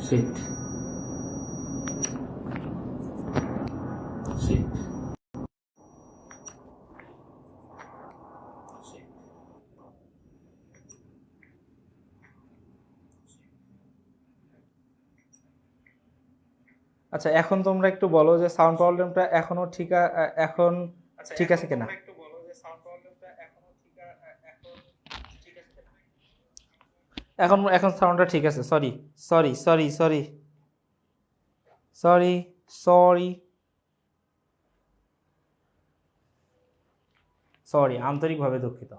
sit, sit, sit. আচ্ছা, এখন তোমরা একটু বলো যে সাউন্ড প্রবলেমটা এখনো এখন ঠিক আছে কিনা? এখন এখন সাউন্ডটা ঠিক আছে। Sorry sorry sorry sorry sorry sorry sorry, আন্তরিকভাবে দুঃখিত।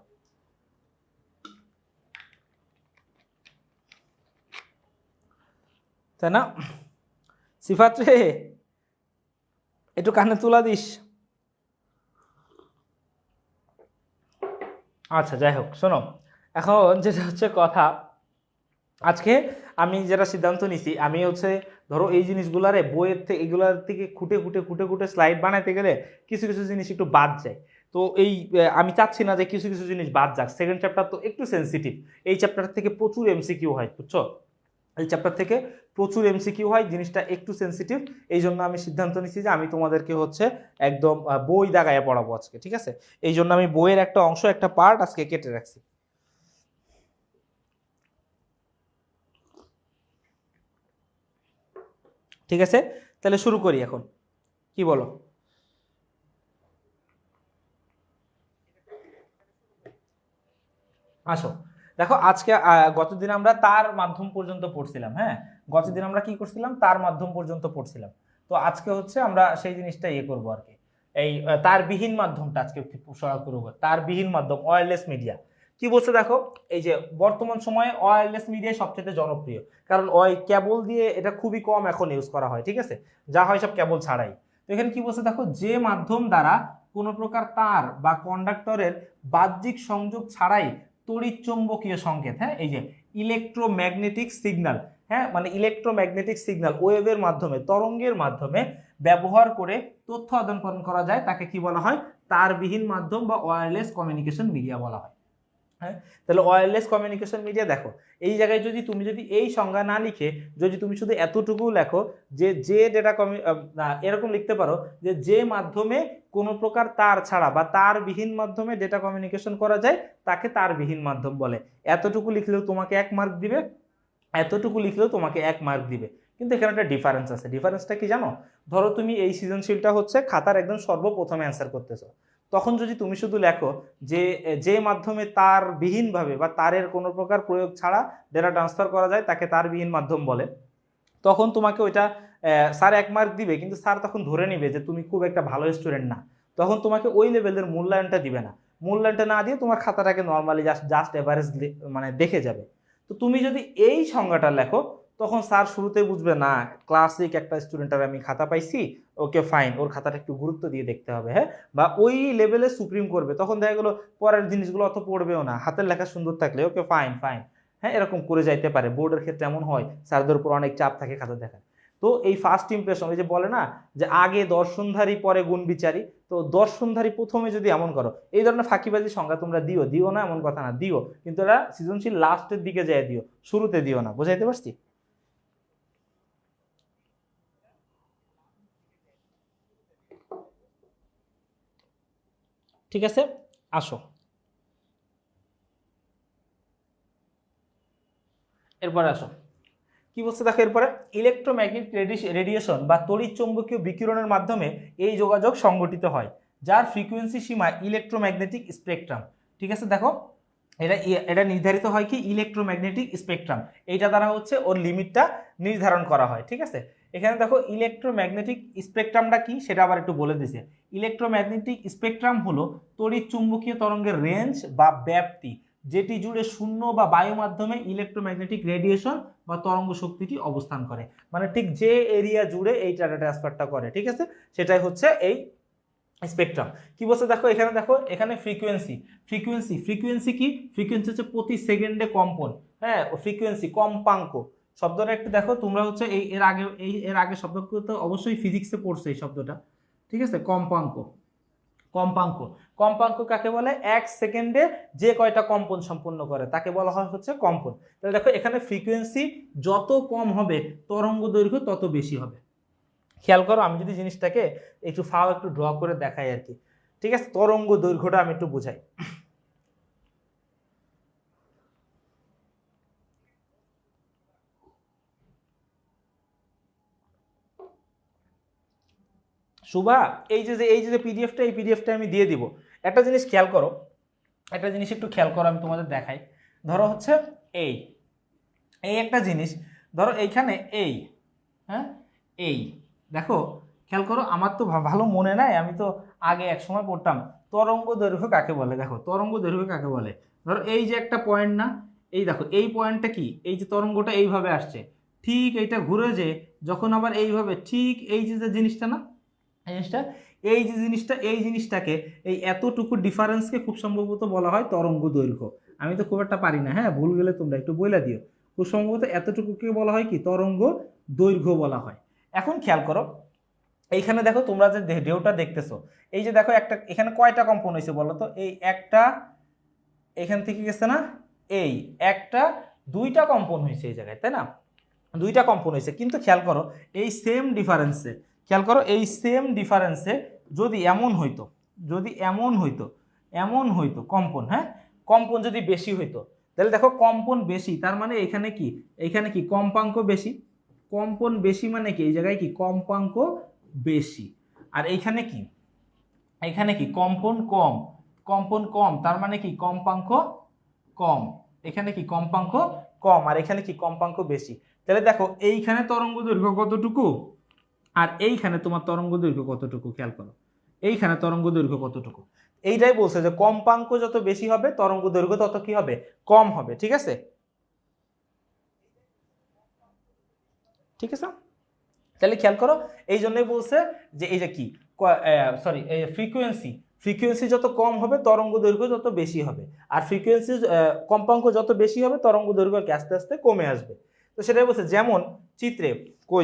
তাই না? সিফাত রে, একটু কানে তুলা দিস। আচ্ছা, যাই হোক, শোনো, এখন যেটা হচ্ছে কথা, আজকে আমি যেটা সিদ্ধান্ত নিছি, আমি হচ্ছে ধরো এই জিনিসগুলারে বইয়ের থেকে এগুলার থেকে খুঁটে খুঁটে খুঁটে খুঁটে স্লাইড বানাইতে গেলে কিছু কিছু জিনিস একটু বাদ যায়। তো এই আমি চাচ্ছি না যে কিছু কিছু জিনিস বাদ যাক। সেকেন্ড চ্যাপ্টার তো একটু সেন্সিটিভ, এই চ্যাপ্টার থেকে প্রচুর এমসিকিউ হয়, বুঝছো? এই চ্যাপ্টার থেকে প্রচুর এমসিকিউ হয়, জিনিসটা একটু সেন্সিটিভ। এই জন্য আমি সিদ্ধান্ত নিচ্ছি যে আমি তোমাদেরকে হচ্ছে একদম বই দাগায় পড়াবো আজকে, ঠিক আছে? এই জন্য আমি বইয়ের একটা অংশ, একটা পার্ট আজকে কেটে রাখছি। ঠিক আছে, তাহলে শুরু করি এখন, কি বলো? আসো, দেখো, আজকে গতদিন আমরা তার মাধ্যম পর্যন্ত পড়ছিলাম। হ্যাঁ, গতদিন আমরা কি করছিলাম? তার মাধ্যম পর্যন্ত পড়ছিলাম। তো আজকে হচ্ছে আমরা সেই জিনিসটা ইয়ে করবো আর কি, এই তার বিহীন মাধ্যমটা আজকে করবো। তার বিহীন মাধ্যম, ওয়্যারলেস মিডিয়া। কি বলছে দেখো, এই যে বর্তমান সময়ে ওয়্যারলেস মিডিয়া সবচেয়ে জনপ্রিয়, কারণ ওই কেবল দিয়ে এটা খুবই কম এখন ইউজ করা হয়, ঠিক আছে? যা হয় সব কেবল ছাড়াই। তো এখানে কি বলছে দেখো, যে মাধ্যম দ্বারা কোনো প্রকার তার বা কন্ডাক্টরের বাহ্যিক সংযোগ ছাড়াই তড়িৎ চৌম্বকীয় সংকেত, হ্যাঁ, এই যে ইলেকট্রোম্যাগনেটিক সিগন্যাল, হ্যাঁ, মানে ইলেকট্রোম্যাগনেটিক সিগন্যাল ওয়েভের মাধ্যমে, তরঙ্গের মাধ্যমে ব্যবহার করে তথ্য আদান প্রদান করা যায়, তাকে কি বলা হয়? তারবিহীন মাধ্যম বা ওয়্যারলেস কমিউনিকেশন মিডিয়া বলা হয়। হ্যাঁ, তাহলে ওয়্যারলেস কমিউনিকেশন মিডিয়া দেখো, এই জায়গায় যদি তুমি এই সংজ্ঞা না লিখে যদি তুমি শুধু এতটুকু লেখো যে যে ডেটা এরকম লিখতে পারো যে যে মাধ্যমে কোনো প্রকার তার ছাড়া বা তারবিহীন মাধ্যমে ডেটা কমিউনিকেশন করা যায় তাকে তারবিহীন মাধ্যম বলে। এতটুকু লিখলেও তোমাকে 1 মার্ক দিবে, এতটুকু লিখলেও তোমাকে 1 মার্ক দিবে। কিন্তু এখানে একটা ডিফারেন্স আছে। ডিফারেন্সটা কি জানো? ধরো তুমি এই সৃজনশীলটা হচ্ছে খাতার একদম সর্বপ্রথমে অ্যান্সার করতেছো, তখন যদি তুমি শুধু লেখো যে যে মাধ্যমে তার বিহীনভাবে বা তারের কোনো প্রকার প্রয়োগ ছাড়া ডেটা ট্রান্সফার করা যায় তাকে তার বিহীন মাধ্যম বলে, তখন তোমাকে ওইটা স্যার 1 মার্ক দিবে, কিন্তু স্যার তখন ধরে নিবে যে তুমি খুব একটা ভালো স্টুডেন্ট না, তখন তোমাকে ওই লেভেলের মূল্যায়নটা দিবে না। মূল্যায়নটা না দিয়ে তোমার খাতাটাকে নর্মালি জাস্ট জাস্ট এভারেজ মানে দেখে যাবে। তো তুমি যদি এই সংজ্ঞাটা লেখো, তখন স্যার শুরুতে বুঝবে না ক্লাসিক একটা স্টুডেন্টের আমি খাতা পাইছি, ওকে ফাইন, ওর খাতাটা একটু গুরুত্ব দিয়ে দেখতে হবে, হ্যাঁ, বা ওই লেভেলে সুপ্রিম করবে। তখন দেখা গেলো পরের জিনিসগুলো অত পড়বেও না, হাতের লেখা সুন্দর থাকলে ওকে ফাইন ফাইন, হ্যাঁ, এরকম করে যাইতে পারে। বোর্ডের ক্ষেত্রে এমন হয়, স্যারদের উপর অনেক চাপ থাকে খাতা দেখা। তো এই ফার্স্ট ইমপ্রেশন, এই যে বলে না যে আগে দর্শনধারী পরে গুণ বিচারী, তো দর্শনধারী প্রথমে যদি এমন করো, এই ধরনের ফাঁকিবাজি সংজ্ঞা তোমরা দিও দিও না এমন কথা না, দিও, কিন্তু এটা সৃজনশীল লাস্টের দিকে যায় দিও, শুরুতে দিও না। বুঝাইতে পারছি? ঠিক আছে, আসো, এরপরে আসো, কি বলছে দেখো এরপরে, ইলেকট্রোম্যাগনেটিক রেডিয়েশন বা তড়িৎ চৌম্বকীয় বিকিরণের মাধ্যমে এই যোগাযোগ সংগঠিত হয়, যার ফ্রিকোয়েন্সি সীমা ইলেকট্রোম্যাগনেটিক স্পেকট্রাম। ঠিক আছে, দেখো, এটা এটা নির্ধারিত হয় কি ইলেকট্রোম্যাগনেটিক স্পেকট্রাম, এইটা দ্বারা হচ্ছে ওর লিমিটটা নির্ধারণ করা হয়। ঠিক আছে, এখানে দেখো ইলেকট্রোম্যাগনেটিক স্পেকট্রামটা কি সেটা আবার একটু বলে দিছে। ইলেকট্রোম্যাগনেটিক স্পেকট্রাম হলো তড়িৎ চুম্বকীয় তরঙ্গের রেঞ্জ বা ব্যাপ্তি, যেটি জুড়ে শূন্য বা বায়ু মাধ্যমে ইলেকট্রোম্যাগনেটিক রেডিয়েশন বা তরঙ্গ শক্তিটি অবস্থান করে। মানে ঠিক যে এরিয়া জুড়ে এই ডাটা ট্রান্সফারটা করে, ঠিক আছে, সেটাই হচ্ছে এই স্পেকট্রাম। কি বলছে দেখো এখানে, দেখো এখানে ফ্রিকোয়েন্সি, ফ্রিকোয়েন্সি কি? ফ্রিকোয়েন্সি হচ্ছে প্রতি সেকেন্ডে কম্পন, হ্যাঁ, ফ্রিকোয়েন্সি কম্পাঙ্ক শব্দটা একটু দেখো তোমরা হচ্ছে এর আগে শব্দটা তো অবশ্যই ফিজিক্সে পড়ছো এই শব্দটা, ঠিক আছে, কম্পাঙ্ক। কম্পাঙ্ক। কম্পাঙ্ক কাকে বলে? 1 সেকেন্ডে যে কয়টা কম্পন সম্পন্ন করে তাকে বলা হয় হচ্ছে কম্পন। তাহলে দেখো এখানে ফ্রিকোয়েন্সি যত কম হবে তরঙ্গ দৈর্ঘ্য তত বেশি হবে। খেয়াল করো, আমি যদি জিনিসটাকে একটু একটু ড্র করে দেখাই আর কি, ঠিক আছে? তরঙ্গ দৈর্ঘ্যটা আমি একটু বুঝাই। শুভা, এই যে পিডিএফটা, এই পিডিএফটা আমি দিয়ে দিব। একটা জিনিস খেয়াল করো, একটা জিনিস একটু খেয়াল করো, আমি তোমাদের দেখাই। ধরো হচ্ছে এই এই একটা জিনিস, ধরো এইখানে এই, হ্যাঁ এই দেখো, খেয়াল করো, আমার তো ভালো মনে নাই, আমি তো আগে এক সময় পড়তাম তরঙ্গ দৈর্ঘ্য কাকে বলে। দেখো তরঙ্গ দৈর্ঘ্য কাকে বলে, ধরো এই যে একটা পয়েন্ট না, এই দেখো এই পয়েন্টটা কি, এই যে তরঙ্গটা এইভাবে আসছে, ঠিক এইটা ঘুরে যে যখন আবার এইভাবে, ঠিক এই যে জিনিসটা না, জিনিসটা এই জিনিসটাকে, এই এতটুকু ডিফারেন্সকে খুব সম্ভবত বলা হয় তরঙ্গ দৈর্ঘ্য। আমি তো খুব একটা পারি না, হ্যাঁ ভুল গেলে তোমরা একটু বইলা দিও। খুব সম্ভবত এতটুকুকে বলা হয় কি তরঙ্গ দৈর্ঘ্য বলা হয়। এখন খেয়াল করো, এইখানে দেখো তোমরা যে ঢেউটা দেখতেছো, এই যে দেখো একটা, এখানে কয়টা কম্পন হয়েছে বলো তো? এই একটা, এখান থেকে গেছে না, এই একটা, দুইটা কম্পন হয়েছে এই জায়গায়, তাই না? দুইটা কম্পন হয়েছে। কিন্তু খেয়াল করো এই সেম ডিফারেন্সে, খেয়াল করো এই সেম ডিফারেন্সে যদি এমন হইতো, যদি এমন হইতো কম্পন, হ্যাঁ কম্পন যদি বেশি হইতো, তাহলে দেখো কম্পন বেশি তার মানে এখানে কি কম্পাঙ্ক বেশি। কম্পন বেশি মানে কি এই জায়গায় কি কম্পাঙ্ক বেশি। আর এইখানে কি কম্পন কম, কম্পন কম তার মানে কি কম্পাঙ্ক কম। এখানে কি কম্পাঙ্ক কম আর এখানে কি কম্পাঙ্ক বেশি। তাহলে দেখো এইখানে তরঙ্গ দৈর্ঘ্য কতটুকু আর এইখানে তোমার তরঙ্গ দৈর্ঘ্য কতটুকু, খেয়াল করো এইখানে তরঙ্গ দৈর্ঘ্য কতটুকু। এইটাই বলছে যে কম্পাঙ্ক যত বেশি হবে তরঙ্গ দৈর্ঘ্য তত কি হবে, কম হবে। ঠিক আছে, ঠিক আছে। তাহলে খেয়াল করো, এই জন্যই বলছে যে এই যে কি সরি ফ্রিকোয়েন্সি যত কম হবে তরঙ্গ দৈর্ঘ্য তত বেশি হবে, আর ফ্রিকোয়েন্সি কম্পাঙ্ক যত বেশি হবে তরঙ্গ দৈর্ঘ্য আস্তে আস্তে কমে আসবে। তো সেটাই বলছে, যেমন চিত্রে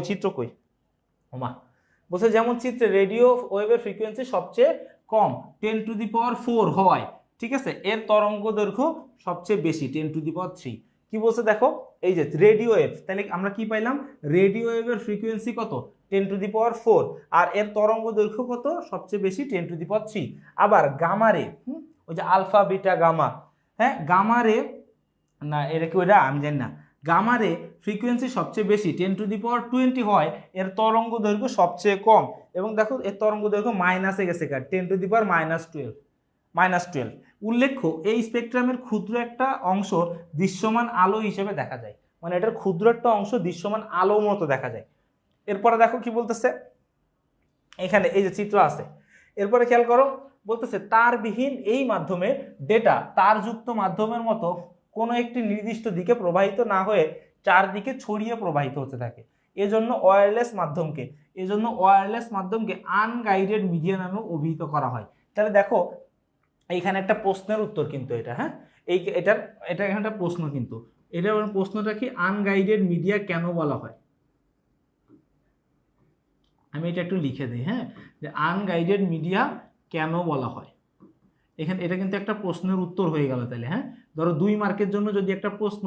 চিত্র ওমা বলছে যেমন চিত্রে রেডিও ওয়েভের ফ্রিকোয়েন্সি সবচেয়ে কম 10⁴ হয়, ঠিক আছে, এর তরঙ্গ দৈর্ঘ্য সবচেয়ে বেশি 10⁻³ কি বলছে দেখো, এই যে রেডিও ওয়েভ, তাহলে আমরা কি পাইলাম, রেডিও ওয়েভের ফ্রিকোয়েন্সি কত 10⁴ আর এর তরঙ্গ দৈর্ঘ্য কত সবচেয়ে বেশি 10⁻³। আবার গামারে, ওই যে আলফা বিটা গামা, হ্যাঁ গামারে না, এটা কি ওইটা আমি জানি না, গামারে ফ্রিকোয়েন্সি সবচেয়ে বেশি 10⁻20 হয়, এর তরঙ্গ দৈর্ঘ্য সবচেয়ে কম, এবং দেখো এর তরঙ্গ দৈর্ঘ্য মাইনাসে গেছে 10⁻−12। উল্লেখ্য এই স্পেকট্রামের ক্ষুদ্র একটা অংশ দৃশ্যমান আলো হিসেবে দেখা যায়, মানে এটার ক্ষুদ্র একটা অংশ দৃশ্যমান আলো মতো দেখা যায়। এরপরে দেখো কি বলতেছে, এখানে এই যে চিত্র আছে, এরপরে খেয়াল করো বলতেছে তারবিহীন এই মাধ্যমে ডেটা তারযুক্ত মাধ্যমের মতো কোনো একটি নির্দিষ্ট দিকে প্রবাহিত না হয়ে চারদিকে ছড়িয়ে প্রবাহিত হতে থাকে। এজন্য ওয়্যারলেস মাধ্যমকে আনগাইডেড মিডিয়া নামেও অভিহিত করা হয়। তাহলে দেখো এইখানে একটা প্রশ্নের উত্তর কিন্তু এটা, হ্যাঁ এটা এখানে একটা প্রশ্ন, কিন্তু এটা প্রশ্নটা কি, আনগাইডেড মিডিয়া কেন বলা হয়। আমি এটা একটু লিখে দিই, হ্যাঁ যে আনগাইডেড মিডিয়া কেন বলা হয়। এখানে এটা কিন্তু একটা প্রশ্নের উত্তর হয়ে গেল তাহলে, হ্যাঁ ধরো 2 মার্কের জন্য যদি একটা প্রশ্ন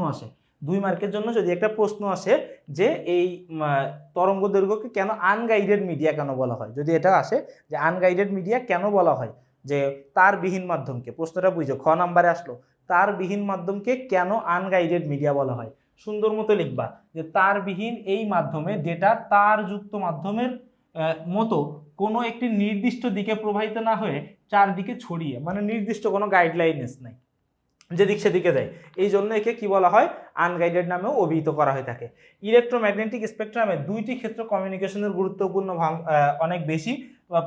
আসে, যে এই তরঙ্গ দৈর্ঘ্যকে কেন আনগাইডেড মিডিয়া কেন বলা হয়, যদি এটা আসে যে আনগাইডেড মিডিয়া কেন বলা হয়, যে তারবিহীন মাধ্যমকে, প্রশ্নটা বুঝো খ নাম্বারে আসলো, তারবিহীন মাধ্যমকে কেন আনগাইডেড মিডিয়া বলা হয়, সুন্দর মতো লিখবা যে তারবিহীন এই মাধ্যমে ডেটা তারযুক্ত মাধ্যমের মতো কোনো একটি নির্দিষ্ট দিকে প্রবাহিত না হয়ে চারদিকে ছড়িয়ে, মানে নির্দিষ্ট কোনো গাইডলাইনস নাই, যেদিক সেদিকে যায়, এই জন্য একে কি বলা হয়, আনগাইডেড নামেও অভিহিত করা হয়ে থাকে। ইলেকট্রোম্যাগনেটিক স্পেকট্রামে দুইটি ক্ষেত্র কমিউনিকেশনের গুরুত্বপূর্ণ অনেক বেশি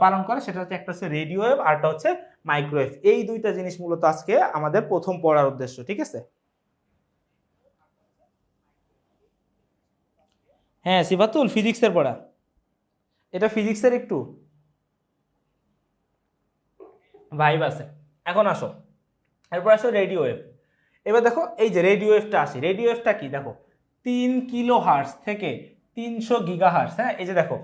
পালন করে, সেটা হচ্ছে একটা হচ্ছে রেডিও ওয়েভ আর একটা হচ্ছে মাইক্রোওয়েভ। এই দুইটা জিনিস মূলত আজকে আমাদের প্রথম পড়ার উদ্দেশ্য। ঠিক আছে, হ্যাঁ সিফাতুল ফিজিক্সের পড়া, এটা ফিজিক্সের একটু ভাইব আছে। এখন আসো, এরপর আসো রেডিও ওয়েভ। এবার দেখো এই যে রেডিও ওয়েভটা আসি, রেডিও ওয়েভটা কি দেখো 3 কিলো হার্টজ থেকে 300 গিগাহার্টজ, হ্যাঁ এই যে দেখো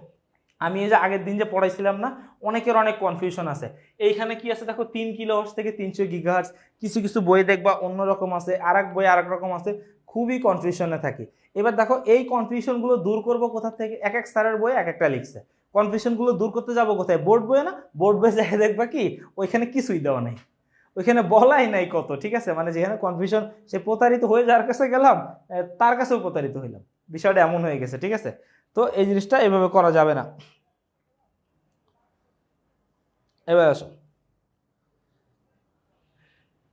আমি এই যে আগের দিন যে পড়াইছিলাম না, অনেকের অনেক কনফিউশন আছে। এইখানে কি আছে দেখো, 3 কিলোহার্টজ থেকে 300 গিগাহার্টজ, কিছু কিছু বই দেখবা অন্যরকম আছে, আর এক বই আর এক রকম আছে, খুবই কনফিউশনে থাকি। এবার দেখো এই কনফিউশনগুলো দূর করব কোথা থেকে? এক এক স্যারের বই এক একটা লিখছে, কনফিউশনগুলো দূর করতে যাব কোথায়? বোর্ড বইয়ে না? বোর্ড বইয়ে যাই দেখবা কি ওইখানে কিছুই দেওয়া নাই, ওইখানে বলাই নাই কত, ঠিক আছে? মানে যেখানে কনফিউশন, সে প্রতারিত হয়ে যার কাছে গেলাম, তার কাছেও প্রতারিত হইলাম, বিষয়টা এমন হয়ে গেছে, ঠিক আছে? তো এই জিনিসটা এভাবে করা যাবে না। এবার আসো,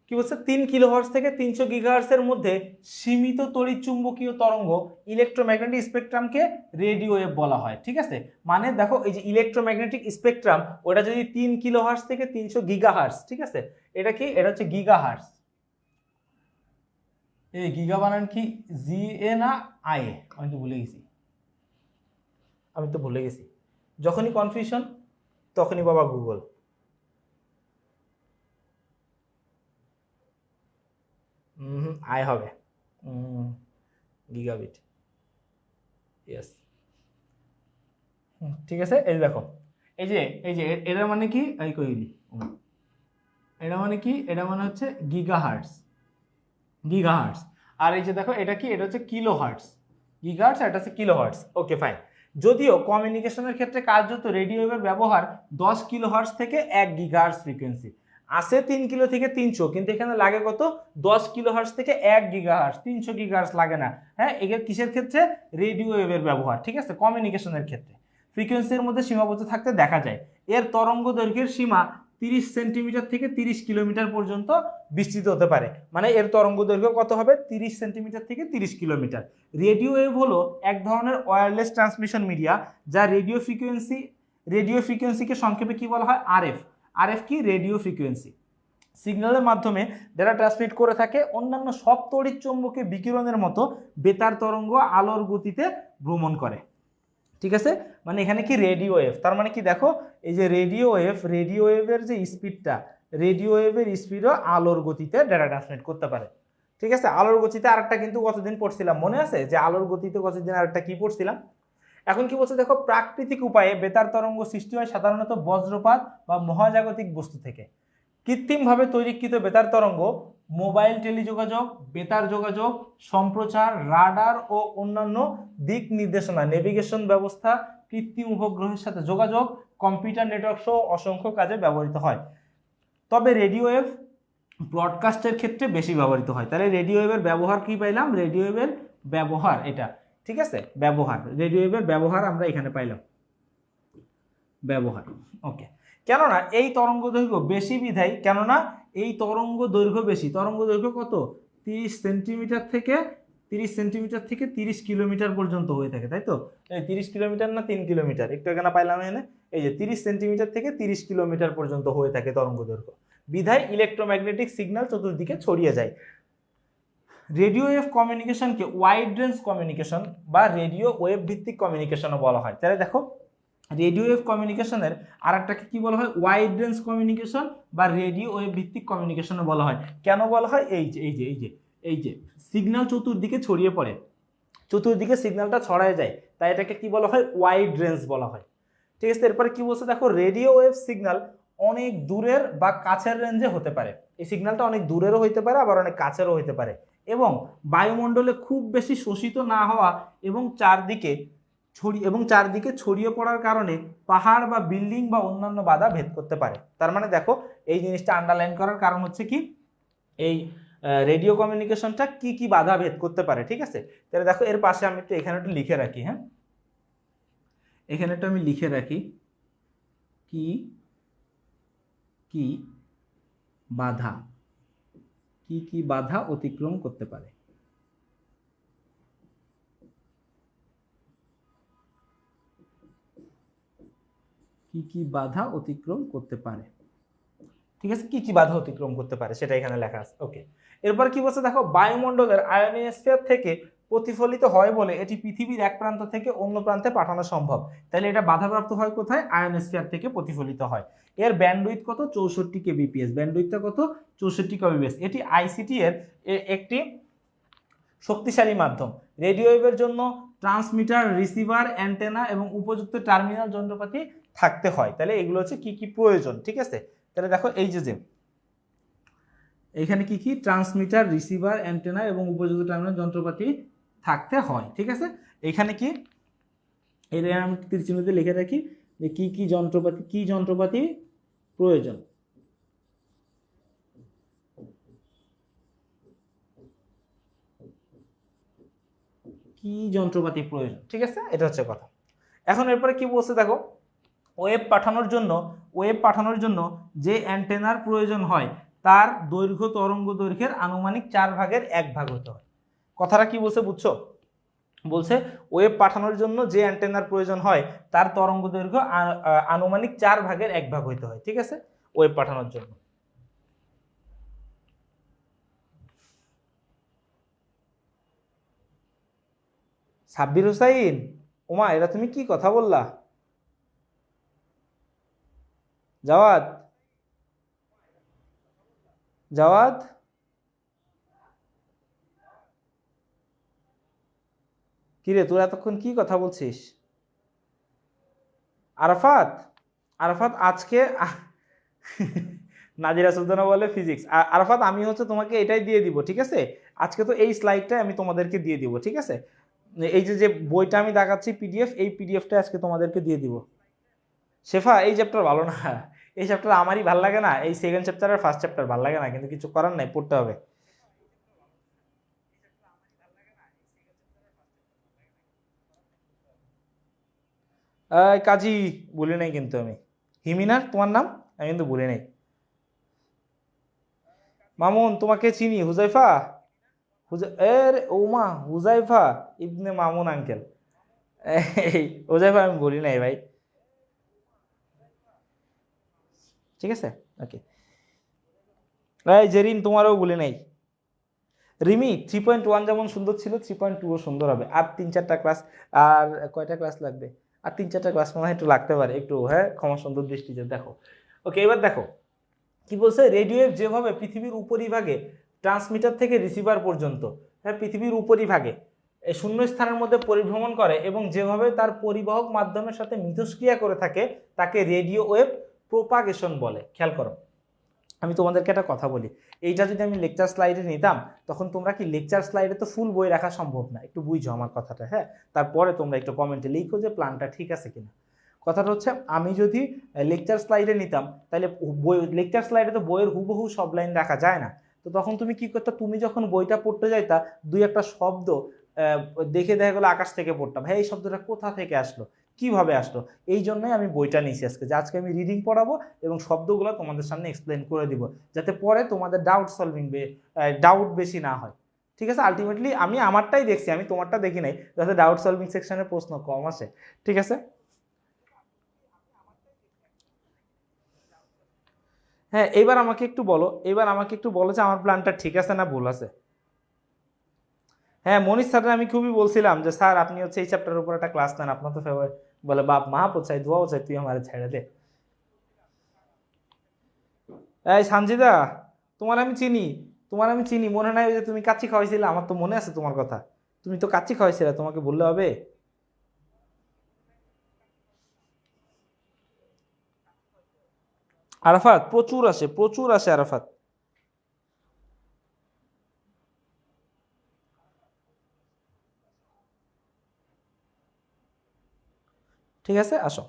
কি বলছে? 3 কিলোহার্টজ থেকে 300 গিগাহার্টজ এর মধ্যে সীমিত তড়িৎ চুম্বকীয় তরঙ্গ ইলেকট্রোম্যাগনেটিক স্পেকট্রামকে রেডিও ওয়েভ বলা হয়, ঠিক আছে? মানে দেখো এই যে ইলেকট্রোম্যাগনেটিক স্পেকট্রাম, ওটা যদি 3 কিলোহার্টজ থেকে 300 গিগাহার্টজ, ঠিক আছে? এটা কি? এটা হচ্ছে গিগাহার্টজ। এই গিগা বানান কি জি এ না আই এ? আমি তো ভুলে গেছি। যখনই কনফিউশন তখনই বাবা গুগল। আই হবে গিগাবিট, ইয়েস। ঠিক আছে, এই দেখো, এই যে এটা মানে কি, এই কইলি এটা মানে কি, এটা মানে হচ্ছে গিগাহার্টজ, গিগাহার্টজ। আর এই যে দেখো এটা কি, এটা হচ্ছে কিলোহার্টজ, গিগাহার্টজ, এটা হচ্ছে কিলোহার্টজ। Okay fine. যদিও কমিউনিকেশনের ক্ষেত্রে কার্যত রেডিও ওয়েভের ব্যবহার 10 কিলোহার্টজ থেকে 1 গিগাহার্টজ ফ্রিকোয়েন্সি আছে, 3 কিলো থেকে 300, কিন্তু এখানে লাগে কত? 10 কিলোহার্টজ থেকে 1 গিগাহার্টজ, 300 গিগাহার্টজ লাগে না। হ্যাঁ, এগুলো কিসের ক্ষেত্রে? রেডিও ওয়েভের ব্যবহার, ঠিক আছে? কমিউনিকেশনের ক্ষেত্রে ফ্রিকোয়েন্সির মধ্যে সীমাবদ্ধ থাকতে দেখা যায়। এর তরঙ্গ দৈর্ঘ্যের সীমা 30 সেন্টিমিটার থেকে 30 কিলোমিটার পর্যন্ত বিস্তৃত হতে পারে। মানে এর তরঙ্গ দৈর্ঘ্য কত হবে? 30 সেন্টিমিটার থেকে 30 কিলোমিটার। রেডিও ওয়েভ হলো এক ধরনের ওয়্যারলেস ট্রান্সমিশন মিডিয়া, যা রেডিও ফ্রিকোয়েন্সিকে সংক্ষেপে কি বলা হয়? আরএফ। আরএফ কি? Radio frequency. সিগন্যালের মাধ্যমে ডেটা ট্রান্সমিট করে থাকে। অন্যান্য সব তড়িৎ চৌম্বকীয় বিকিরণের মতো বেতার তরঙ্গ আলোর গতিতে ভ্রমণ করে, ঠিক আছে? মানে এখানে কি রেডিও ওয়েভ, তার মানে কি দেখো, এই যে রেডিও ওয়েভের যে স্পিডটা, রেডিও ওয়েভের স্পিডও আলোর গতিতে ডেটা ট্রান্সমিট করতে পারে, ঠিক আছে? আলোর গতিতে আরেকটা কিন্তু কতদিন পড়ছিলাম মনে আছে? যে আলোর গতিতে কতদিন আরেকটা কি পড়ছিলাম। এখন কি বলছে দেখো, প্রাকৃতিক উপায়ে বেতার তরঙ্গ সৃষ্টি হয় সাধারণত বজ্রপাত বা মহাজাগতিক বস্তু থেকে। কৃত্রিমভাবে তৈরিকৃত বেতার তরঙ্গ মোবাইল টেলিযোগাযোগ, বেতার যোগাযোগ, সম্প্রচার, রাডার ও অন্যান্য দিক নির্দেশনা, নেভিগেশন ব্যবস্থা, কৃত্রিম উপগ্রহের সাথে যোগাযোগ, কম্পিউটার নেটওয়ার্ক সহ অসংখ্য কাজে ব্যবহৃত হয়। তবে রেডিও ওয়েভ ব্রডকাস্টের ক্ষেত্রে বেশি ব্যবহৃত হয়। তাহলে রেডিও ওয়েভের ব্যবহার কি পাইলাম? রেডিও ওয়েভের ব্যবহার এটা, ঠিক আছে? ব্যবহার, রেডিও ওয়েভের ব্যবহার আমরা এখানে পাইলাম, ব্যবহার। ওকে, কেননা এই তরঙ্গ দৈর্ঘ্য বেশি বিধায়, কেননা এই তরঙ্গ দৈর্ঘ্য বেশি, তরঙ্গ দৈর্ঘ্য কত? 30 সেন্টিমিটার থেকে 30 কিলোমিটার পর্যন্ত হয়ে থাকে, তাই তো? এই 30 কিলোমিটার না 3 কিলোমিটার, একটু এখানে পাইলাম এখানে, এই যে 30 সেন্টিমিটার থেকে 30 কিলোমিটার পর্যন্ত হয়ে থাকে তরঙ্গ দৈর্ঘ্য। বিধায় ইলেকট্রোম্যাগনেটিক সিগন্যাল চতুর্দিকে ছড়িয়ে যায়। রেডিও ওয়েভ কমিউনিকেশনকে ওয়াইড রেঞ্জ কমিউনিকেশন বা রেডিও ওয়েভ ভিত্তিক কমিউনিকেশনও বলা হয়। তাহলে দেখো, রেডিও ওয়েভ কমিউনিকেশনের আর একটাকে কি বলা হয়? ওয়াইড রেঞ্জ কমিউনিকেশন বা রেডিও ওয়েভ ভিত্তিক কমিউনিকেশনও বলা হয়। কেন বলা হয়? এই যে সিগন্যাল চতুর্দিকে ছড়িয়ে পড়ে, চতুর্দিকে সিগন্যালটা ছড়ায় যায়, তাই এটাকে কি বলা হয়? ওয়াইড রেঞ্জ বলা হয়, ঠিক আছে? এরপরে কি বলছে দেখো, রেডিও ওয়েভ সিগন্যাল অনেক দূরের বা কাছের রেঞ্জে হতে পারে। এই সিগন্যালটা অনেক দূরেরও হতে পারে, আবার অনেক কাছেরও হতে পারে, এবং বায়ুমণ্ডলে খুব বেশি শোষিত না হওয়া এবং চারদিকে ছড়িয়ে পড়ার কারণে পাহাড় বা বিল্ডিং বা অন্যান্য বাধা ভেদ করতে পারে। তার মানে দেখো, এই জিনিসটা আন্ডারলাইন করার কারণ হচ্ছে কি, এই রেডিও কমিউনিকেশনটা কি কি বাধা ভেদ করতে পারে, ঠিক আছে? তাহলে দেখো, এর পাশে আমি একটু এখানে একটু লিখে রাখি, হ্যাঁ, এখানে একটু আমি লিখে রাখি, কি কি বাধা, কি কি বাধা অতিক্রম করতে পারে। কি কি বাধা অতিক্রম করতে পারে, ঠিক আছে? কি কি বাধা অতিক্রম করতে পারে সেটা এখানে লেখা আছে। ওকে, এরপর কি বলছে দেখো, বায়ুমণ্ডলের আয়নোস্ফিয়ার থেকে প্রতিফলিত হয় বলে এটি পৃথিবীর এক প্রান্ত থেকে অন্য প্রান্তে পাঠানো সম্ভব। তাহলে এটা বাধাপ্রাপ্ত হয় কোথায়? আয়নোস্ফিয়ার থেকে প্রতিফলিত হয়। এর ব্যান্ডউইথ কত? 64 কেবিপিএস। ব্যান্ডউইথটা কত? 64 কেবিপিএস। এটি আইসিটি এর একটি শক্তিশালী মাধ্যম। রেডিও ওয়েভের জন্য ট্রান্সমিটার, রিসিভার, অ্যান্টেনা এবং উপযুক্ত টার্মিনাল যন্ত্রপাতি থাকতে হয়। তাহলে এগুলো হচ্ছে কি কি প্রয়োজন, ঠিক আছে? তাহলে দেখো এই যে এখানে কি কি ট্রান্সমিটার, রিসিভার, অ্যান্টেনা এবং উপযুক্ত টার্মিনাল যন্ত্রপাতি থাকতে হয়, ঠিক আছে? এখানে কি এটা আমি তীর চিহ্ন দিয়ে লিখে রাখি যে কি কি যন্ত্রপাতি প্রয়োজন। কি যন্ত্রপাতি প্রয়োজন, ঠিক আছে? এটা হচ্ছে কথা। এখন এরপরে কি বলছে দেখো, ওয়েভ পাঠানোর জন্য যে অ্যান্টেনার প্রয়োজন হয় তার দৈর্ঘ্য তরঙ্গ দৈর্ঘ্যের আনুমানিক 1/4 হতে হয়। কথাটা কি বলছে বুঝছো? বলছে ওয়েভ পাঠানোর জন্য যে অ্যান্টেনার প্রয়োজন হয় তার তরঙ্গ দৈর্ঘ্য আনুমানিক 1/4 হইতে হয়, ঠিক আছে? ওয়েভ পাঠানোর জন্য। সাব্বির হুসাইন, ওমা এটা তুমি কি কথা বললা? জাওয়াদ, জাওয়াদ, কিরে তোরা এতক্ষণ কি কথা বলছিস? আরাফাত, আরাফাত আজকে নাজিরা সুলতানা বলে ফিজিক্স। আরাফাত আমি হচ্ছে তোমাকে এটাই দিয়ে দিব, ঠিক আছে? আজকে তো এই স্লাইডটা আমি তোমাদেরকে দিয়ে দিব, ঠিক আছে? এই যে যে বইটা আমি দেখাচ্ছি পিডিএফ, এই পিডিএফটা আজকে তোমাদেরকে দিয়ে দিব। শেফা এই চ্যাপ্টার ভালো না, এই চ্যাপ্টার আমারই ভাল লাগে না, এই সেকেন্ড চ্যাপ্টার আর ফার্স্ট চ্যাপ্টার ভাল লাগে না, কিন্তু কিছু করার নাই, পড়তে হবে। কাজী বলি নাই কিন্তু আমি। হিমিনার তোমার নাম? আমি কিন্তু বলি নাই। মামুন তোমাকে চিনি। হুজাইফা, এর ওমা হুজাইফা ইবনে মামুন আঙ্কেল। এই হুজাইফা আমি বলি নাই ভাই, ঠিক আছে? ওকে। এই জেরিন তোমারও বলি নাই। রিমি 3.1 যেমন সুন্দর ছিল 3.2ও সুন্দর হবে। আর 3-4টা ক্লাস, আর কয়টা ক্লাস লাগবে? আর 3-4টা ক্লাস মনে হয় একটু লাগতে পারে একটু, হ্যাঁ ক্ষমা সুন্দর দৃষ্টিতে দেখো। ওকে, এবার দেখো কি বলছে, রেডিও ওয়েভ যেভাবে পৃথিবীর উপরিভাগে ট্রান্সমিটার থেকে রিসিভার পর্যন্ত, হ্যাঁ পৃথিবীর উপরিভাগে এই শূন্য স্থানের মধ্যে পরিভ্রমণ করে এবং যেভাবে তার পরিবাহক মাধ্যমের সাথে মিথস্ক্রিয়া করে থাকে তাকে রেডিও ওয়েভ প্রোপাগেশন বলে। খেয়াল করো, আমি তোমাদেরকে একটা কথা বলি, এইটা যদি আমি লেকচার স্লাইডে নিতাম তখন তোমরা কি লেকচার স্লাইডে তো ফুল বই রাখা সম্ভব না, একটু বুঝো আমার কথাটা, হ্যাঁ? তারপরে তোমরা একটু কমেন্টে লিখো যে প্ল্যানটা ঠিক আছে কিনা। কথাটা হচ্ছে আমি যদি লেকচার স্লাইডে নিতাম তাহলে বই, লেকচার স্লাইডে তো বইয়ের হুবহু সব লাইন রাখা যায় না। তো তখন তুমি কি করতে, তুমি যখন বইটা পড়তে যাইতা দুই একটা শব্দ দেখে দেখা গেলো আকাশ থেকে পড়তাম, হ্যাঁ এই শব্দটা কোথা থেকে আসলো, কিভাবে আসলো। এই জন্যই আমি বইটা নিয়েছি আজকে, যে আজকে আমি রিডিং পড়াবো এবং শব্দগুলো তোমাদের সামনে এক্সপ্লেন করে দিব, যাতে পরে তোমাদের ডাউট বেশি না হয়, ঠিক আছে? আলটিমেটলি আমি আমারটাই দেখছি, আমি তোমারটা দেখি নাই, যাতে ডাউট সলভিং সেকশনের প্রশ্ন কম আসে, ঠিক আছে? হ্যাঁ এবার আমাকে একটু বলো যে আমার প্ল্যানটা ঠিক আছে না ভুল আছে। হ্যাঁ মনীষ স্যার আমি খুবই বলছিলাম যে স্যার আপনি হচ্ছে এই চ্যাপ্টারের উপর একটা ক্লাস নেন, আপনার তো ফেভারিট। বলে বাপ মা চাই দোয়াও চাই, তুই আমার ছেড়ে দে। এই সানজিদা, তোমার আমি চিনি মনে নাই ওই যে তুমি কাচ্চি খাওয়াইছিলে, আমার তো মনে আছে তোমার কথা। তুমি তো কাচ্চি খাওয়াইছিলে, তোমাকে বললে হবে? আরাফাত প্রচুর আসে আরাফাত। ঠিক আছে আসো,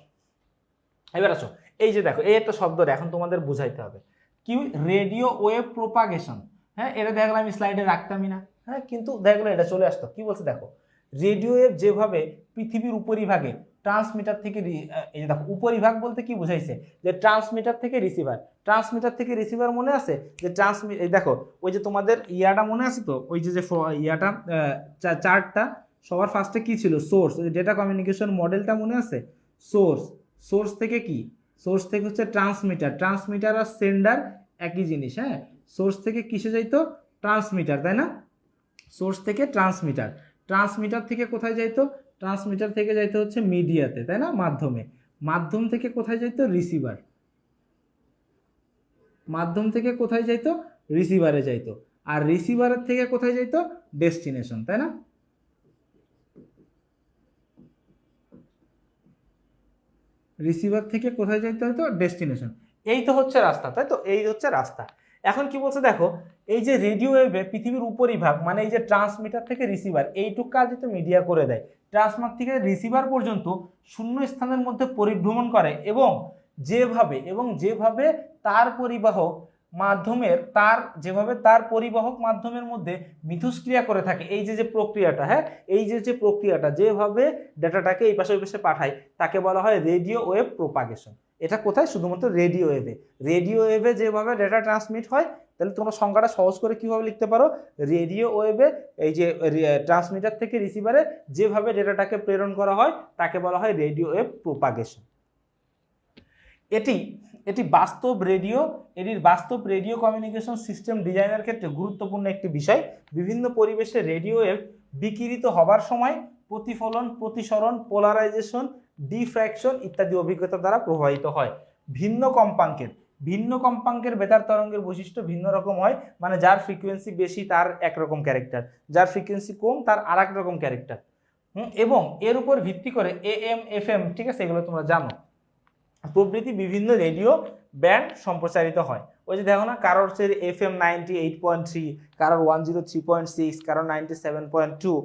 এবার আসো। এই যে দেখো এই একটা শব্দ এখন তোমাদের বুঝাইতে হবে কি, রেডিও ওয়েভ প্রোপাগেশন। হ্যাঁ এটা দেখলাম আমি স্লাইডে রাখতামই না, হ্যাঁ কিন্তু দেখলো এটা চলে আসতো। কি বলছে দেখো, রেডিও ওয়েভ যেভাবে পৃথিবীর উপরিভাগে ট্রান্সমিটার থেকে এই যে দেখো উপরিভাগ বলতে কি বুঝাইছে, যে ট্রান্সমিটার থেকে রিসিভার মনে আছে? যে এই দেখো ওই যে তোমাদের ইয়াটা মনে আছে তো, ওই যে যে ইয়াটা চার্টটা সবার ফার্স্টে কি ছিল, সোর্স, ওই ডেটা কমিউনিকেশন মডেলটা মনে আছে? সোর্স, সোর্স থেকে কি, সোর্স থেকে হচ্ছে ট্রান্সমিটার আর সেন্ডার একই জিনিস, হ্যাঁ? সোর্স থেকে কিসে যাইতো, ট্রান্সমিটার, তাই না? সোর্স থেকে ট্রান্সমিটার থেকে কোথায় যাইতো, ট্রান্সমিটার থেকে যাইতো হচ্ছে মিডিয়াতে, তাই না, মাধ্যমে। মাধ্যম থেকে কোথায় যাইতো, রিসিভার। মাধ্যম থেকে কোথায় যাইতো, রিসিভারে যাইতো। আর রিসিভারের থেকে কোথায় যাইতো, ডেস্টিনেশন, তাই না? রিসিভার থেকে কোথায় যাইতে হতো, ডেস্টিনেশন। এই তো হচ্ছে রাস্তা, তাই তো, এই হচ্ছে রাস্তা। এখন কি বলছে দেখো, এই যে রেডিও ওয়েভে পৃথিবীর উপরিভাগ মানে এই যে ট্রান্সমিটার থেকে রিসিভার এইটুক কাজই তো মিডিয়া করে দেয়। ট্রান্সমিটার থেকে রিসিভার পর্যন্ত শূন্য স্থানের মধ্যে পরিভ্রমণ করে এবং যেভাবে তার পরিবাহক মাধ্যমের তার পরিবাহক মাধ্যমের মধ্যে মিথস্ক্রিয়া করে থাকে, এই যে প্রক্রিয়াটা, হ্যাঁ, এই যে প্রক্রিয়াটা যেভাবে ডেটাটাকে এই পাশে ওই পাশে পাঠায় তাকে বলা হয় রেডিও ওয়েভ প্রোপাগেশন। এটা কোথায়, শুধুমাত্র রেডিও ওয়েভে যেভাবে ডেটা ট্রান্সমিট হয়, তাহলে তোমরা সংখ্যাটা সহজ করে কিভাবে লিখতে পারো, রেডিও ওয়েভে এই যে ট্রান্সমিটার থেকে রিসিভারে যেভাবে ডেটাটাকে প্রেরণ করা হয় তাকে বলা হয় রেডিও ওয়েভ প্রোপাগেশন। এটির বাস্তব রেডিও কমিউনিকেশন সিস্টেম ডিজাইনের ক্ষেত্রে গুরুত্বপূর্ণ একটি বিষয়। বিভিন্ন পরিবেশে রেডিও ওয়েভ বিকিরিত হবার সময় প্রতিফলন, প্রতিসরণ, পোলারাইজেশন, ডিফ্র্যাকশন ইত্যাদি অভিজ্ঞতা দ্বারা প্রভাবিত হয়। ভিন্ন কম্পাঙ্কের বেতার তরঙ্গের বৈশিষ্ট্য ভিন্ন রকম হয়, মানে যার ফ্রিকোয়েন্সি বেশি তার একরকম ক্যারেক্টার, যার ফ্রিকোয়েন্সি কম তার আর এক রকম ক্যারেক্টার। এবং এর উপর ভিত্তি করে AM FM, ঠিক আছে, এগুলো তোমরা জানো, প্রভৃতি বিভিন্ন রেডিও ব্যান্ড সম্প্রচারিত হয়। ওই যে দেখো না, কারোর হচ্ছে FM 98.3, কারোর 103.6, কারোর 97.2।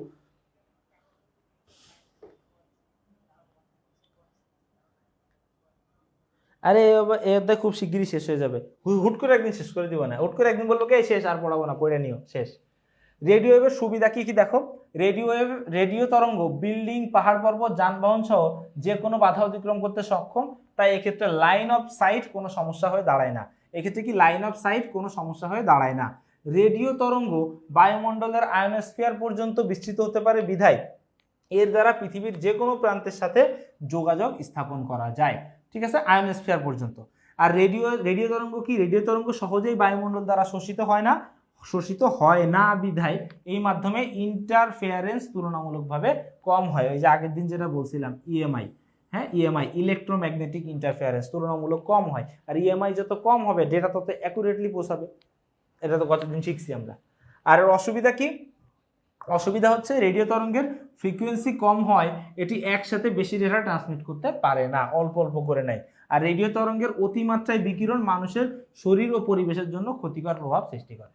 আরে এটা খুব শিগগিরই শেষ হয়ে যাবে, হুট করে একদিন শেষ করে দিব না, হুট করে একদিন বলবো কে শেষ আর পড়াবো না, পড়ে নিও, শেষ। রেডিও ওয়েভের সুবিধা কি কি দেখো, রেডিও তরঙ্গ বিল্ডিং, পাহাড় পর্বত, যানবাহন সহ যে কোনো বাধা অতিক্রম করতে সক্ষম, তাই এক্ষেত্রে লাইন অফ সাইট কোনো সমস্যা হয়ে দাঁড়ায় না। এক্ষেত্রে কি লাইন অফ সাইট কোনো সমস্যা হয়ে দাঁড়ায় না। রেডিও তরঙ্গ বায়ুমণ্ডলের আয়নোস্ফিয়ার পর্যন্ত বিস্তৃত হতে পারে বিধায় এর দ্বারা পৃথিবীর যে কোনো প্রান্তের সাথে যোগাযোগ স্থাপন করা যায়, ঠিক আছে, আয়নোস্ফিয়ার পর্যন্ত। আর রেডিও তরঙ্গ কি, রেডিও তরঙ্গ সহজেই বায়ুমণ্ডল দ্বারা শোষিত হয় না বিধায় এই মাধ্যমে ইন্টারফেয়ারেন্স তুলনামূলকভাবে কম হয়। ওই যে আগের দিন যেটা বলছিলাম ইএমআই, হ্যাঁ, ইএমআই ইলেকট্রোম্যাগনেটিক ইন্টারফেয়ারেন্স তুলনামূলক কম হয়। আর ইএমআই যত কম হবে ডেটা তত অ্যাকুরেটলি পৌঁছাবে, এটা তো গতদিন শিখছি আমরা। আর অসুবিধা কি, অসুবিধা হচ্ছে রেডিও তরঙ্গের ফ্রিকোয়েন্সি কম হয়, এটি একসাথে বেশি ডেটা ট্রান্সমিট করতে পারে না, অল্প অল্প করে নেয়। আর রেডিও তরঙ্গের অতিমাত্রায় বিকিরণ মানুষের শরীর ও পরিবেশের জন্য ক্ষতিকর প্রভাব সৃষ্টি করে।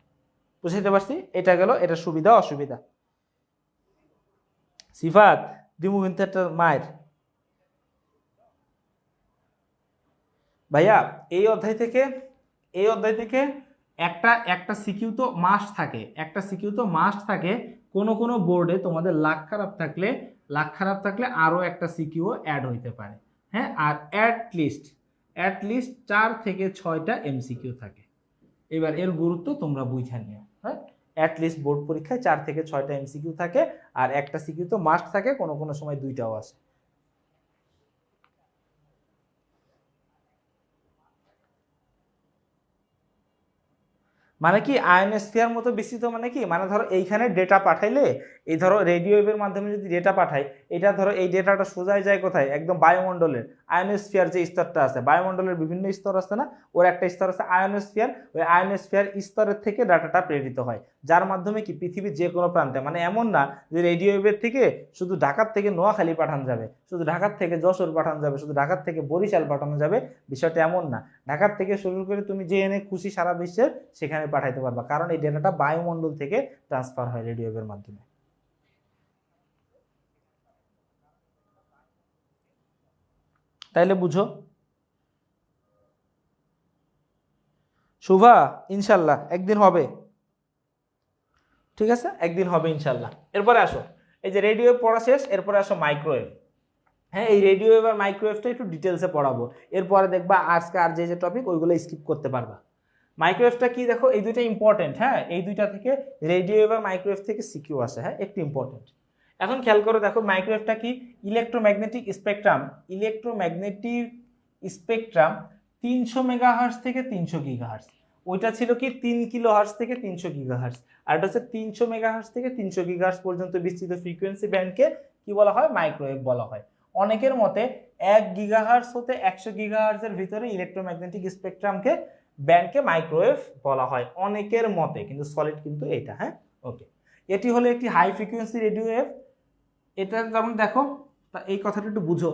বুঝতে পারছি, এটা গেল এটা সুবিধা অসুবিধা। সিফাত দিমু কিন্তু একটা মায়ের ভাইয়া, এই অধ্যায় থেকে একটা সিকিউ তো মাস্ট থাকে, কোনো বোর্ডে তোমাদের লাখ খারাপ থাকলে আরো একটা সিকিউ অ্যাড হইতে পারে, হ্যাঁ। আর অ্যাটলিস্ট 4 থেকে 6টা এমসিকিউ থাকে। এবার এর গুরুত্ব তোমরা বুঝে নিও, হ্যাঁ। অ্যাটলিস্ট বোর্ড পরীক্ষায় 4 থেকে 6টা এমসিকিউ থাকে, আর একটা সিকিউ তো মাস্ট থাকে, কোনো সময় 2টাও আসে। মানে কি আয়নোস্ফিয়ার মতো বিস্তৃত, মানে কি, মানে ধরো এইখানে ডেটা পাঠাইলে, এই ধরো রেডিও ওয়েভের মাধ্যমে যদি ডেটা পাঠাই, এটা ধরো এই ডেটাটা সোজাই যায় কোথায়, একদম বায়ুমণ্ডলের আয়নোস্ফিয়ার যে স্তরটা আছে, বায়ুমণ্ডলের বিভিন্ন স্তর আছে না, ওর একটা স্তর আছে আয়নোস্ফিয়ার, ওই আয়নোস্ফিয়ার স্তরের থেকে ডাটাটা প্রেরিত হয়, যার মাধ্যমে কি পৃথিবীর যে কোনো প্রান্তে, মানে এমন না যে রেডিও ওয়েভের থেকে শুধু ঢাকার থেকে নোয়াখালী পাঠানো যাবে, শুধু ঢাকার থেকে যশোর পাঠানো যাবে, শুধু ঢাকার থেকে বরিশাল পাঠানো যাবে, বিষয়টা এমন না। ঢাকার থেকে শুরু করে তুমি যে এনে খুশি সারা বিশ্বের সেখানে পাঠাইতে পারবা, কারণ এই ডেটাটা বায়ুমণ্ডল থেকে ট্রান্সফার হয় রেডিও ওয়েভের মাধ্যমে। তাইলে বুঝো শুভা, ইনশাল্লাহ একদিন হবে, ঠিক আছে, একদিন হবে ইনশাল্লাহ। এরপরে আসো, এই যে রেডিও ওয়েভ পড়া শেষ, এরপরে আসো মাইক্রোওয়েভ। হ্যাঁ, এই রেডিও ওয়েভ আর মাইক্রোওয়েভটা একটু ডিটেলসে পড়াবো, এরপরে দেখবা আজকে আর যে টপিক ওইগুলো স্কিপ করতে পারবা। মাইক্রোওয়েভটা কি দেখো, এই দুইটা ইম্পর্টেন্ট, হ্যাঁ, এই দুইটা থেকে রেডিও ওয়েভ আর মাইক্রোওয়েভ থেকে সিকিউ আসে, হ্যাঁ, একটু ইম্পর্টেন্ট। এখন খেয়াল করে দেখো মাইক্রোওয়েভটা কি, ইলেকট্রোম্যাগনেটিক স্পেকট্রাম 300 মেগাহার্টজ থেকে 300 গিগাহার্টজ। ওইটা ছিল কি 3 কিলোহার্টজ থেকে 300 গিগাহার্টজ, আর এটা হচ্ছে 300 মেগাহার্টজ থেকে 300 গিগাহার্টজ পর্যন্ত বিস্তৃত ফ্রিকোয়েন্সি ব্যান্ডকে কি বলা হয়, মাইক্রোওয়েভ বলা হয়। অনেকের মতে 1 গিগাহার্টজ হতে 100 গিগাহার্টজের ভিতরে ইলেকট্রোম্যাগনেটিক স্পেকট্রামকে ব্যান্ডকে মাইক্রোওয়েভ বলা হয় অনেকের মতে, কিন্তু সলিড কিন্তু এইটা। হ্যাঁ, ওকে, এটি হলো একটি হাই ফ্রিকোয়েন্সি রেডিও ওয়েভ। এটা যেমন দেখো, তা এই কথাটা একটু বুঝো,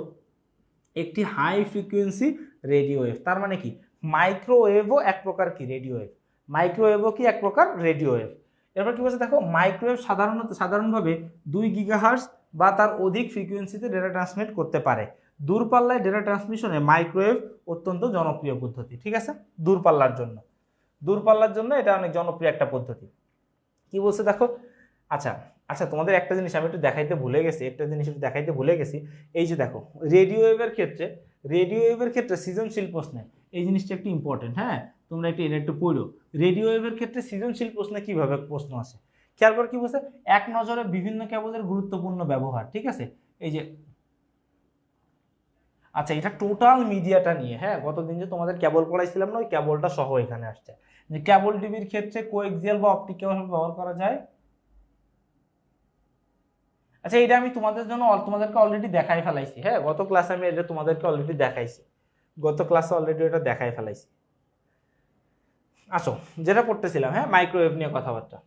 একটি হাই ফ্রিকোয়েন্সি রেডিও ওয়েভ তার মানে কি, মাইক্রোওয়েভও এক প্রকার কি রেডিও ওয়েভ, মাইক্রোওয়েভও কি এক প্রকার রেডিও ওয়েভ। এরপর কি বলছে দেখো, মাইক্রোওয়েভ সাধারণভাবে 2 গিগাহার্টজ বা তার অধিক ফ্রিকোয়েন্সিতে ডেটা ট্রান্সমিট করতে পারে। দূরপাল্লায় ডেটা ট্রান্সমিশনে মাইক্রোওয়েভ অত্যন্ত জনপ্রিয় পদ্ধতি। ঠিক আছে, দূরপাল্লার জন্য এটা অনেক জনপ্রিয় একটা পদ্ধতি। কি বলছে দেখো, আচ্ছা আচ্ছা, তোমাদের একটা জিনিস আমি একটু দেখাইতে ভুলে গেছি, এই যে দেখো রেডিও ওয়েভের ক্ষেত্রে সৃজনশীল প্রশ্নে এই জিনিসটা একটু ইম্পর্টেন্ট। হ্যাঁ, তোমরা এটা একটু পড়ো, রেডিও ওয়েভের ক্ষেত্রে সৃজনশীল প্রশ্নে কিভাবে প্রশ্ন আসে। খেয়াল করে কি বলছে, এক নজরে বিভিন্ন কেবলের গুরুত্বপূর্ণ ব্যবহার। ঠিক আছে, এই যে আচ্ছা, এটা টোটাল মিডিয়াটা নিয়ে। হ্যাঁ, গতদিন যে তোমাদের কেবল পড়াইছিলাম না, ওই কেবলটা সহ এখানে আসছে, যে কেবল টিভির ক্ষেত্রে কোএক্সিয়াল বা অপটিক কেবল ব্যবহার করা যায়। আচ্ছা, এটা আমি তোমাদেরকে অলরেডি দেখাই ফেলাইছি। হ্যাঁ, গত ক্লাসে আমি এটা তোমাদেরকে অলরেডি দেখাইছি, এটা দেখাই ফেলাইছি। আসো, যেটা পড়তেছিলাম, হ্যাঁ, মাইক্রোওয়েভ নিয়ে কথাবার্তা।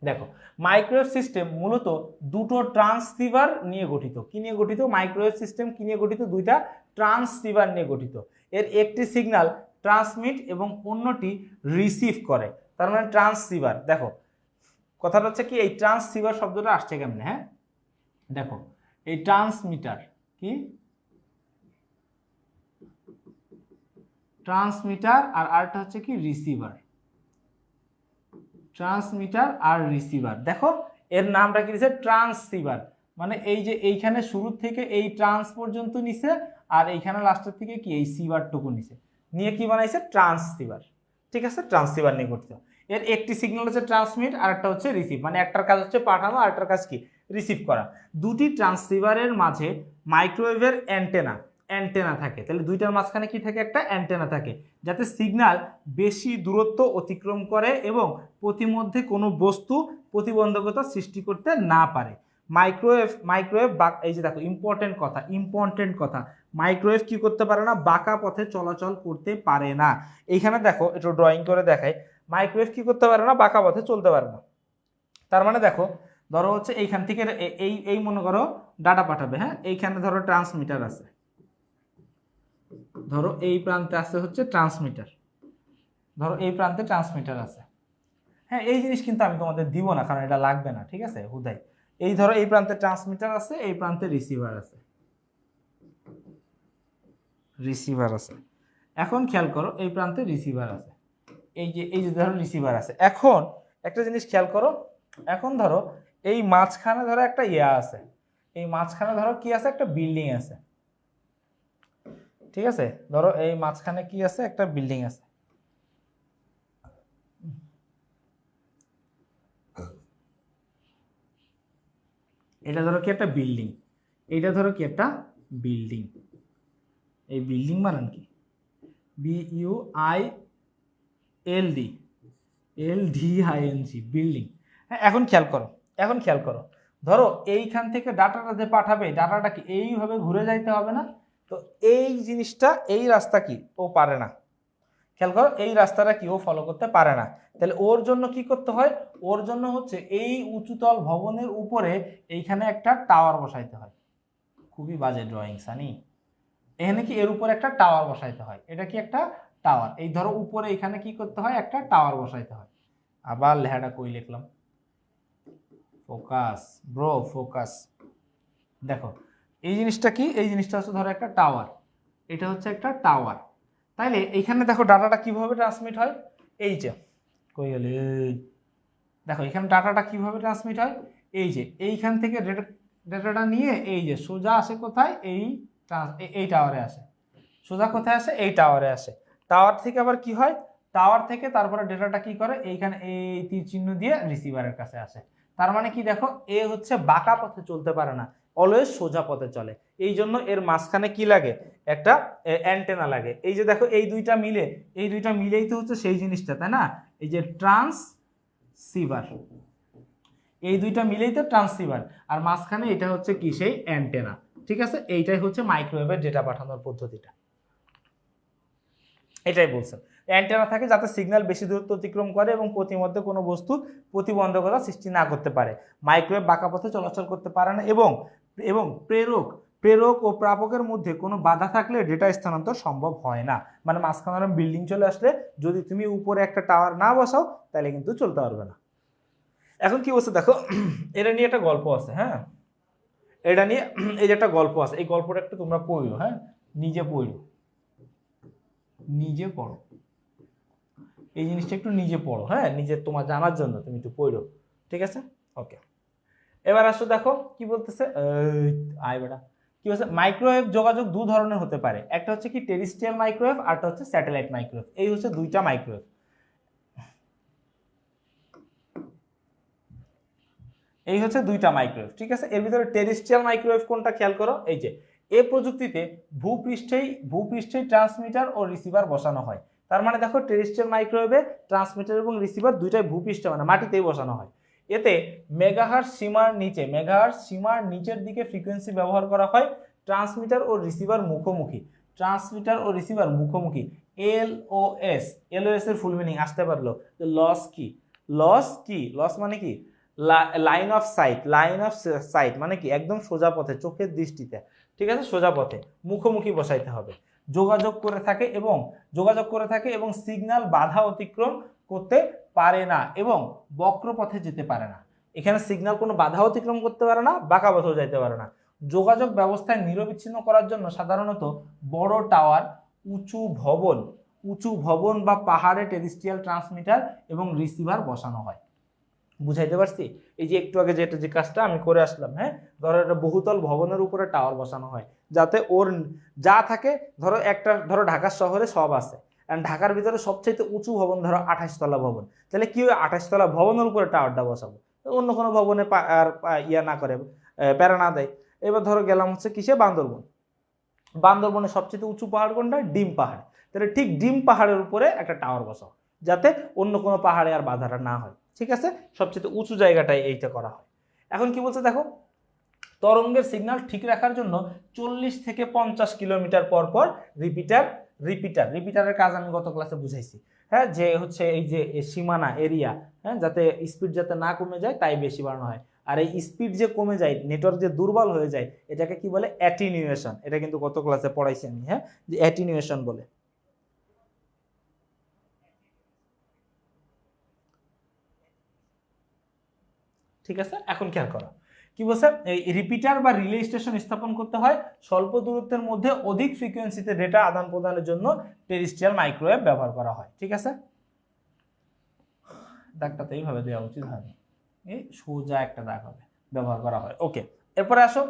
দেখো, মাইক্রোওয়েভ সিস্টেম মূলত দুটো ট্রান্সসিভার নিয়ে গঠিত। কি নিয়ে গঠিত? মাইক্রোওয়েভ সিস্টেম কি নিয়ে গঠিত? দুইটা ট্রান্সসিভার নিয়ে গঠিত। এর একটি সিগন্যাল ট্রান্সমিট এবং অন্যটি রিসিভ করে, তার মানে ট্রান্সসিভার। দেখো, কথাটা হচ্ছে কি, এই ট্রান্সসিভার শব্দটা আসছে কেমনে? হ্যাঁ, দেখো, এই ট্রান্সমিটার কি, ট্রান্সমিটার আর আরেকটা হচ্ছে কি রিসিভার। ট্রান্সমিটার আর রিসিভার, দেখো এর নামটা কি দিয়েছে? ট্রান্সসিভার। মানে এই যে এইখানে শুরু থেকে এই ট্রান্স পর্যন্ত নিছে, আর এইখানে লাস্টের থেকে কি এই সিভারটুকু নিছে, নিয়ে কি বানাইছে? ট্রান্সসিভার। ঠিক আছে, ট্রান্সসিভার নিয়ে গঠিত। এর একটি সিগন্যাল হচ্ছে ট্রান্সমিট আর একটা হচ্ছে রিসিভ, মানে একটার কাজ হচ্ছে পাঠানো আর একটার কাজ কি রিসিভ করা। দুটি ট্রান্সসিভারের মাঝে মাইক্রোওয়েভের অ্যান্টেনা থাকে। তাহলে দুইটার মাঝখানে কি থাকে? একটা অ্যান্টেনা থাকে, যাতে সিগন্যাল বেশি দূরত্ব অতিক্রম করে এবং প্রতিমধ্যে কোনো বস্তু প্রতিবন্ধকতা সৃষ্টি করতে না পারে। মাইক্রোওয়েভ এই যে দেখো, ইম্পর্টেন্ট কথা, মাইক্রোওয়েভ কি করতে পারে না? বাঁকা পথে চলাচল করতে পারে না। এইখানে দেখো, একটু ড্রয়িং করে দেখাই, মাইক্রোওয়েভ কি করতে পারে না? বাঁকা পথে চলতে পারে না। তার মানে দেখো, ধরো হচ্ছে এইখান থেকে এই মনে করো ডাটা পাঠাবে। হ্যাঁ, এইখানে ধরো ট্রান্সমিটার আছে, ধরো এই প্রান্তে আছে হচ্ছে ট্রান্সমিটার, আছে। হ্যাঁ, এই জিনিস কিন্তু আমি তোমাদের দিব না, কারণ এটা লাগবে না। ঠিক আছে, হুদাই এই ধরো এই প্রান্তে ট্রান্সমিটার আছে, এই প্রান্তে রিসিভার আছে। এখন খেয়াল করো, এই প্রান্তে রিসিভার আছে, এই যে ধরো রিসিভার আছে। এখন একটা জিনিস খেয়াল করো, এখন ধরো এই মাঝখানে ধরো একটা আছে, এই মাঝখানে ধরো কি আছে? একটা বিল্ডিং আছে। ঠিক আছে, ধরো এই মাঝখানে কি আছে? একটা বিল্ডিং আছে। এটা ধরো কি একটা বিল্ডিং, এইটা ধরো কি একটা বিল্ডিং। এই বিল্ডিং বানান কি? BUILDING, building. হ্যাঁ, এখন খেয়াল করো, ধরো এইখান থেকে ডাটাটা যে পাঠাবে, ডাটাটা কি এইভাবে ঘুরে যাইতে হবে না? তো এই জিনিসটা, এই রাস্তা কি ও পারে না। খেয়াল করো, এই রাস্তাটা কি ও ফলো করতে পারে না। তাহলে ওর জন্য কি করতে হয়? ওর জন্য হচ্ছে এই উঁচুতল ভবনের উপরে এইখানে একটা টাওয়ার বসাইতে হয়। খুবই বাজে ড্রয়িং সানি। এখানে কি এর উপরে একটা টাওয়ার বসাইতে হয়, এটা কি একটা টাওয়ার। এই ধরো উপরে এখানে কি করতে হয়? একটা টাওয়ার বসাইতে হয়। আবার লেখাটা কই লিখলাম? Focus bro, focus. দেখো, এই জিনিসটা কি? এই জিনিসটা হচ্ছে ধরো একটা টাওয়ার, এটা হচ্ছে একটা টাওয়ার। তাইলে এইখানে দেখো ডাটাটা কিভাবে ট্রান্সমিট হয়? এই যে কই গেল, দেখো এখানে ডাটাটা কিভাবে ট্রান্সমিট হয়? এই যে এইখান থেকে ডেটাটা নিয়ে এই যে সোজা আসে কোথায়? এই টাওয়ারে আসে। সোজা কোথায় আসে? এই টাওয়ারে আসে। টাওয়ার থেকে আবার কি হয়? টাওয়ার থেকে তারপরে ডেটাটা কি করে? এইখানে এই তীর চিহ্ন দিয়ে রিসিভারের কাছে আসে। তার মানে কি দেখো, এ হচ্ছে বাঁকা পথে চলতে পারে না, অলওয়েজ সোজা পথে চলে। এই জন্য এর মাঝখানে কি লাগে? একটা অ্যান্টেনা লাগে। এই যে দেখো, এই দুইটা মিলেই তো হচ্ছে সেই জিনিসটা, তাই না? এই যে ট্রান্সসিভার, এই দুইটা মিলেই তো ট্রান্সসিভার, আর মাঝখানে এটা হচ্ছে কি? সেই অ্যান্টেনা। ঠিক আছে, এইটাই হচ্ছে মাইক্রোওয়েভের ডেটা পাঠানোর পদ্ধতিটা। এটাই বলছেন। অ্যান্টেনা থাকে যাতে সিগন্যাল বেশি দূরত্ব অতিক্রম করে এবং প্রতিমধ্যে কোনো বস্তু প্রতিবন্ধকতা সৃষ্টি না করতে পারে। মাইক্রোওয়েভ বাঁকা পথে চলাচল করতে পারে না এবং এবং প্রেরক প্রেরক ও প্রাপকের মধ্যে কোনো বাধা থাকলে ডেটা স্থানান্তর সম্ভব হয় না। মানে মাঝখানে বিল্ডিং চলে আসলে যদি তুমি উপরে একটা টাওয়ার না বসাও তাহলে কিন্তু চলতে পারবে না। এখন কি বলছে দেখো, এটা নিয়ে একটা গল্প আছে। হ্যাঁ, এটা নিয়ে এই যে একটা গল্প আছে, এই গল্পটা একটু তোমরা পড়ো। হ্যাঁ, নিজে পড়ো, নিজে পড়ো, এই জিনিসটা একটু নিজে পড়ো। হ্যাঁ, নিজে তোমার জানার জন্য তুমি একটু পড়ো, ঠিক আছে? ওকে, এবার আসো দেখো কি বলতেছে। আয় বেটা, কি বলছে, মাইক্রোওয়েভ যোগাযোগ দু ধরনের হতে পারে, একটা হচ্ছে কি টেরিস্ট্রিয়াল মাইক্রোওয়েভ, আরটা হচ্ছে স্যাটেলাইট মাইক্রোওয়েভ। এই হচ্ছে দুইটা মাইক্রোওয়েভ, এই হচ্ছে দুইটা মাইক্রোওয়েভ, ঠিক আছে? এর ভিতরে টেরিস্ট্রিয়াল মাইক্রোওয়েভ কোনটা খেয়াল করো, এই যে এই প্রযুক্তিতে ভূপৃষ্ঠেই ট্রান্সমিটার ও রিসিভার বসানো হয়। তার মানে দেখো টেরিস্ট্রিয়াল মাইক্রোওয়েভে ট্রান্সমিটার এবং রিসিভার দুইটাই ভূপৃষ্ঠে মানে মাটিতেই বসানো হয়। এতে মেগাহার্টজ সীমার নিচের দিকে ফ্রিকোয়েন্সি ব্যবহার করা হয়। ট্রান্সমিটার ও রিসিভার মুখোমুখি, এলওএস, এর ফুল মিনিং আসতে পারলো লস মানে কি লাইন অফ সাইট মানে কি একদম সোজা পথে, চোখের দৃষ্টিতে, ঠিক আছে? সোজা পথে মুখোমুখি বসাইতে হবে। যোগাযোগ করে থাকে এবং সিগন্যাল বাধা অতিক্রম করতে পারে না এবং বক্র পথে যেতে পারে না। এখানে সিগন্যাল কোনো বাধা অতিক্রম করতে পারে না, বাঁকা পথেও যাইতে পারে না। যোগাযোগ ব্যবস্থায় নিরবিচ্ছিন্ন করার জন্য সাধারণত বড় টাওয়ার, উঁচু ভবন বা পাহাড়ে টেরিস্ট্রিয়াল ট্রান্সমিটার এবং রিসিভার বসানো হয়। বুঝাইতে পারছি? এই যে একটু আগে যে কাজটা আমি করে আসলাম, হ্যাঁ, ধরো একটা বহুতল ভবনের উপরে টাওয়ার বসানো হয় যাতে ওর যা থাকে, ধরো ঢাকা শহরে সব আছে, ঢাকার ভিতরে সবচেয়ে উঁচু ভবন ধরো 28 তলা ভবন, তাহলে কি হয় 28 তলা ভবনের উপরে টাওয়ারটা বসাবো, অন্য কোনো ভবনে আর ইয়া না করে, প্যারা না দেয়। এবার ধরো গেলাম হচ্ছে কিসে, বান্দরবনের সবচেয়ে উঁচু পাহাড় কোনটা, ডিম পাহাড়, তাহলে ঠিক ডিম পাহাড়ের উপরে একটা টাওয়ার বসাও যাতে অন্য কোনো পাহাড়ে আর বাধাটা না হয়, ঠিক আছে? সবচেয়ে উঁচু জায়গাটায় এইটা করা হয়। এখন কি বলছে দেখো, তরঙ্গের সিগন্যাল ঠিক রাখার জন্য 40 থেকে 50 কিলোমিটার পর পর রিপিটারের কাজ আমি গত ক্লাসে বুঝাইছি। হ্যাঁ, যে হচ্ছে এই যে সীমানা এরিয়া, হ্যাঁ, যাতে স্পিড যাতে না কমে যায় তাই বেশি বাড়ানো হয়। আর এই স্পিড যে কমে যায়, নেটওয়ার্ক যে দুর্বল হয়ে যায়, এটাকে কি বলে, অ্যাটিনিউয়েশন। এটা কিন্তু গত ক্লাসে পড়াইছি আমি, হ্যাঁ, যে অ্যাটিনিউয়েশন বলে, ঠিক আছে? এখন খেয়াল করো কি বলছে, এই রিপিটার বা রিলে স্টেশন স্থাপন করতে হয় স্বল্প দূরত্বের মধ্যে অধিক ফ্রিকোয়েন্সিতে ডেটা আদান প্রদানের জন্য টেরিস্ট্রিয়াল মাইক্রোওয়েভ ব্যবহার করা হয়, ঠিক আছে? দাগটা তো এইভাবে দেওয়া উচিত হয়নি, এই সোজা একটা দাগ হবে, ব্যবহার করা হয়। ওকে, এরপরে আসো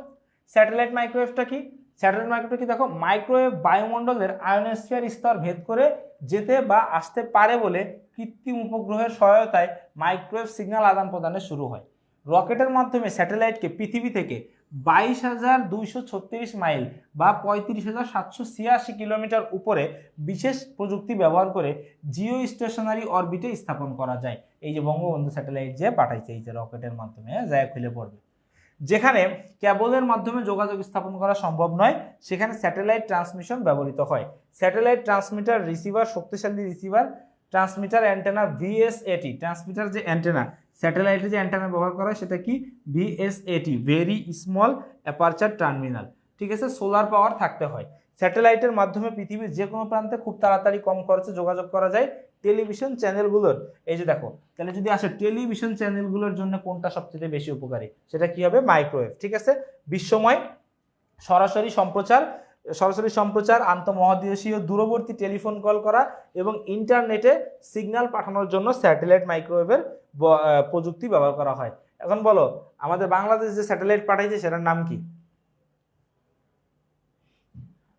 স্যাটেলাইট মাইক্রোওয়েভটা কি। স্যাটেলাইট মাইক্রোওয়েভ কি, দেখো মাইক্রোওয়েভ বায়ুমণ্ডলের আয়নোস্ফিয়ার স্তর ভেদ করে যেতে বা আসতে পারে বলে কৃত্রিম উপগ্রহের সহায়তায় মাইক্রোওয়েভ সিগন্যাল আদান প্রদানে শুরু হয়। রকেটের মাধ্যমে স্যাটেলাইটকে পৃথিবী থেকে 22,236 মাইল বা 35,786 কিলোমিটার উপরে বিশেষ প্রযুক্তি ব্যবহার করে জিও স্টেশনারি অরবিটে স্থাপন করা যায়। এই যে বঙ্গবন্ধু স্যাটেলাইট যে পাঠাইছে এই যে রকেটের মাধ্যমে, যায় খুলে পড়বে। যেখানে কেবলের মাধ্যমে যোগাযোগ স্থাপন করা সম্ভব নয় সেখানে স্যাটেলাইট ট্রান্সমিশন ব্যবহৃত হয়। স্যাটেলাইট ট্রান্সমিটার রিসিভার, শক্তিশালী রিসিভার, ট্রান্সমিটার অ্যান্টেনা ভিএসএটি, ট্রান্সমিটার যে অ্যান্টেনা, স্যাটেলাইটে যে অ্যান্টেনা ব্যবহার করা হয় সেটা কি, ভিএসএটি, ভেরি স্মল অ্যাপারচার টার্মিনাল, ঠিক আছে? সোলার পাওয়ার থাকতে হয়। স্যাটেলাইটের মাধ্যমে পৃথিবীর যে কোনো প্রান্তে খুব তাড়াতাড়ি কম খরচে যোগাযোগ করা যায়। টেলিভিশন চ্যানেলগুলোর, এই যে দেখো, তাহলে যদি আসে টেলিভিশন চ্যানেলগুলোর জন্য কোনটা সবচেয়ে বেশি উপকারী, সেটা কি হবে, মাইক্রোওয়েভ, ঠিক আছে? বিশ্বময় সরাসরি সম্প্রচার, আন্তঃমহাদেশীয় দূরবর্তী টেলিফোন কল করা এবং ইন্টারনেটে সিগন্যাল পাঠানোর জন্য স্যাটেলাইট মাইক্রোওয়েভের প্রযুক্তি ব্যবহার করা হয়। এখন বলো, আমাদের বাংলাদেশ যে স্যাটেলাইট পাঠাইছে সেটার নাম কি?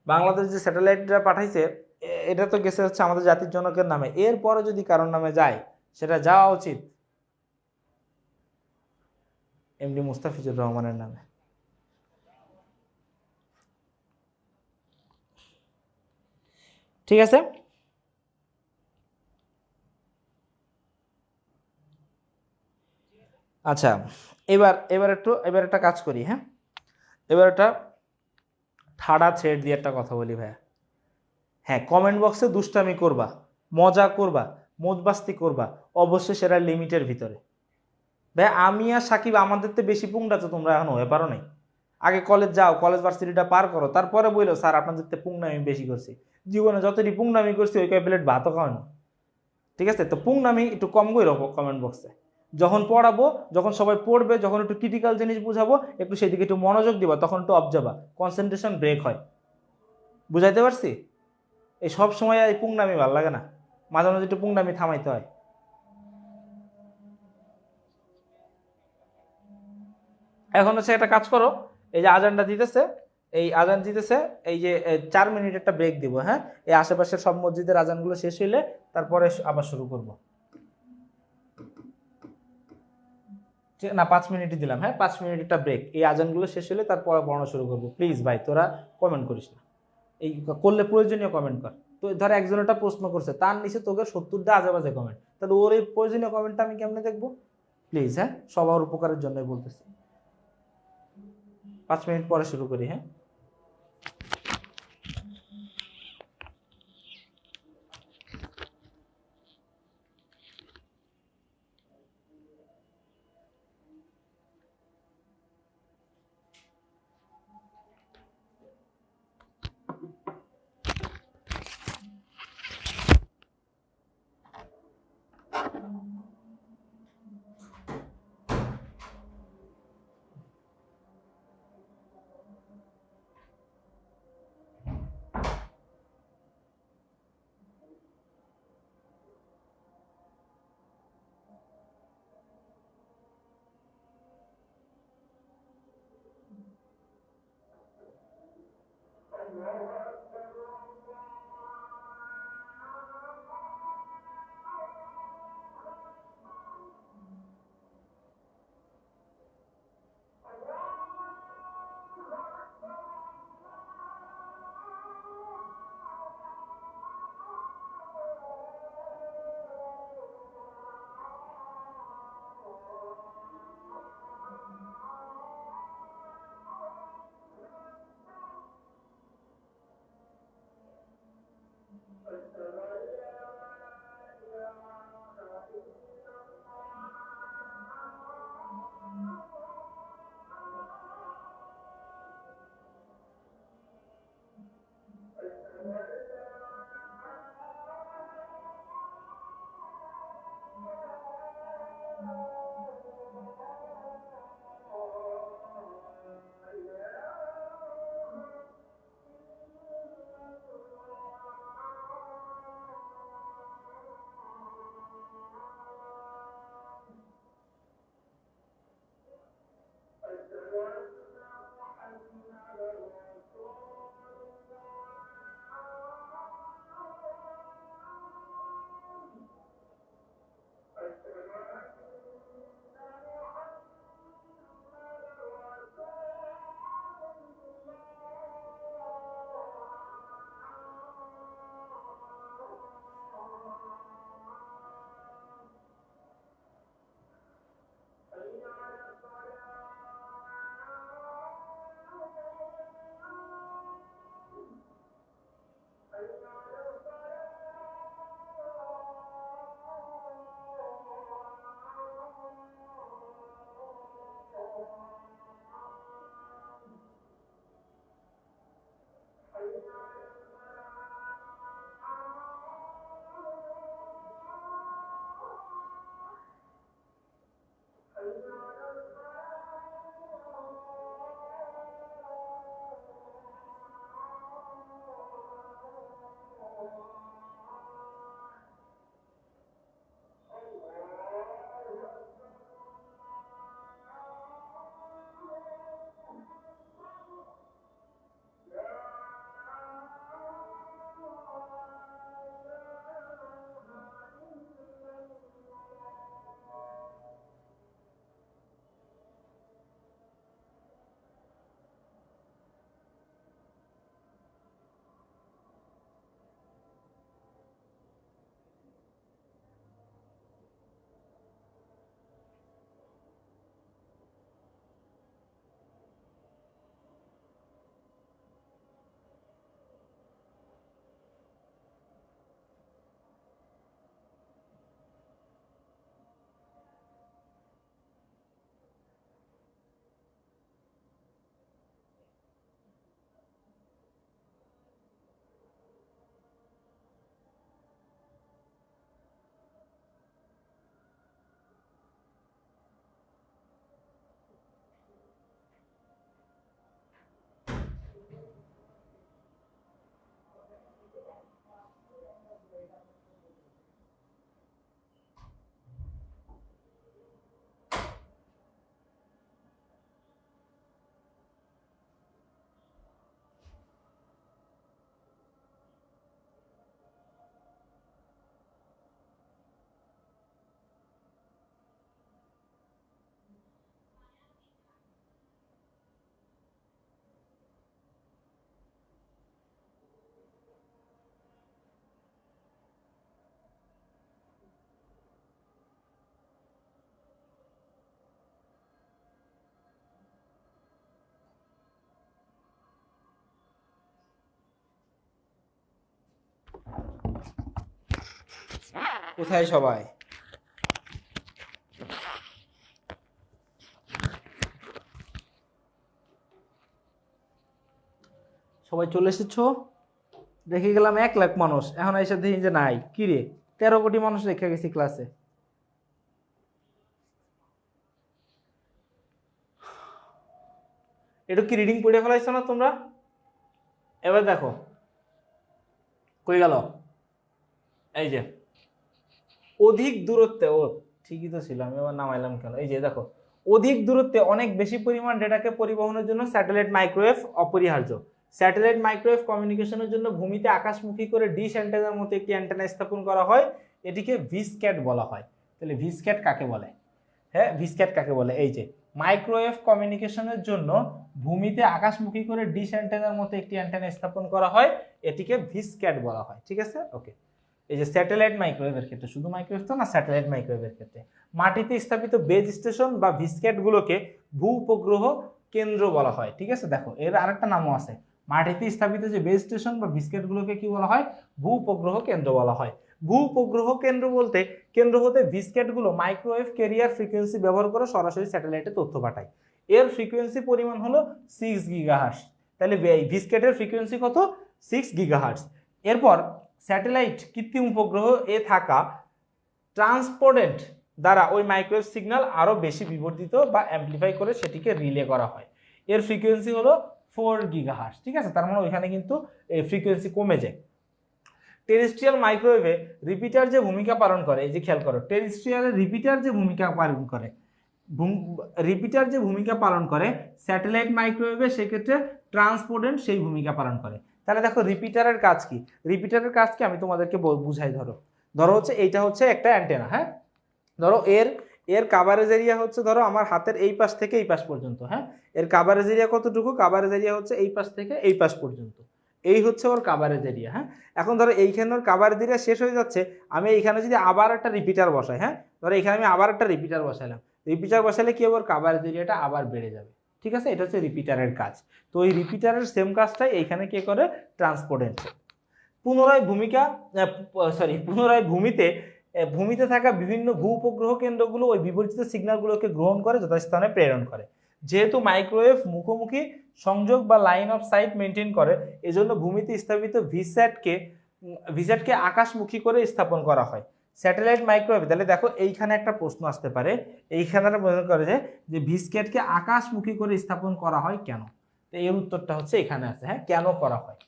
বাংলাদেশ যে স্যাটেলাইটটা পাঠাইছে এটা তো গেছে হচ্ছে আমাদের জাতির জনকের নামে, এরপরে যদি কারোর নামে যায় সেটা যাওয়া উচিত এমডি মুস্তাফিজুর রহমানের নামে। ঠিক আছে, আচ্ছা, এবার একটা কাজ করি, হ্যাঁ, এবার একটা ঠাড়া থ্রেড দিয়ে একটা কথা বলি ভাইয়া। হ্যাঁ, কমেন্ট বক্সে দুষ্টামি করবা, মজা করবা, মজবাস্তি করবা, অবশ্যই সেটা লিমিটের ভিতরে। ভাই আমি আর সাকিব আমাদের তো বেশি পুংটা তো তোমরা এখন হয়ে পারো নাই। আগে কলেজ যাও, কলেজ ভার্সিটিটা পার করো, তারপরে বললো স্যার আপনাদের তো পুংনামি বেশি করছি। জীবনে যতটি পুংনামি করছি ওই কয় প্লেট ভাতও খাওয়ানো। ঠিক আছে, তো পুংনামি একটু কম করে রাখো কমেন্ট বক্সে। যখন পড়াবো, যখন সবাই পড়বে, যখন একটু ক্রিটিক্যাল জিনিস বুঝাবো, একটু সেদিকে একটু মনোযোগ দিবা, তখন একটু অবজাবা, কনসেন্ট্রেশন ব্রেক হয়। বুঝাইতে পারছি? এই সব সময় এই পুংনামি ভালো লাগে না, মাঝে মাঝে একটু পুংনামি থামাইতে হয়। এখন হচ্ছে একটা কাজ করো, এই যে আজানটা দিতেছে, এই আজান দিতেছে, এই যে 4 মিনিট একটা ব্রেক দিব, হ্যাঁ? এই আশেপাশের সব মসজিদের আজানগুলো শেষ হইলে তারপরে আবার শুরু করব। না, 5 মিনিটই দিলাম, হ্যাঁ, 5 মিনিট একটা ব্রেক, এই আজানগুলো শেষ হলে তারপরে পড়ানো শুরু করবো। প্লিজ ভাই তোরা কমেন্ট করিস না, এই করলে প্রয়োজনীয় কমেন্ট কর। তো ধর একজন একটা প্রশ্ন করছে, তার নিচে তোকে 70টা আজে বাজে কমেন্ট, তাহলে ওর এই প্রয়োজনীয় কমেন্টটা আমি কেমনে দেখবো? প্লিজ, হ্যাঁ, সবার উপকারের জন্যই বলতেছি। 5 মিনিট পরে শুরু করি, হ্যাঁ। কোথায় সবাই? সবাই চলে এসেছো? দেখে গেলাম 1 লাখ মানুষ, এখন এসে দেখি যে নাই। কি রে, 13 কোটি মানুষ রেখে গেছি ক্লাসে। এটা কি রিডিং পড়ে ফেলাইছো না তোমরা? এবার দেখো কই গেল, এই যে অধিক দূরত্বে, ও ঠিকই তো ছিল, আমি আবার নামাইলাম কেন? এই যে দেখো, অধিক দূরত্বে অনেক বেশি পরিমাণ ডেটাকে পরিবহনের জন্য স্যাটেলাইট মাইক্রোওয়েভ অপরিহার্য। স্যাটেলাইট মাইক্রোওয়েভ কমিউনিকেশনের জন্য ভূমিতে আকাশমুখী করে ডিশ অ্যান্টেনার মতো একটি অ্যান্টেনা স্থাপন করা হয়, এটিকে ভিসক্যাট বলা হয়। তাহলে ভিসক্যাট কাকে বলে? হ্যাঁ, ভিসক্যাট কাকে বলে? এই যে মাইক্রোওয়েভ কমিউনিকেশনের জন্য ভূমিতে আকাশমুখী করে ডিশ অ্যান্টেনার মতো একটি অ্যান্টেনা স্থাপন করা হয়, এটিকে ভিসক্যাট বলা হয়। ঠিক আছে, ওকে। এই যে স্যাটেলাইট মাইক্রোওয়েভের ক্ষেত্রে, শুধু মাইক্রোওয়েভ তো না, স্যাটেলাইট মাইক্রোওয়েভের ক্ষেত্রে মাটিতে স্থাপিত বেজ স্টেশন বা ভিসক্যাটগুলোকে ভূ উপগ্রহ কেন্দ্র বলা হয়। ঠিক আছে, দেখো এর আরেকটা নামও আছে। মাটিতে স্থাপিত যে বেজ স্টেশন বা ভিসক্যাটগুলোকে কি বলা হয়? ভূ উপগ্রহ কেন্দ্র বলা হয়। ভূ উপগ্রহ কেন্দ্র বলতে, কেন্দ্র হতে ভিসক্যাটগুলো মাইক্রোওয়েভ ক্যারিয়ার ফ্রিকোয়েন্সি ব্যবহার করে সরাসরি স্যাটেলাইটে তথ্য পাঠায়। এর ফ্রিকোয়েন্সি পরিমাণ হলো 6 গিগাহার্টজ। তাহলে ভিসক্যাটের ফ্রিকোয়েন্সি কত? 6 গিগাহার্টজ। এরপর স্যাটেলাইট কৃত্রিম উপগ্রহ এ থাকা ট্রান্সপোর্টেন্ট দ্বারা ওই মাইক্রোওয়েভ সিগন্যাল আরো বেশি বিবর্ধিত বা অ্যাম্পলিফাই করে সেটিকে রিলে করা হয়। এর ফ্রিকোয়েন্সি হলো 4 গিগাহার্টজ। ঠিক আছে, তার মানে ওইখানে কিন্তু এই ফ্রিকোয়েন্সি কমে যায়। টেরেস্ট্রিয়াল মাইক্রোওয়েভে রিপিটার যে ভূমিকা পালন করে, এই যে খেয়াল করো, টেরেস্ট্রিয়ালের রিপিটার যে ভূমিকা পালন করে, স্যাটেলাইট মাইক্রোওয়েভে সেক্ষেত্রে ট্রান্সপোর্টেন্ট সেই ভূমিকা পালন করে। তাহলে দেখো রিপিটারের কাজ কি? রিপিটারের কাজ কি আমি তোমাদেরকে বুঝাই। ধরো হচ্ছে এইটা হচ্ছে একটা অ্যান্টেনা, হ্যাঁ, ধরো এর কাভারেজ এরিয়া হচ্ছে, ধরো আমার হাতের এই পাশ থেকে এই পাশ পর্যন্ত, হ্যাঁ, এর কাভারেজ এরিয়া কতটুকু? কাভারেজ এরিয়া হচ্ছে এই পাশ থেকে এই পাশ পর্যন্ত, এই হচ্ছে ওর কাভারেজ এরিয়া। হ্যাঁ, এখন ধরো এইখানে ওর কাভারেজ এরিয়া শেষ হয়ে যাচ্ছে, আমি এইখানে যদি আবার একটা রিপিটার বসাই, হ্যাঁ, ধরো এখানে আমি আবার একটা রিপিটার বসাইলাম, রিপিটার বসালে কি হবে? ওর কাভারেজ এরিয়াটা আবার বেড়ে যাবে। ঠিক আছে, এটা হচ্ছে রিপিটারের কাজ। তো এই রিপিটারের সেম কাজটাই এইখানে কে করে? ট্রান্সপোর্টেন্ট। পুনরায় ভূমিতে থাকা বিভিন্ন ভূ উপগ্রহ কেন্দ্রগুলো ওই বিবর্তিত সিগন্যালগুলোকে গ্রহণ করে যথাস্থানে প্রেরণ করে। যেহেতু মাইক্রোওয়েভ মুখোমুখি সংযোগ বা লাইন অফ সাইট মেনটেন করে, এজন্য ভূমিতে স্থাপিত ভিস্যাটকে আকাশমুখী করে স্থাপন করা হয়। স্যাটেলাইট মাইক্রোওয়েভ, তাহলে দেখো এইখানে একটা প্রশ্ন আসতে পারে, এইখানে মনে করে যে ভিসক্যাটকে আকাশমুখী করে স্থাপন করা হয় কেন? তো এর উত্তরটা হচ্ছে এখানে আছে, হ্যাঁ, কেন করা হয়।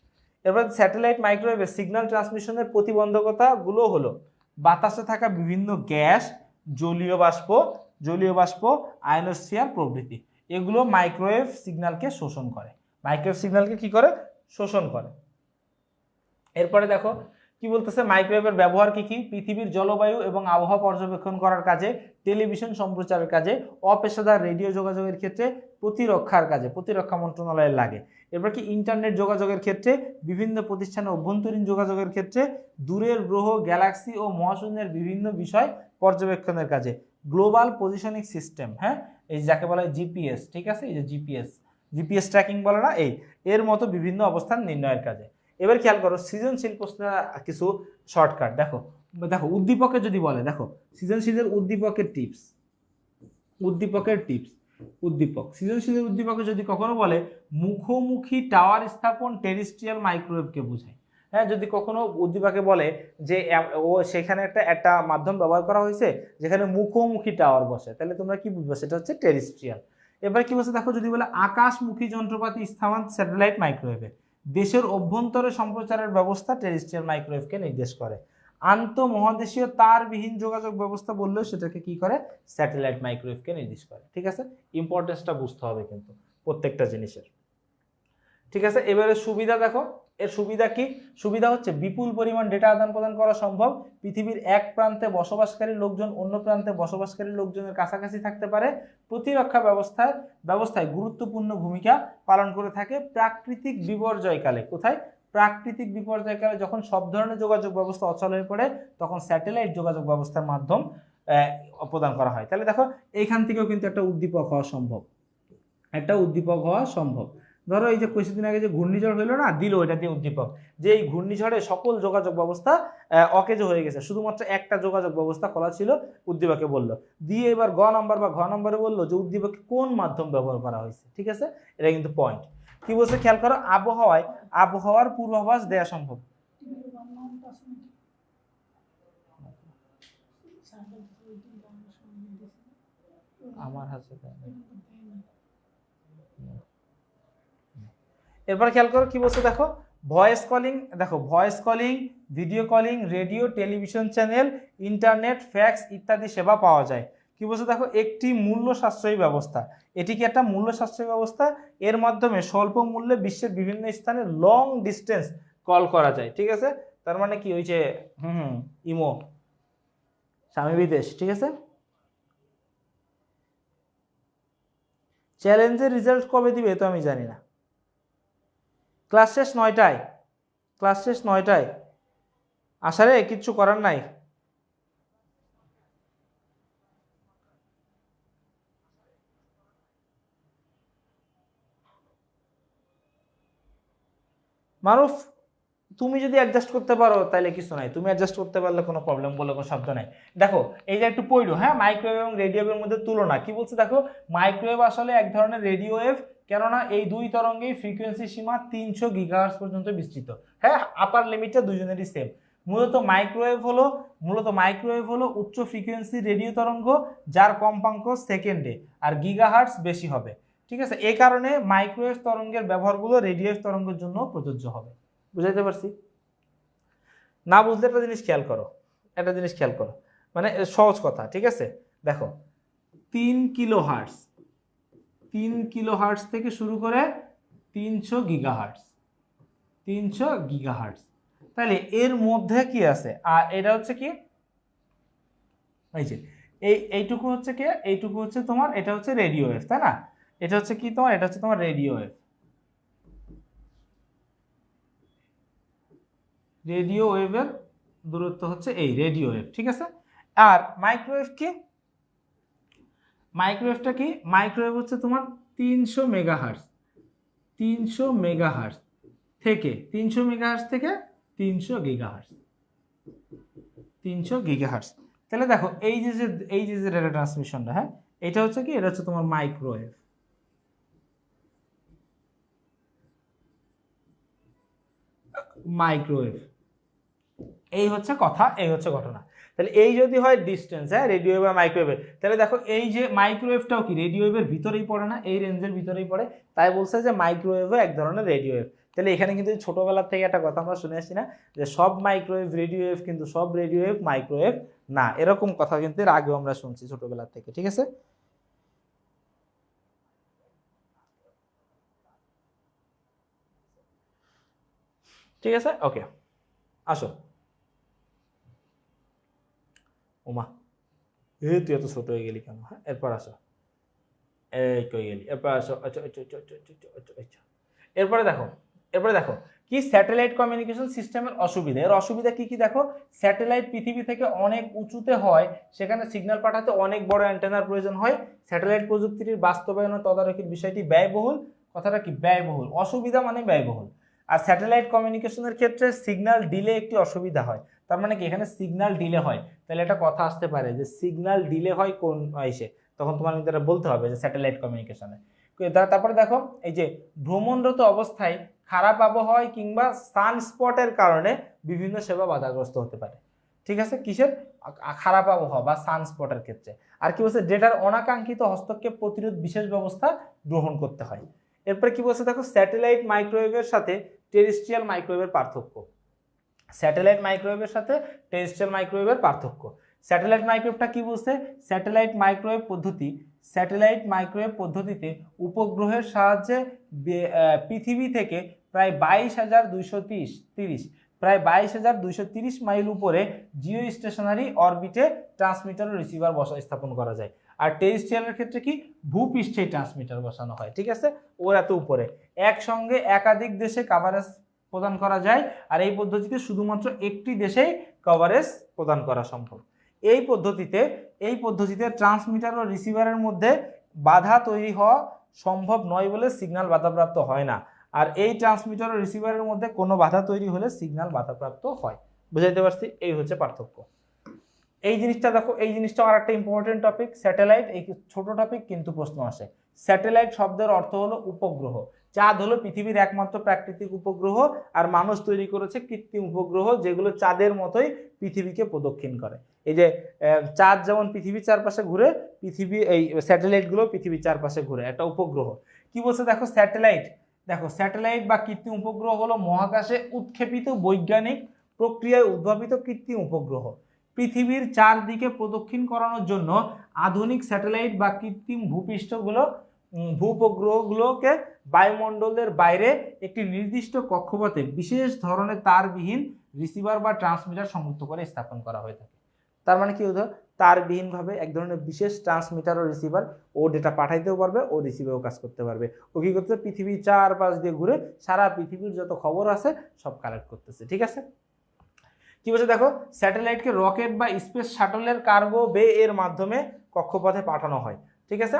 এবার স্যাটেলাইট মাইক্রোওয়েভের সিগন্যাল ট্রান্সমিশনের প্রতিবন্ধকতাগুলো হলো বাতাসে থাকা বিভিন্ন গ্যাস, জলীয় বাষ্প, আয়নোস্ফিয়ার প্রভৃতি। এগুলো মাইক্রোওয়েভ সিগন্যালকে শোষণ করে। মাইক্রোওয়েভ সিগন্যালকে কি করে? শোষণ করে। এরপরে দেখো কি বলতেছে, মাইক্রোওয়েভের ব্যবহার কি কি? পৃথিবীর জলবায়ু এবং আবহাওয়া পর্যবেক্ষণ করার কাজে, টেলিভিশন সম্প্রচারের কাজে, অপেশাদার রেডিও যোগাযোগের ক্ষেত্রে, প্রতিরক্ষার কাজে, প্রতিরক্ষা মন্ত্রণালয়ের লাগে। এরপর কি ইন্টারনেট যোগাযোগের ক্ষেত্রে, বিভিন্ন প্রতিষ্ঠানে অভ্যন্তরীণ যোগাযোগের ক্ষেত্রে, দূরের গ্রহ, গ্যালাক্সি ও মহাশূন্যের বিভিন্ন বিষয় পর্যবেক্ষণের কাজে, গ্লোবাল পজিশনিং সিস্টেম, হ্যাঁ, এই যাকে বলা হয় জিপিএস। ঠিক আছে, এই যে জিপিএস ট্র্যাকিং বলে না, এর মতো বিভিন্ন অবস্থান নির্ণয়ের কাজে। এবার খেয়াল করো সৃজনশীল প্রশ্নের কিছু শর্টকাট। দেখো উদ্দীপকের যদি বলে, দেখো সৃজনশীলের উদ্দীপকের টিপস, সৃজনশীলের উদ্দীপকে যদি কখনো বলে মুখোমুখি টাওয়ার স্থাপন টেরেস্ট্রিয়াল মাইক্রোওয়েভকে বোঝায়। হ্যাঁ, যদি কখনো উদ্দীপকে বলে যে সেখানে একটা মাধ্যম ব্যবহার করা হয়েছে যেখানে মুখোমুখি টাওয়ার বসে, তাহলে তোমরা কি বুঝবে? সেটা হচ্ছে টেরেস্ট্রিয়াল। এবার কি বলছে দেখো, যদি বলে আকাশমুখী যন্ত্রপাতি স্থাপন স্যাটেলাইট মাইক্রোওয়েভে, দেশের অভ্যন্তরে সম্প্রচারের ব্যবস্থা টেরেস্ট্রিয়াল মাইক্রোওয়েভকে নির্দেশ করে। আন্তঃমহাদেশীয় তারবিহীন যোগাযোগ ব্যবস্থা বললেও সেটাকে কি করে? স্যাটেলাইট মাইক্রোওয়েভকে নির্দেশ করে। ঠিক আছে, ইম্পর্টেন্সটা বুঝতে হবে কিন্তু প্রত্যেকটা জিনিসের। ঠিক আছে, এবারে সুবিধা দেখো, এর সুবিধা কি? সুবিধা হচ্ছে বিপুল পরিমাণ ডেটা আদান প্রদান করা সম্ভব। পৃথিবীর এক প্রান্তে বসবাসকারী লোকজন অন্য প্রান্তে বসবাসকারী লোকজনের কাছাকাছি থাকতে পারে। প্রতিরক্ষা ব্যবস্থায় গুরুত্বপূর্ণ ভূমিকা পালন করে থাকে। প্রাকৃতিক বিপর্যয়কালে, কোথায়? প্রাকৃতিক বিপর্যয়কালে যখন সব ধরনের যোগাযোগ ব্যবস্থা অচল হয়ে পড়ে, তখন স্যাটেলাইট যোগাযোগ ব্যবস্থার মাধ্যম প্রদান করা হয়। তাহলে দেখো এইখান থেকেও কিন্তু একটা উদ্দীপক হওয়া সম্ভব। ধরো এই যে কিছুদিন আগে যে ঘূর্ণিঝড় হলো না, দিল ওইটা দিয়ে উদ্দীপক, যে এই ঘূর্ণিঝড়ে সকল যোগাযোগ ব্যবস্থা অকেজ হয়ে গেছে, শুধুমাত্র একটা যোগাযোগ ব্যবস্থা খোলা ছিল, উদ্দীপকে বললো। দিয়ে এবার ঘ নম্বরে বললো যে উদ্দীপকে কোন মাধ্যম ব্যবহার করা হয়েছে। ঠিক আছে, এটা কিন্তু পয়েন্ট। কি বলছে খেয়াল করো, আবহাওয়ার পূর্বাভাস দেওয়া সম্ভব। আমার হাতে এরপর খেয়াল করো কি বলছে, দেখো voice calling, video calling, radio, television channel, internet, fax ইত্যাদি সেবা পাওয়া যায়। কি বলছে দেখো, একটি মূল্য সাশ্রয়ী ব্যবস্থা। এটি কি একটা মূল্য সাশ্রয়ী ব্যবস্থা? এর মাধ্যমে স্বল্প মূল্যে বিশ্বের বিভিন্ন স্থানে লং ডিস্টেন্স কল করা যায়। ঠিক আছে, তার মানে কি হয়েছে, ইমো, স্বামী বিদেশ। ঠিক আছে, চ্যালেঞ্জের রেজাল্ট কবে দিবে তো আমি জানি না। ক্লাস শেষ 9টায়, আসারে কিচ্ছু করার নাই। মারুফ, তুমি যদি অ্যাডজাস্ট করতে পারো তাহলে কিছু নাই, তুমি অ্যাডজাস্ট করতে পারলে কোনো প্রবলেম বলে কোনো শব্দ নাই। দেখো এই যে একটু পড়লো, হ্যাঁ, মাইক্রোওয়েভ এবং রেডিওওয়েভের মধ্যে তুলনা। কি বলছে দেখো, মাইক্রোওয়েভ আসলে এক ধরনের রেডিও ওয়েভ, কেননা এই দুই তরঙ্গেই ফ্রিকোয়েন্সি সীমা 300 গিগাহার্টজ পর্যন্ত বিস্তৃত। হ্যাঁ, আপার লিমিটটা দুজনেরই সেম। মূলত মাইক্রোওয়েভ হলো উচ্চ ফ্রিকোয়েন্সি রেডিও তরঙ্গ, যার কম্পাঙ্ক সেকেন্ডে, আর গিগাহার্টজ বেশি হবে। ঠিক আছে, এই কারণে মাইক্রোওয়েভ তরঙ্গের ব্যবহারগুলো রেডিও তরঙ্গের জন্য প্রযোজ্য হবে। বুঝাইতে পারছি? না বুঝলে একটা জিনিস খেয়াল করো, মানে সহজ কথা। ঠিক আছে, দেখো 3 কিলোহার্টজ থেকে শুরু করে 300 গিগাহার্টজ, তাহলে এর মধ্যে কি আছে? আর এটা হচ্ছে কি, এই যে এইটুকু হচ্ছে তোমার, এটা হচ্ছে রেডিও ওয়েভ, তাই না? এটা হচ্ছে কি তোমার, এটা হচ্ছে তোমার রেডিও ওয়েভ। রেডিও ওয়েভের দূরত্ব হচ্ছে এই রেডিও ওয়েভ। ঠিক আছে, আর মাইক্রোওয়েভ কি, মাইক্রোওয়েভ হচ্ছে তোমার 300 মেগাহার্টজ থেকে 300 গিগাহার্টজ। তাহলে দেখো এই যে ডেটা ট্রান্সমিশনটা, হ্যাঁ, এটা হচ্ছে কি, এটা হচ্ছে তোমার মাইক্রোওয়েভ। এই হচ্ছে কথা, এই হচ্ছে ঘটনা। তাহলে এই যদি হয় ডিস্টেন্স, হ্যাঁ, রেডিও বা মাইক্রোওয়েভের, তাহলে দেখো এই যে মাইক্রোওয়েভটাও কি রেডিওওয়েভের ভিতরেই পড়ে না, এই রেঞ্জের ভিতরেই পড়ে, তাই বলছে যে মাইক্রোওয়েভও এক ধরনের রেডিওওয়েভ। তাহলে এখানে কিন্তু ছোটবেলা থেকে একটা কথা আমরা শুনে আসছি না, যে সব মাইক্রোওয়েভ রেডিওওয়েভ, কিন্তু সব রেডিওওয়েভ মাইক্রোওয়েভ না, এরকম কথা কিন্তু এর আগেও আমরা শুনছি ছোটবেলা থেকে। ঠিক আছে, ওকে, আসো। ওমা, তুই এত ছোট হয়ে গেলি কেন? হ্যাঁ, এরপর আসো, এই কই গেলি, এরপর আসো। আচ্ছা, এরপরে দেখো কি স্যাটেলাইট কমিউনিকেশন সিস্টেমের অসুবিধা। এর অসুবিধা কি কি দেখো, স্যাটেলাইট পৃথিবী থেকে অনেক উঁচুতে হয়, সেখানে সিগন্যাল পাঠাতে অনেক বড় অ্যান্টেনার প্রয়োজন হয়। স্যাটেলাইট প্রযুক্তির বাস্তবায়ন ও তদারকির বিষয়টি ব্যয়বহুল। কথাটা কি, ব্যয়বহুল। অসুবিধা মানে ব্যয়বহুল। আর স্যাটেলাইট কমিউনিকেশনের ক্ষেত্রে সিগন্যাল ডিলে একটি অসুবিধা হয়। তার মানে কি, এখানে সিগন্যাল ডিলে হয়, তাহলে একটা কথা আসতে পারে যে সিগন্যাল ডিলে হয় কোন এসে, তখন তোমার কিন্তু এটা বলতে হবে যে স্যাটেলাইট কমিউনিকেশনে। তারপরে দেখো এই যে ভ্রমণরত অবস্থায় খারাপ আবহাওয়া কিংবা সানস্পটের কারণে বিভিন্ন সেবা বাধাগ্রস্ত হতে পারে। ঠিক আছে, কিসের? খারাপ আবহাওয়া বা সানস্পটের ক্ষেত্রে। আর কি বলছে, ডেটার অনাকাঙ্ক্ষিত হস্তক্ষেপ প্রতিরোধ বিশেষ ব্যবস্থা গ্রহণ করতে হয়। এরপরে কি বলছে দেখো, স্যাটেলাইট মাইক্রোওয়েভের সাথে টেরেস্ট্রিয়াল মাইক্রোওয়েভের পার্থক্য। স্যাটেলাইট মাইক্রোওয়েভের সাথে টেরেস্ট্রিয়াল মাইক্রোওয়েভের পার্থক্য। স্যাটেলাইট মাইক্রোওয়েভটা কি বলছে, স্যাটেলাইট মাইক্রোওয়েভ পদ্ধতিতে উপগ্রহের সাহায্যে পৃথিবী থেকে প্রায় 22,230 মাইল উপরে জিও স্টেশনারি অরবিটে ট্রান্সমিটার ও রিসিভার স্থাপন করা যায়। আর টেরেস্ট্রিয়ালের ক্ষেত্রে কি, ভূপৃষ্ঠে ট্রান্সমিটার বসানো হয়। ঠিক আছে, ওর এত উপরে একসঙ্গে একাধিক দেশে কাভারেজ প্রদান করা যায়। আর এই পদ্ধতিতে শুধুমাত্র একটি দেশেই কভারেজ প্রদান করা সম্ভব। এই পদ্ধতিতে ট্রান্সমিটার ও রিসিভারের মধ্যে বাধা তৈরি হওয়া সম্ভব নয় বলে সিগন্যাল বাধাপ্রাপ্ত হয় না। আর এই ট্রান্সমিটার ও রিসিভারের মধ্যে কোনো বাধা তৈরি হলে সিগন্যাল বাধাপ্রাপ্ত হয়। বুঝাইতে পারছি? এই হচ্ছে পার্থক্য। এই জিনিসটা দেখো, এই জিনিসটাও আর একটা ইম্পর্টেন্ট টপিক। স্যাটেলাইট, এই ছোট টপিক কিন্তু প্রশ্ন আসে। স্যাটেলাইট শব্দের অর্থ হলো উপগ্রহ। চাঁদ হলো পৃথিবীর একমাত্র প্রাকৃতিক উপগ্রহ, আর মানুষ তৈরি করেছে কৃত্রিম উপগ্রহ যেগুলো চাঁদের মতোই পৃথিবীকে প্রদক্ষিণ করে। এই যে চাঁদ যেমন পৃথিবীর চারপাশে ঘুরে, পৃথিবী এই স্যাটেলাইটগুলো পৃথিবীর চারপাশে ঘুরে, একটা উপগ্রহ। কি বলছে দেখো, স্যাটেলাইট, দেখো স্যাটেলাইট বা কৃত্রিম উপগ্রহ হলো মহাকাশে উৎক্ষেপিত বৈজ্ঞানিক প্রক্রিয়ায় উদ্ভাবিত কৃত্রিম উপগ্রহ। পৃথিবীর চারদিকে প্রদক্ষিণ করানোর জন্য আধুনিক স্যাটেলাইট বা কৃত্রিম ভূপগ্রহগুলোকে বায়ুমণ্ডলের বাইরে একটি নির্দিষ্ট কক্ষপথে বিশেষ ধরনের তারবিহীন রিসিভার বা ট্রান্সমিটার সংযুক্ত করে স্থাপন করা হয়ে থাকে। তার মানে কি হতো, তারবিহীনভাবে এক ধরনের বিশেষ ট্রান্সমিটার ও রিসিভার, ও ডেটা পাঠাইতেও পারবে, ও রিসিভেও কাজ করতে পারবে। ও কি করতে, পৃথিবীর চারপাশ দিয়ে ঘুরে সারা পৃথিবীর যত খবর আছে সব কালেক্ট করতেছে। ঠিক আছে, কি বলছে দেখো, স্যাটেলাইটকে রকেট বা স্পেস শাটলের কার্গো বে এর মাধ্যমে কক্ষপথে পাঠানো হয়। ঠিক আছে,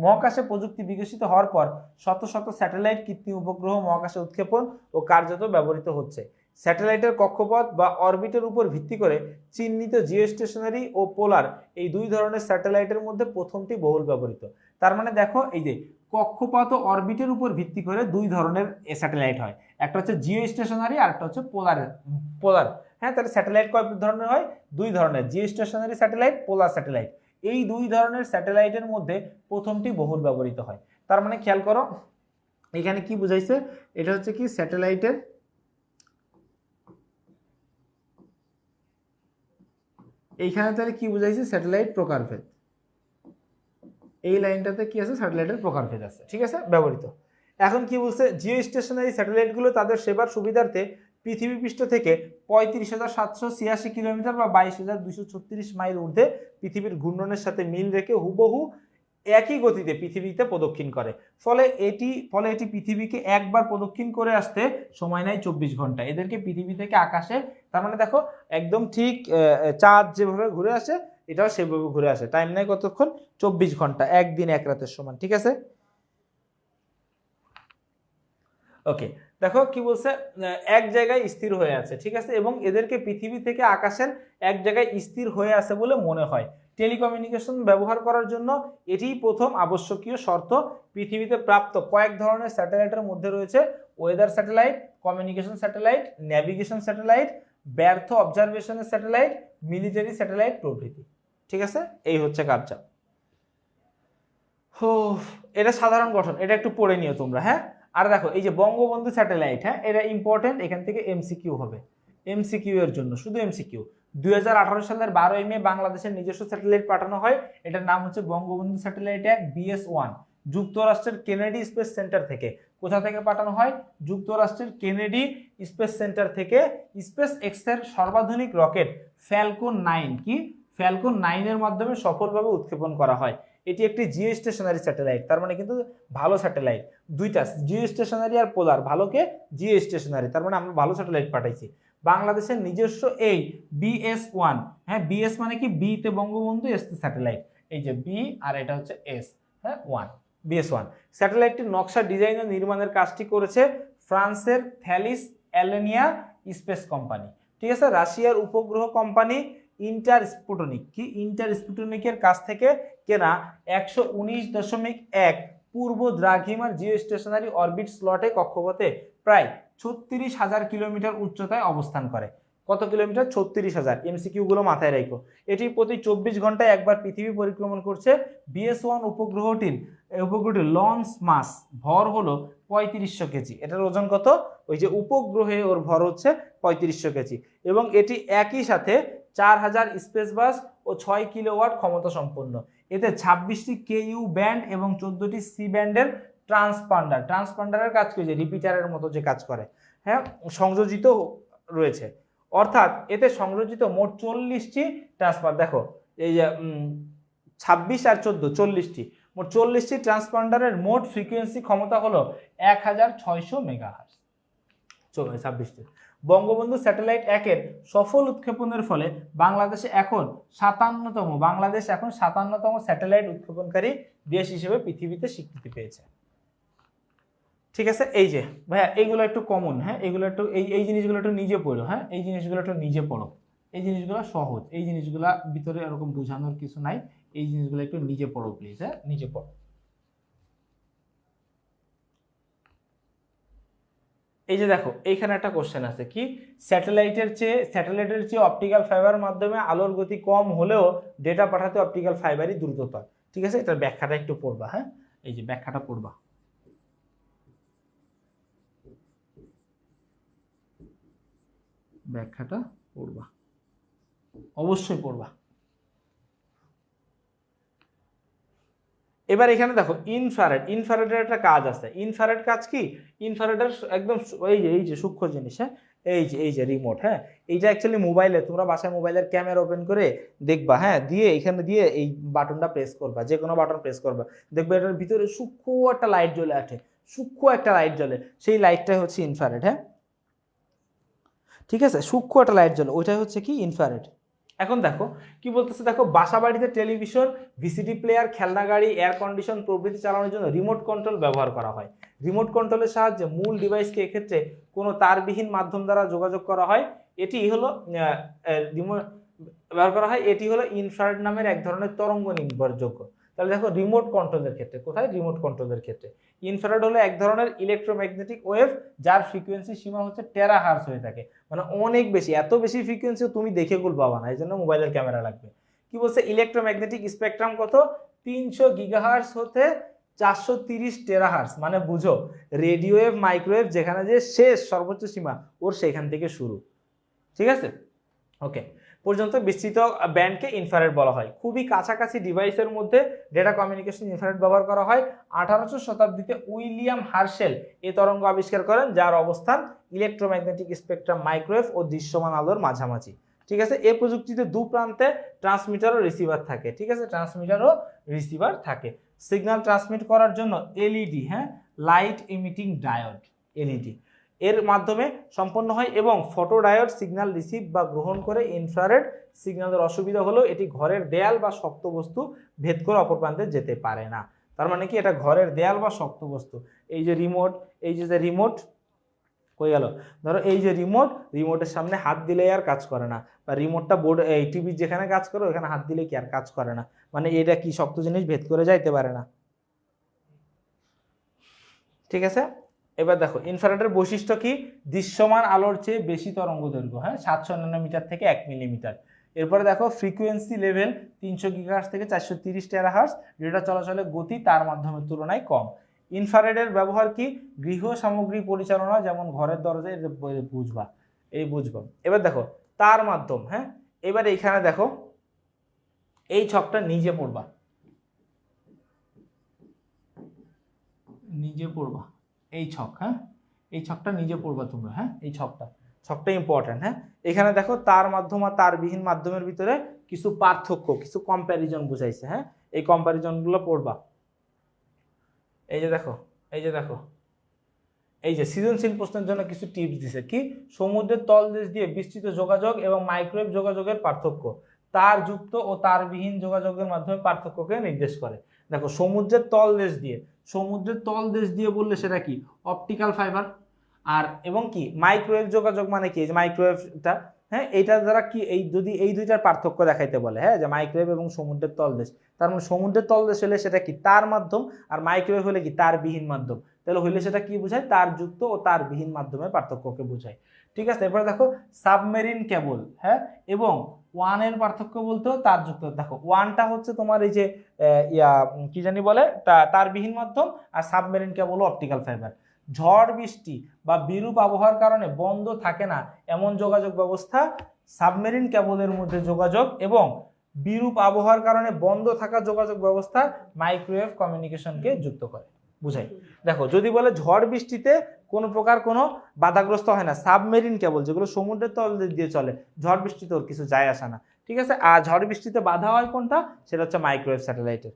মহাকাশে প্রযুক্তি বিকশিত হওয়ার পর শত শত স্যাটেলাইট কৃত্রিম উপগ্রহ মহাকাশে উৎক্ষেপণ ও কার্যত ব্যবহৃত হচ্ছে। স্যাটেলাইটের কক্ষপথ বা অরবিটের উপর ভিত্তি করে চিহ্নিত জিওস্টেশনারি ও পোলার, এই দুই ধরনের স্যাটেলাইটের মধ্যে প্রথমটি বহুল ব্যবহৃত। তার মানে দেখো, এই যে কক্ষপথ ও অরবিটের উপর ভিত্তি করে দুই ধরনের স্যাটেলাইট হয়, একটা হচ্ছে জিও স্টেশনারি আর একটা হচ্ছে পোলার। হ্যাঁ, তাহলে স্যাটেলাইট কয় ধরনের হয়? দুই ধরনের, geostationary satellite, polar satellite. এই দুই ধরনের স্যাটেলাইটের মধ্যে প্রথমটি বহুল ব্যবহৃত হয়। তার মানে খেয়াল করো এখানে কি বুঝাইছে, এটা হচ্ছে কি স্যাটেলাইটের, এইখানে তাহলে কি বুঝাইছে, স্যাটেলাইট প্রকারভেদ। এই লাইনটাতে কি আছে, স্যাটেলাইটের প্রকারভেদ আছে। ঠিক আছে, ব্যবহৃত। এখন কি বলছে, জিও স্টেশনারি স্যাটেলাইটগুলো তাদের সেবার সুবিধার্থে পৃথিবী পৃষ্ঠ থেকে 35,786 কিলোমিটার বা 22,236 মাইল ঊর্ধ্বে পৃথিবীর ঘূর্ণনের সাথে মিল রেখে হুবহু একই গতিতে পৃথিবীতে প্রদক্ষিণ করে। ফলে এটি পৃথিবীকে একবার প্রদক্ষিণ করে আসতে সময় নেয় 24 ঘন্টা। এদেরকে পৃথিবী থেকে আকাশে, তার মানে দেখো একদম ঠিক চাঁদ যেভাবে ঘুরে আসে এটাও সেভাবে ঘুরে আসে। টাইম নেয় কতক্ষণ? 24 ঘন্টা, একদিন এক রাতের সমান। ঠিক আছে, ওকে। দেখো কি বলছে, এক জায়গায় স্থির হয়ে আছে। ঠিক আছে, এবং এদেরকে পৃথিবী থেকে আকাশের এক জায়গায় স্থির হয়ে আছে বলে মনে হয়। টেলিকমিউনিকেশন ব্যবহার করার জন্য এটিই প্রথম আবশ্যকীয় শর্ত। পৃথিবীতে প্রাপ্ত কয়েক ধরনের স্যাটেলাইটের মধ্যে রয়েছে weather satellite, communication satellite, navigation satellite, ব্যর্থ অবজারভেশনের স্যাটেলাইট, মিলিটারি স্যাটেলাইট প্রভৃতি। ঠিক আছে, এই হচ্ছে কাজটা। এটা সাধারণ গঠন, এটা একটু পড়ে নিও তোমরা। হ্যাঁ, আর দেখো এই যে বঙ্গবন্ধু স্যাটেলাইট, হ্যাঁ এটা ইম্পর্টেন্ট, এখান থেকে এমসিকিউ হবে। এমসিকিউ এর জন্য শুধু এমসিকিউ। 2018 সালের 12ই মে বাংলাদেশের নিজস্ব স্যাটেলাইট পাঠানো হয়। এটার নাম হচ্ছে বঙ্গবন্ধু স্যাটেলাইট 1 BS-1। যুক্তরাষ্ট্রের কেনেডি স্পেস সেন্টার থেকে। কোথা থেকে পাঠানো হয়? যুক্তরাষ্ট্রের কেনেডি স্পেস সেন্টার থেকে। স্পেস এক্স এর সর্বাধুনিক রকেট ফ্যালকন 9, কি ফ্যালকন 9 এর মাধ্যমে সফলভাবে উৎক্ষেপণ করা হয়। এটি একটি জিও স্টেশনারি স্যাটেলাইট, তার মানে কিন্তু ভালো স্যাটেলাইট। দুইটা, জিও স্টেশনারি আর পোলার। ভালোকে জিও স্টেশনারি, তার মানে আমরা ভালো স্যাটেলাইট পাঠাইছি। বাংলাদেশের নিজস্ব এই BS-1, হ্যাঁ BS মানে কি, বি তে বঙ্গবন্ধু, এস তে স্যাটেলাইট, এই যে বি আর এটা হচ্ছে এস, হ্যাঁ 1, BS-1 স্যাটেলাইটটির নকশা, ডিজাইন ও নির্মাণের কাজটি করেছে ফ্রান্সের থ্যালিস অ্যালেনিয়া স্পেস কোম্পানি। ঠিক আছে, রাশিয়ার উপগ্রহ কোম্পানি ইন্টারস্পুটনিকের কাছ থেকে কেনা 119.1 পূর্ব দ্রাঘিমার জিও স্টেশনারি অরবিট স্লটে কক্ষপথে প্রায় 36,000 কিলোমিটার উচ্চতায় অবস্থান করে। কত কিলোমিটার? 36,000। এমসিকিউ গুলো মাথায় রাখো। এটি প্রতি 24 ঘন্টায় একবার পৃথিবী পরিক্রমণ করছে। BS-1 উপগ্রহটির লঞ্চ মাস, ভর হলো 3500 কেজি। এটার ওজন কত? ওই যে উপগ্রহে ওর ভর হচ্ছে 3500 কেজি। এবং এটি একই সাথে 4000 স্পেস বাস ও 6 কিলোওয়াট ক্ষমতা সম্পন্ন। এতে 26টি KU ব্যান্ড এবং 14টি সি ব্যান্ডের ট্রান্সপন্ডারের কাজ করে, রিপিটারের মতো যে কাজ করে, হ্যাঁ সংযোজিত রয়েছে। অর্থাৎ এতে সংযোজিত মোট 40টি ট্রান্সপন্ডার। দেখো এই যে 26 আর 14, 40টি, মোট 40টি ট্রান্সপন্ডারের মোট ফ্রিকোয়েন্সি ক্ষমতা হলো 1600 মেগাহার্টজ। 26টি বঙ্গবন্ধু স্যাটেলাইট 1-এর সফল উৎক্ষেপণের ফলে বাংলাদেশ এখন 57তম স্যাটেলাইট উৎক্ষেপণকারী দেশ হিসেবে পৃথিবীতে স্বীকৃতি পেয়েছে। ঠিক আছে, এই যে ভাইয়া এইগুলো একটু কমন, হ্যাঁ এগুলো একটু এই জিনিসগুলো একটু নিজে পড়ো, হ্যাঁ এই জিনিসগুলো একটু নিজে পড়ো, এই জিনিসগুলো সহজ, এই জিনিসগুলা ভিতরে এরকম বোঝানোর কিছু নাই, এই জিনিসগুলো একটু নিজে পড়ো প্লিজ, হ্যাঁ নিজে পড়ো। এই যে দেখো এইখানে একটা কোশ্চেন আছে কি, স্যাটেলাইটের চেয়ে অপটিক্যাল ফাইবার মাধ্যমে আলোর গতি কম হলেও ডেটা পাঠাতে অপটিক্যাল ফাইবারই দ্রুততর। ঠিক আছে, এটার ব্যাখ্যাটা একটু পড়বা, হ্যাঁ এই যে ব্যাখ্যাটা পড়বা, ব্যাখ্যাটা পড়বা, অবশ্যই পড়বা। এবার এখানে দেখো ইনফ্রারেডের একটা কাজ আছে। ইনফ্রারেড কাজ কি, ইনফ্রারেডের একদম এই যে সূক্ষ্ম জিনিস, হ্যাঁ এই যে রিমোট, হ্যাঁ এইটা অ্যাকচুয়ালি মোবাইলে, তোমরা বাসায় মোবাইলের ক্যামেরা ওপেন করে দেখবা, হ্যাঁ দিয়ে এখানে দিয়ে এই বাটনটা প্রেস করবা, যে কোনো বাটন প্রেস করবা, দেখবে এটার ভিতরে সূক্ষ্ম একটা লাইট জ্বলে আছে, সূক্ষ্ম একটা লাইট জ্বলে, সেই লাইটটাই হচ্ছে ইনফ্রারেড। হ্যাঁ ঠিক আছে, সূক্ষ্ম একটা লাইট জ্বলে, ওইটাই হচ্ছে কি ইনফ্রারেড। এখন দেখো কি বলতেছে, দেখো বাসা বাড়িতে টেলিভিশন, ভিসিডি প্লেয়ার, খেলনা গাড়ি, এয়ার কন্ডিশন প্রভৃতি চালানোর জন্য রিমোট কন্ট্রোল ব্যবহার করা হয়। রিমোট কন্ট্রোলের সাহায্যে মূল ডিভাইসকে এক্ষেত্রে কোনো তারবিহীন মাধ্যম দ্বারা যোগাযোগ করা হয়। এটি হলো রিমোট ব্যবহার করা হয়, এটি হলো ইনফ্রারেড নামের এক ধরনের তরঙ্গ নির্ভরযোগ্য। তাহলে দেখো রিমোট কন্ট্রোলের ক্ষেত্রে, কোথায় রিমোট কন্ট্রোলের ক্ষেত্রে ইনফ্রারেড হলো এক ধরনের ইলেকট্রোম্যাগনেটিক ওয়েভ, যার ফ্রিকোয়েন্সি সীমা হচ্ছে টেরাহার্জ হয়ে থাকে, মানে অনেক বেশি, এত বেশি ফ্রিকোয়েন্সি তুমি দেখে কুল পাবা না, এই জন্য মোবাইলের ক্যামেরা লাগবে। কি বলছে, ইলেকট্রোম্যাগনেটিক স্পেকট্রাম কত, 300 গিগাহার্জ হতে 430 টেরাহার্জ, মানে বুঝো রেডিও ওয়েভ মাইক্রোওয়েভ যেখানে যে শেষ সর্বোচ্চ সীমা ওর সেখান থেকে শুরু। ঠিক আছে, ওকে পর্যন্ত বিস্তৃত ব্যান্ডকে ইনফ্রারেড বলা হয়। খুবই কাছাকাছি ডিভাইসের মধ্যে ডেটা কমিউনিকেশন ইনফ্রারেড ব্যবহার করা হয়। 1800 শতাব্দীতে উইলিয়াম হার্শেল এই তরঙ্গ আবিষ্কার করেন, যার অবস্থান ইলেকট্রোম্যাগনেটিক স্পেকট্রাম মাইক্রোওয়েভ ও দৃশ্যমান আলোর মাঝামাঝি। ঠিক আছে, এই প্রযুক্তিতে দু প্রান্তে ট্রান্সমিটার ও রিসিভার থাকে। ঠিক আছে, ট্রান্সমিটার ও রিসিভার থাকে। সিগন্যাল ট্রান্সমিট করার জন্য এলইডি, হ্যাঁ লাইট ইমিটিং ডায়োড, এলইডি এর মাধ্যমে সম্পন্ন হয় এবং ফটোডায়োড সিগন্যাল রিসিভ বা গ্রহণ করে। ইনফ্রারেড সিগন্যালের অসুবিধা হলো এটি ঘরের দেয়াল বা শক্ত বস্তু ভেদ করে অপর প্রান্তে যেতে পারে না। তার মানে কি, এটা ঘরের দেয়াল বা শক্ত বস্তু, এই যে রিমোট, এই যে রিমোট কই গেল, ধরো এই যে রিমোটের সামনে হাত দিলে আর কাজ করে না, বা রিমোটটা বোর্ড এই টিভি যেখানে কাজ করে ওখানে হাত দিলে কি আর কাজ করে না, মানে এটা কি শক্ত জিনিস ভেদ করে যাইতে পারে না। ঠিক আছে, এবার দেখো ইনফ্রারেডের বৈশিষ্ট্য কি, দৃশ্যমান আলোর চেয়ে বেশি তরঙ্গ দৈর্ঘ্য, হ্যাঁ 700 ন্যানোমিটার থেকে 1 মিলিমিটার। এরপরে দেখো ফ্রিকোয়েন্সি লেভেল 300 গিগাহার্জ থেকে 430 টেরাহার্জ, ডেটা চলাচলের গতি তার মাধ্যমের তুলনায় কম। ইনফ্রারেডের ব্যবহার কি, গৃহ সামগ্রী পরিচালনা, যেমন ঘরের দরজায় বুঝবা, এই বুঝবা। এবার দেখো তার মাধ্যম, হ্যাঁ এবার এইখানে দেখো এই ছকটা নিজে পড়বা, নিজে পড়বা এই ছক, হ্যাঁ এই ছকটা নিজে পড়বা তোমরা, হ্যাঁ এই ছকটা ইম্পর্টেন্ট। হ্যাঁ এখানে দেখো তার মাধ্যম আর তারবিহীন মাধ্যমের ভিতরে কিছু পার্থক্য, কিছু কম্প্যারিজন বুঝাইছে, হ্যাঁ এই কম্প্যারিজন গুলো পড়বা। এই যে দেখো এই যে সৃজনশীল প্রশ্নের জন্য কিছু টিপস দিছে, কি সমুদ্রের তলদেশ দিয়ে বিস্তৃত যোগাযোগ এবং মাইক্রোওয়েভ যোগাযোগের পার্থক্য, তার যুক্ত ও তারবিহীন যোগাযোগের মাধ্যমে পার্থক্যকে নির্দেশ করে। দেখো সমুদ্রের তলদেশ দিয়ে বললে সেটা কি, অপটিক্যাল ফাইবার। আর এবং কি মাইক্রোওয়েভ যোগাযোগ মানে কি, যে মাইক্রোওয়েভটা, হ্যাঁ এইটার দ্বারা কি, এই যদি এই দুইটার পার্থক্য দেখাইতে বলে, হ্যাঁ যে মাইক্রোওয়েভ এবং সমুদ্রের তলদেশ, তার মানে সমুদ্রের তলদেশ হলে সেটা কি তার মাধ্যম, আর মাইক্রোওয়েভ হলে কি তার বিহীন মাধ্যম, তাহলে হইলে সেটা কি বোঝায়, তার যুক্ত ও তার বিহীন মাধ্যমের পার্থক্যকে বোঝায়। ঠিক আছে, এরপরে দেখো সাবমেরিন কেবল, হ্যাঁ এবং ওয়ানের পার্থক্য বলতেও তার যুক্ত। দেখো ওয়ানটা হচ্ছে তোমার এই যে কি জানি বলে তার বিহীন মাধ্যম, আর সাবমেরিন কেবল অপটিক্যাল ফাইবার। ঝড় বৃষ্টি বা বিরূপ আবহাওয়ার কারণে বন্ধ থাকে না এমন যোগাযোগ ব্যবস্থা সাবমেরিন কেবলের মধ্যে যোগাযোগ, এবং বিরূপ আবহাওয়ার কারণে বন্ধ থাকা যোগাযোগ ব্যবস্থা মাইক্রোওয়েভ কমিউনিকেশনকে যুক্ত করে, বুঝাই। দেখো যদি বলে ঝড় বৃষ্টিতে কোনো প্রকার কোনো বাধাগ্রস্ত হয় না, সাবমেরিন কেবল যেগুলো সমুদ্রের তল দিয়ে চলে, ঝড় বৃষ্টিতে ওর কিছু যায় আসে না। ঠিক আছে, আর ঝড় বৃষ্টিতে বাধা হয় কোনটা, সেটা হচ্ছে মাইক্রোওয়েভ স্যাটেলাইটের।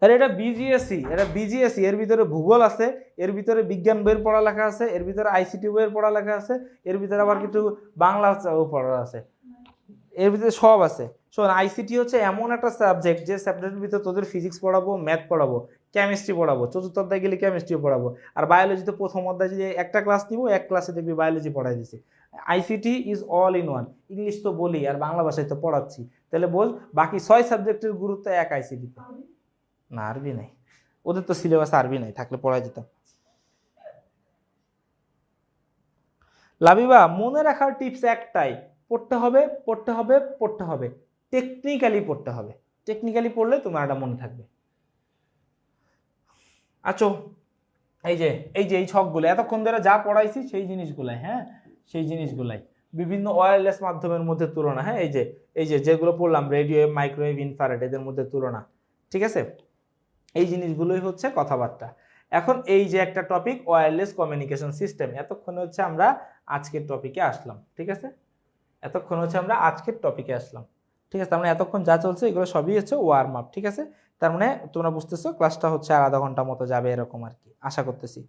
আর এটা বিজিএসসি, এর ভিতরে ভূগোল আছে, এর ভিতরে বিজ্ঞান বইয়ের পড়ালেখা আছে, এর ভিতরে আইসিটি বইয়ের পড়ালেখা আছে, এর ভিতরে আবার কিছু বাংলা পড়া আছে, এর ভিতরে সব আছে। শোন, আইসিটি হচ্ছে এমন একটা সাবজেক্ট যে সাবজেক্টের ভিতরে তোদের ফিজিক্স পড়াবো, ম্যাথ পড়াবো, কেমিস্ট্রি পড়াবো, চতুর্থ অধ্যায় গেলে কেমিস্ট্রি পড়াবো, আর বায়োলজিতে প্রথম অধ্যায় যদি একটা ক্লাস নিবো, এক ক্লাসে দেখবি বায়োলজি পড়াই দিছি। ICT is all in one. English তো বলি আর বাংলা ভাষায় তো পড়াচ্ছি, তাহলে বল বাকি 6 সাবজেক্টের গুরুত্ব এক আইসিটিতে? না, আরবি নাই, ওদের তো সিলেবাস আরবি নাই, থাকলে পড়াই যেতাম। লাবিবা, মনে রাখার টিপস একটাই, পড়তে হবে পড়তে হবে পড়তে হবে, টেকনিক্যালি পড়তে হবে। টেকনিক্যালি পড়লে তোমার এটা মনে থাকবে। আচ্ছা, এই ছকগুলো এতক্ষণ ধরে যা পড়াইছি সেই জিনিসগুলাই, হ্যাঁ সেই জিনিসগুলাই, বিভিন্ন ওয়্যারলেস মাধ্যমের মধ্যে তুলনা, হ্যাঁ এই যে যেগুলো পড়লাম, রেডিও, মাইক্রোওয়েভ, ইনফ্রারেড, এদের মধ্যে তুলনা, ঠিক আছে? এই জিনিসগুলোই হচ্ছে কথাবার্তা। এখন এই যে একটা টপিক ওয়্যারলেস কমিউনিকেশন সিস্টেম, এতক্ষণ হচ্ছে আমরা আজকের টপিকে আসলাম, ঠিক আছে? এতক্ষণ হচ্ছে আমরা আজকের টপিকে আসলাম, ঠিক আছে? তার মানে এতক্ষণ যা চলছে এগুলো সবই হচ্ছে ওয়ার্ম আপ, ঠিক আছে? তার মানে তোমরা বুঝতেছো ক্লাসটা হচ্ছে আর আধা ঘন্টা মতো যাবে এরকম আর কি, আশা করতেছি।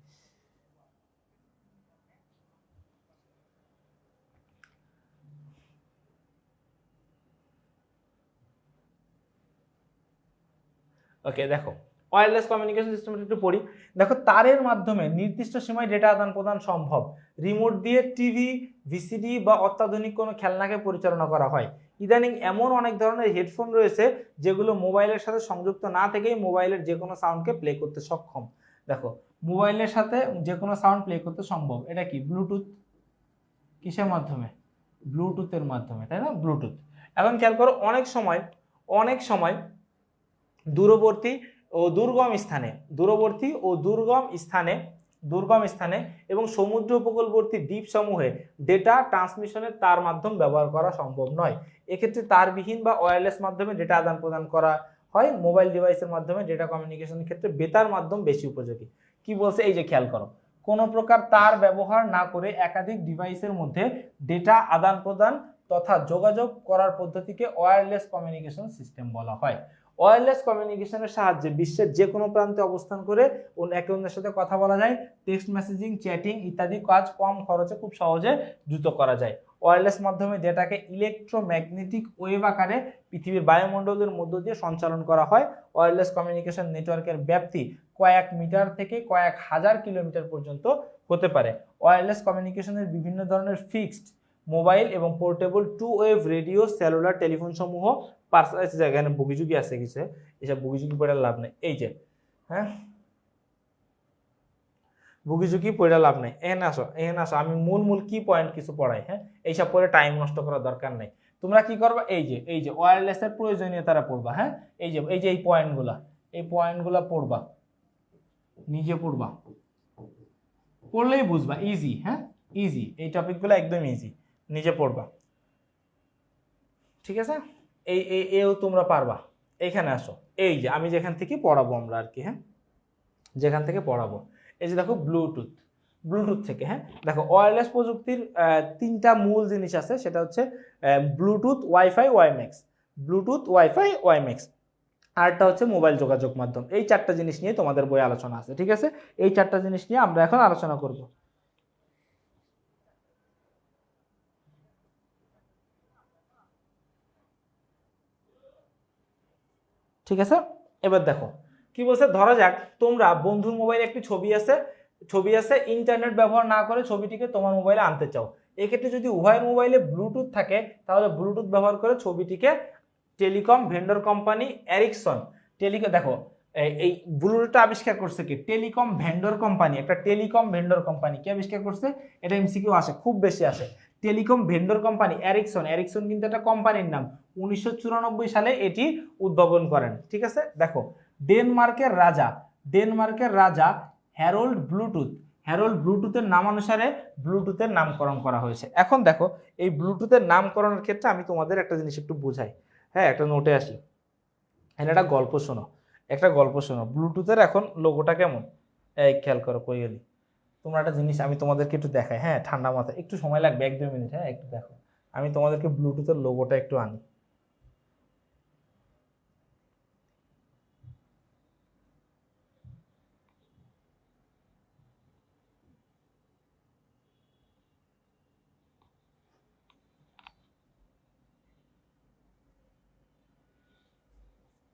ওকে, দেখো ওয়্যারলেস কমিউনিকেশন সিস্টেমটা একটু পড়ি। দেখো, তারের মাধ্যমে নির্দিষ্ট সময় ডেটা আদান প্রদান সম্ভব। রিমোট দিয়ে টিভি, ভিসিডি বা অত্যাধুনিক কোনো খেলনাকে পরিচালনা করা হয়। ইদানিং এমন অনেক ধরনের হেডফোন রয়েছে যেগুলো মোবাইলের সাথে সংযুক্ত না থেকেই মোবাইলের যে কোনো সাউন্ডকে প্লে করতে সক্ষম। দেখো, মোবাইলের সাথে যে কোনো সাউন্ড প্লে করতে সম্ভব। এটা কি? ব্লুটুথ। কিসের মাধ্যমে? ব্লুটুথের মাধ্যমে, তাই না? ব্লুটুথ। এখন খেয়াল করো, অনেক সময় দূরবর্তী ও দুর্গম স্থানে এবং সমুদ্র উপকূলবর্তী দ্বীপসমূহে ডেটা ট্রান্সমিশনের তার মাধ্যম ব্যবহার করা সম্ভব নয়। এক্ষেত্রে তারবিহীন বা ওয়্যারলেস মাধ্যমে ডেটা আদান প্রদান করা হয়। মোবাইল ডিভাইসের মাধ্যমে ডেটা কমিউনিকেশনের ক্ষেত্রে বেতার মাধ্যম বেশি উপযোগী। কি বলছে? এই যে খেয়াল করো, কোনো প্রকার তার ব্যবহার না করে একাধিক ডিভাইসের মধ্যে ডেটা আদান প্রদান তথা যোগাযোগ করার পদ্ধতিকে ওয়্যারলেস কমিউনিকেশন সিস্টেম বলা হয়। ওয়্যারলেস কমিউনিকেশনের সাহায্যে বিশ্বের যে কোনো প্রান্তে অবস্থান করে একে অন্যের সাথে কথা বলা যায়, টেক্সট মেসেজিং, চ্যাটিং ইত্যাদি কাজ কম খরচে খুব সহজে দ্রুত করা যায়। ওয়্যারলেস মাধ্যমে ডেটাকে ইলেকট্রোম্যাগনেটিক ওয়েভ আকারে পৃথিবীর বায়ুমণ্ডলের মধ্য দিয়ে সঞ্চালন করা হয়। ওয়্যারলেস কমিউনিকেশন নেটওয়ার্কের ব্যাপ্তি কয়েক মিটার থেকে কয়েক হাজার কিলোমিটার পর্যন্ত হতে পারে। ওয়্যারলেস কমিউনিকেশনের বিভিন্ন ধরনের ফিক্সড, মোবাইল এবং portable two way radio, cellular telephone সমূহ পার্সোনালাইজ জায়গায় বুগিঝুগি আছে কিছু, এসব বুগিঝুগি পড়ে লাভ নেই। এই যে হ্যাঁ, বুগিঝুগি পড়ে লাভ নেই। এখানে আসো, আমি মূল কি পয়েন্ট কিছু পড়াই। হ্যাঁ, এইসব পড়ে টাইম নষ্ট করার দরকার নেই। তোমরা কি করবা? এই যে ওয়্যারলেস এর প্রয়োজনীয়তাটা পড়বা। হ্যাঁ, এই পয়েন্টগুলা পড়বা, নিজে পড়বা, পড়লেই বুঝবা। ইজি, হ্যাঁ ইজি, এই টপিকগুলো একদম ইজি, নিজে পড়বা, ঠিক আছে? এও তোমরা পারবা। এইখানে আসো, এই যে আমি যেখান থেকে পড়াবো আমরা আর কি, হ্যাঁ যেখান থেকে পড়াবো, এই যে দেখো ব্লুটুথ থেকে। হ্যাঁ, দেখো ওয়্যারলেস প্রযুক্তির তিনটা মূল জিনিস আছে, সেটা হচ্ছে Bluetooth, wifi, WiMAX. Bluetooth, wifi, WiMAX, আরটা হচ্ছে মোবাইল যোগাযোগ মাধ্যম। এই চারটা জিনিস নিয়ে তোমাদের বই আলোচনা আছে, ঠিক আছে? এই চারটা জিনিস নিয়ে আমরা এখন আলোচনা করব, ঠিক আছে? এবার দেখো কি বলছে। ধরা যাক তোমরা বন্ধুর মোবাইলে একটি ছবি আছে, ইন্টারনেট ব্যবহার না করে ছবিটিকে তোমার মোবাইলে আনতে চাও। এক্ষেত্রে যদি উভয়ের মোবাইলে ব্লুটুথ থাকে, তাহলে ব্লুটুথ ব্যবহার করে ছবিটিকে টেলিকম ভেন্ডর কোম্পানি এরিকসন দেখো, এই ব্লুটুথটা আবিষ্কার করছে কি? Telecom vendor company. একটা টেলিকম ভেন্ডর কোম্পানি কি আবিষ্কার করছে? এটা এমসিকিউ আসে, খুব বেশি আসে। টেলিকম ভেন্ডর কোম্পানি এরিকসন কিন্তু একটা কোম্পানির নাম। 1994 সালে এটি উদ্ভাবন করেন, ঠিক আছে? দেখো, ডেনমার্কের রাজা হ্যারোল্ড ব্লুটুথের নামানুসারে ব্লুটুথের নামকরণ করা হয়েছে। এখন দেখো, এই ব্লুটুথের নামকরণের ক্ষেত্রে আমি তোমাদের একটা জিনিস একটু বুঝাই। হ্যাঁ, একটা নোটে আসি, একটা গল্প শোনো। ব্লুটুথের এখন লোগোটা কেমন? এই খেয়াল করো, কই গেলি? তোমরা একটা জিনিস আমি তোমাদেরকে একটু দেখাই, হ্যাঁ ঠান্ডা মাথায়, একটু সময় লাগবে, 1-2 মিনিট, হ্যাঁ একটু দেখো। আমি তোমাদেরকে ব্লুটুথের লোগোটা একটু আনি।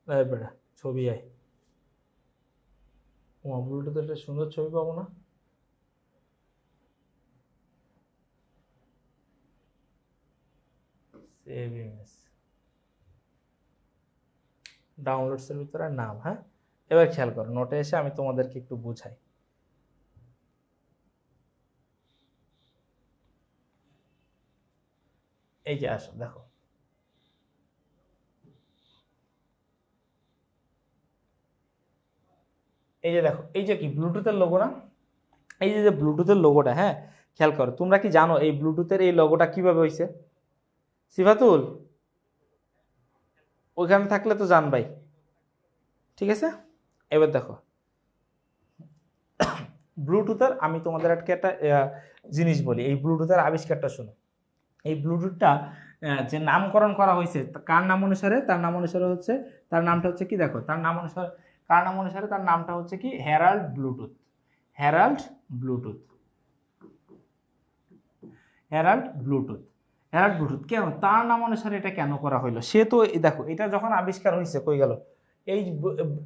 বেটা ছবি আয়, ওমা ব্লুটুথ একটা সুন্দর ছবি পাবো না? সেভ ইমেজ, ডাউনলোডস এর ভিতরে নাম। হ্যাঁ, এবার খেয়াল করো, নোটে এসে আমি তোমাদেরকে একটু বুঝাই। এই যে আসো দেখো, এই যে দেখো, এই যে কি ব্লুটুথের লোগো না? এই যে ব্লুটুথের লোগোটা, হ্যাঁ খেয়াল করো, তোমরা কি জানো এই ব্লুটুথের এই লোগোটা কিভাবে হয়েছে? সিফাতুল, ওইখানে থাকলে তো জানবাই, ঠিক আছে? এবার দেখো, ব্লুটুথের আমি তোমাদের একটা জিনিস বলি, এই ব্লুটুথের আবিষ্কারটা শোনো। এই ব্লুটুথটা যে নামকরণ করা হয়েছে কার নাম অনুসারে? তার নাম অনুসারে হচ্ছে, তার নামটা হচ্ছে কি দেখো, তার নাম অনুসারে, কার নাম অনুসারে তার নামটা হচ্ছে কি Herald Bluetooth. Herald Bluetooth, Herald Bluetooth, Herald Bluetooth কেন তার নাম অনুসারে এটা কেন করা হইলো? সে তো দেখো এটা যখন আবিষ্কার হয়েছে, কই গেল এই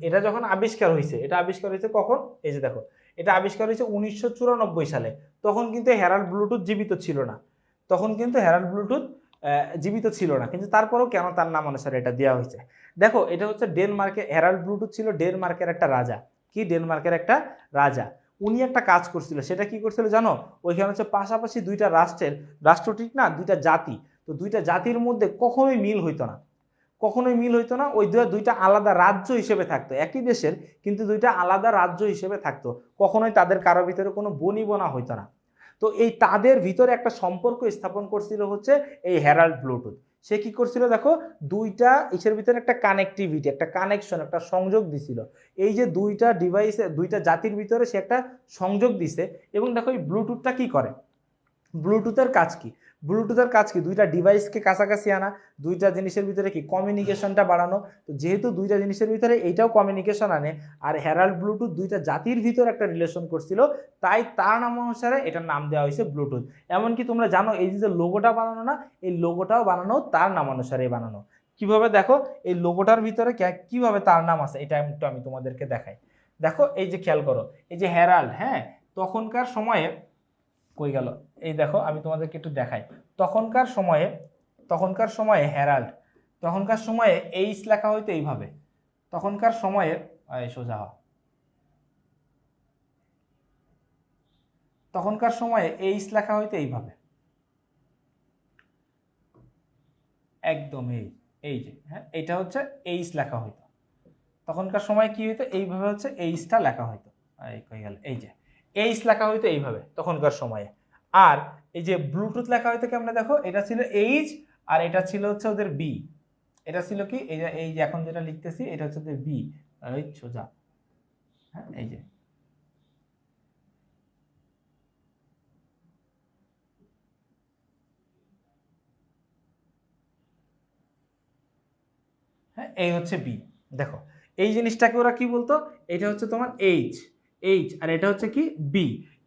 এটা যখন আবিষ্কার হয়েছে, এটা আবিষ্কার হয়েছে কখন? এই যে দেখো, এটা আবিষ্কার হয়েছে 1994 সালে। তখন কিন্তু হ্যারাল্ড ব্লুটুথ জীবিত ছিল না, তখন কিন্তু হ্যারাল্ড ব্লুটুথ জীবিত ছিল না, কিন্তু তারপরেও কেন তার নাম অনুসারে এটা দেওয়া হয়েছে? দেখো এটা হচ্ছে ডেনমার্কে, হ্যারাল্ড ব্লুটুথ ছিল ডেনমার্কের একটা রাজা। কি ডেনমার্কের একটা রাজা, উনি একটা কাজ করছিল, সেটা কি করছিল জানো? ওইখানে হচ্ছে পাশাপাশি দুইটা রাষ্ট্রের, রাষ্ট্র ঠিক না, দুইটা জাতি, তো দুইটা জাতির মধ্যে কখনোই মিল হইতো না, কখনোই মিল হইতো না। ওই দুইটা আলাদা রাজ্য হিসেবে থাকতো, একই দেশের কিন্তু দুইটা আলাদা রাজ্য হিসেবে থাকতো, কখনোই তাদের কারোর ভিতরে কোনো বনিবনা হইতো না। তো এই তাদের ভিতরে একটা সম্পর্ক স্থাপন করছিল হচ্ছে এই হ্যারাল্ড ব্লুটুথ। সে কি করছিল দেখো, দুইটা ইসের ভিতরে একটা কানেক্টিভিটি, একটা কানেকশন, একটা সংযোগ দিছিল। এই যে দুইটা ডিভাইসে, দুইটা জাতির ভিতরে সে একটা সংযোগ দিছে। এবং দেখো এই ব্লুটুথটা কি করে, ব্লুটুথের কাজ কি? ব্লুটুথের কাজ কি? দুইটা ডিভাইসকে কাছাকাছি আনা, দুইটা জিনিসের ভিতরে কি কমিউনিকেশনটা বাড়ানো। তো যেহেতু দুইটা জিনিসের ভিতরে এইটাও কমিউনিকেশন আনে, আর হ্যারাল্ড ব্লুটুথ দুইটা জাতির ভিতরে একটা রিলেশন করছিল, তাই তার নাম অনুসারে এটার নাম দেওয়া হয়েছে ব্লুটুথ। এমনকি তোমরা জানো এই যে লোগোটা বানানো না, এই লোগোটাও বানানো তার নাম অনুসারে বানানো। কিভাবে দেখো, এই লোগোটার ভিতরে কিভাবে তার নাম আছে এটা একটু আমি তোমাদেরকে দেখাই। দেখো এই যে খেয়াল করো, এই যে হ্যারাল্ড, হ্যাঁ তখনকার সময়ে, কই গেল, এই দেখো আমি তোমাদেরকে একটু দেখাই। তখনকার সময়ে, তখনকার সময়ে হ্যারাল্ড, তখনকার সময়ে এইচ লেখা হইতো এইভাবে, তখনকার সময়ে, এই সোজা হ, তখনকার সময়ে এইচ লেখা হইতো এইভাবে, একদম এই, এই যে হ্যাঁ এইটা হচ্ছে এইচ লেখা হইতো। তখনকার সময় কি হইতো, এইভাবে হচ্ছে এইচটা লেখা হইতো। এই কই গেল, এই যে এইচ লেখা হইতো এইভাবে তখনকার সময়ে। আর এই যে ব্লুটুথ লেখা হইতো কেমনে দেখো, এটা ছিল এইচ, আর এটা ছিল হচ্ছে ওদের বি। এটা ছিল কি, এই যে এখন যেটা লিখতেছি এটা হচ্ছে ওদের বি, এই সোজা, হ্যাঁ এই যে, হ্যাঁ এই হচ্ছে বি। দেখো এই জিনিসটাকে ওরা কি বলতো, এটা হচ্ছে তোমার এইচ, এইচ, আর এটা হচ্ছে কি বি।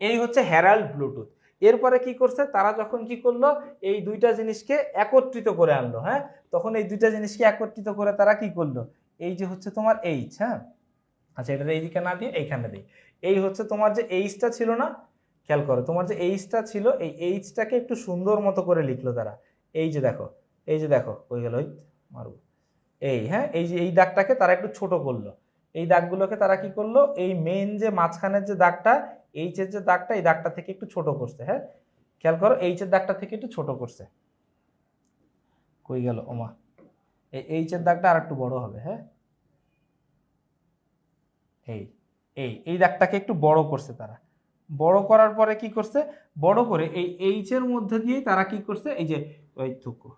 এই হচ্ছে হ্যারাল্ড ব্লুটুথ। এরপরে কি করছে তারা, যখন কি করলো এই দুইটা জিনিসকে একত্রিত করে আনলো, হ্যাঁ তখন এই দুইটা জিনিসকে একত্রিত করে তারা কি করলো, এই যে হচ্ছে তোমার এইচ, হ্যাঁ আচ্ছা এটা এইদিকে না দিয়ে এইখানে দিই। এই হচ্ছে তোমার যে এইচটা ছিল না, খেয়াল করো তোমার যে এইচটা ছিল, এই এইচটাকে একটু সুন্দর মতো করে লিখলো তারা। এই যে দেখো, এই যে দেখো হয়ে গেল, ওই মারবো, এই হ্যাঁ এই যে এই দাগটাকে তারা একটু ছোট করলো। এই দাগগুলোকে তারা কি করলো, এই মেইন যে মাঝখানের যে দাগটা, এইচ এর যে দাগটা, এই দাগটা থেকে একটু ছোট করছে, হ্যাঁ খেয়াল করো এইচ এর দাগটা থেকে একটু ছোট করছে। কই গেল ওমা, এই এইচ এর দাগটা আর একটু বড় হবে, হ্যাঁ এই, এই দাগটাকে একটু বড় করছে তারা। বড় করার পরে কি করছে, বড় করে এই এইচ এর মধ্যে দিয়ে তারা কি করছে, এই যে ওই টুকু,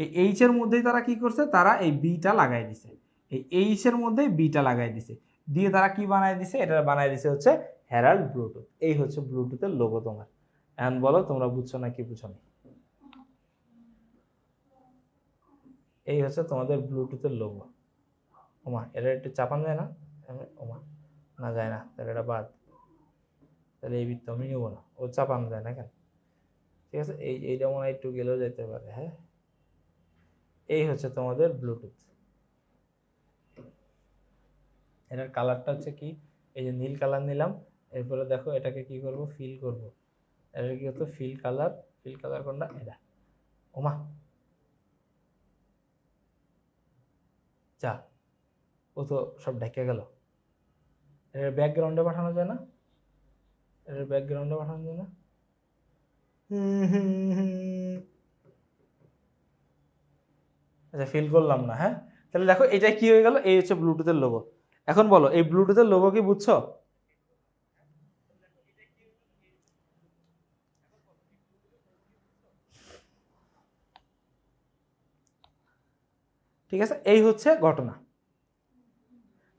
এই এইচ এর মধ্যেই তারা কি করছে, তারা এই বিটা লাগাই দিছে, এই এইচ এর মধ্যেই বিটা লাগাই দিছে, দিয়ে তারা কি বানাই দিছে, এটা বানাই দিছে হচ্ছে হ্যারাল্ড ব্লুটুথ। এই হচ্ছে ব্লুটুথের লোগো তোমার। এখন বলো তোমরা বুঝছো নাকি বুঝছো না? এই হচ্ছে তোমাদের ব্লুটুথের লোগো। ওমা এটা একটু চাপান যায় না? ওমা, না যায় না, তাহলে এটা বাদ, তাহলে এই বৃত্ত আমি নেবো না, ও চাপানো যায় না কেন? ঠিক আছে, এইটা মনে হয় একটু গেলেও যেতে পারে, হ্যাঁ এই হচ্ছে তোমাদের ব্লুটুথ। এটার কালারটা হচ্ছে কি, এই যে নীল কালার নিলাম, এরপরে দেখো এটাকে কি করব, ফিল করব। এটা কি হতো, ফিল কালার। ফিল কালার কোনটা, এটা। ওমা, যা, ও তো সব ঢেকে গেল। এর ব্যাকগ্রাউন্ডে পাঠানো যায় না? এর ব্যাকগ্রাউন্ডে পাঠানো যায় না? আচ্ছা, ফিল করলাম না। হ্যাঁ, তাহলে দেখো এটা কি হয়ে গেল, এই হচ্ছে ব্লুটুথের লোগো। এখন বলো এই ব্লুটুথের লোগো কি বুঝছো? ঠিক আছে, এই হচ্ছে ঘটনা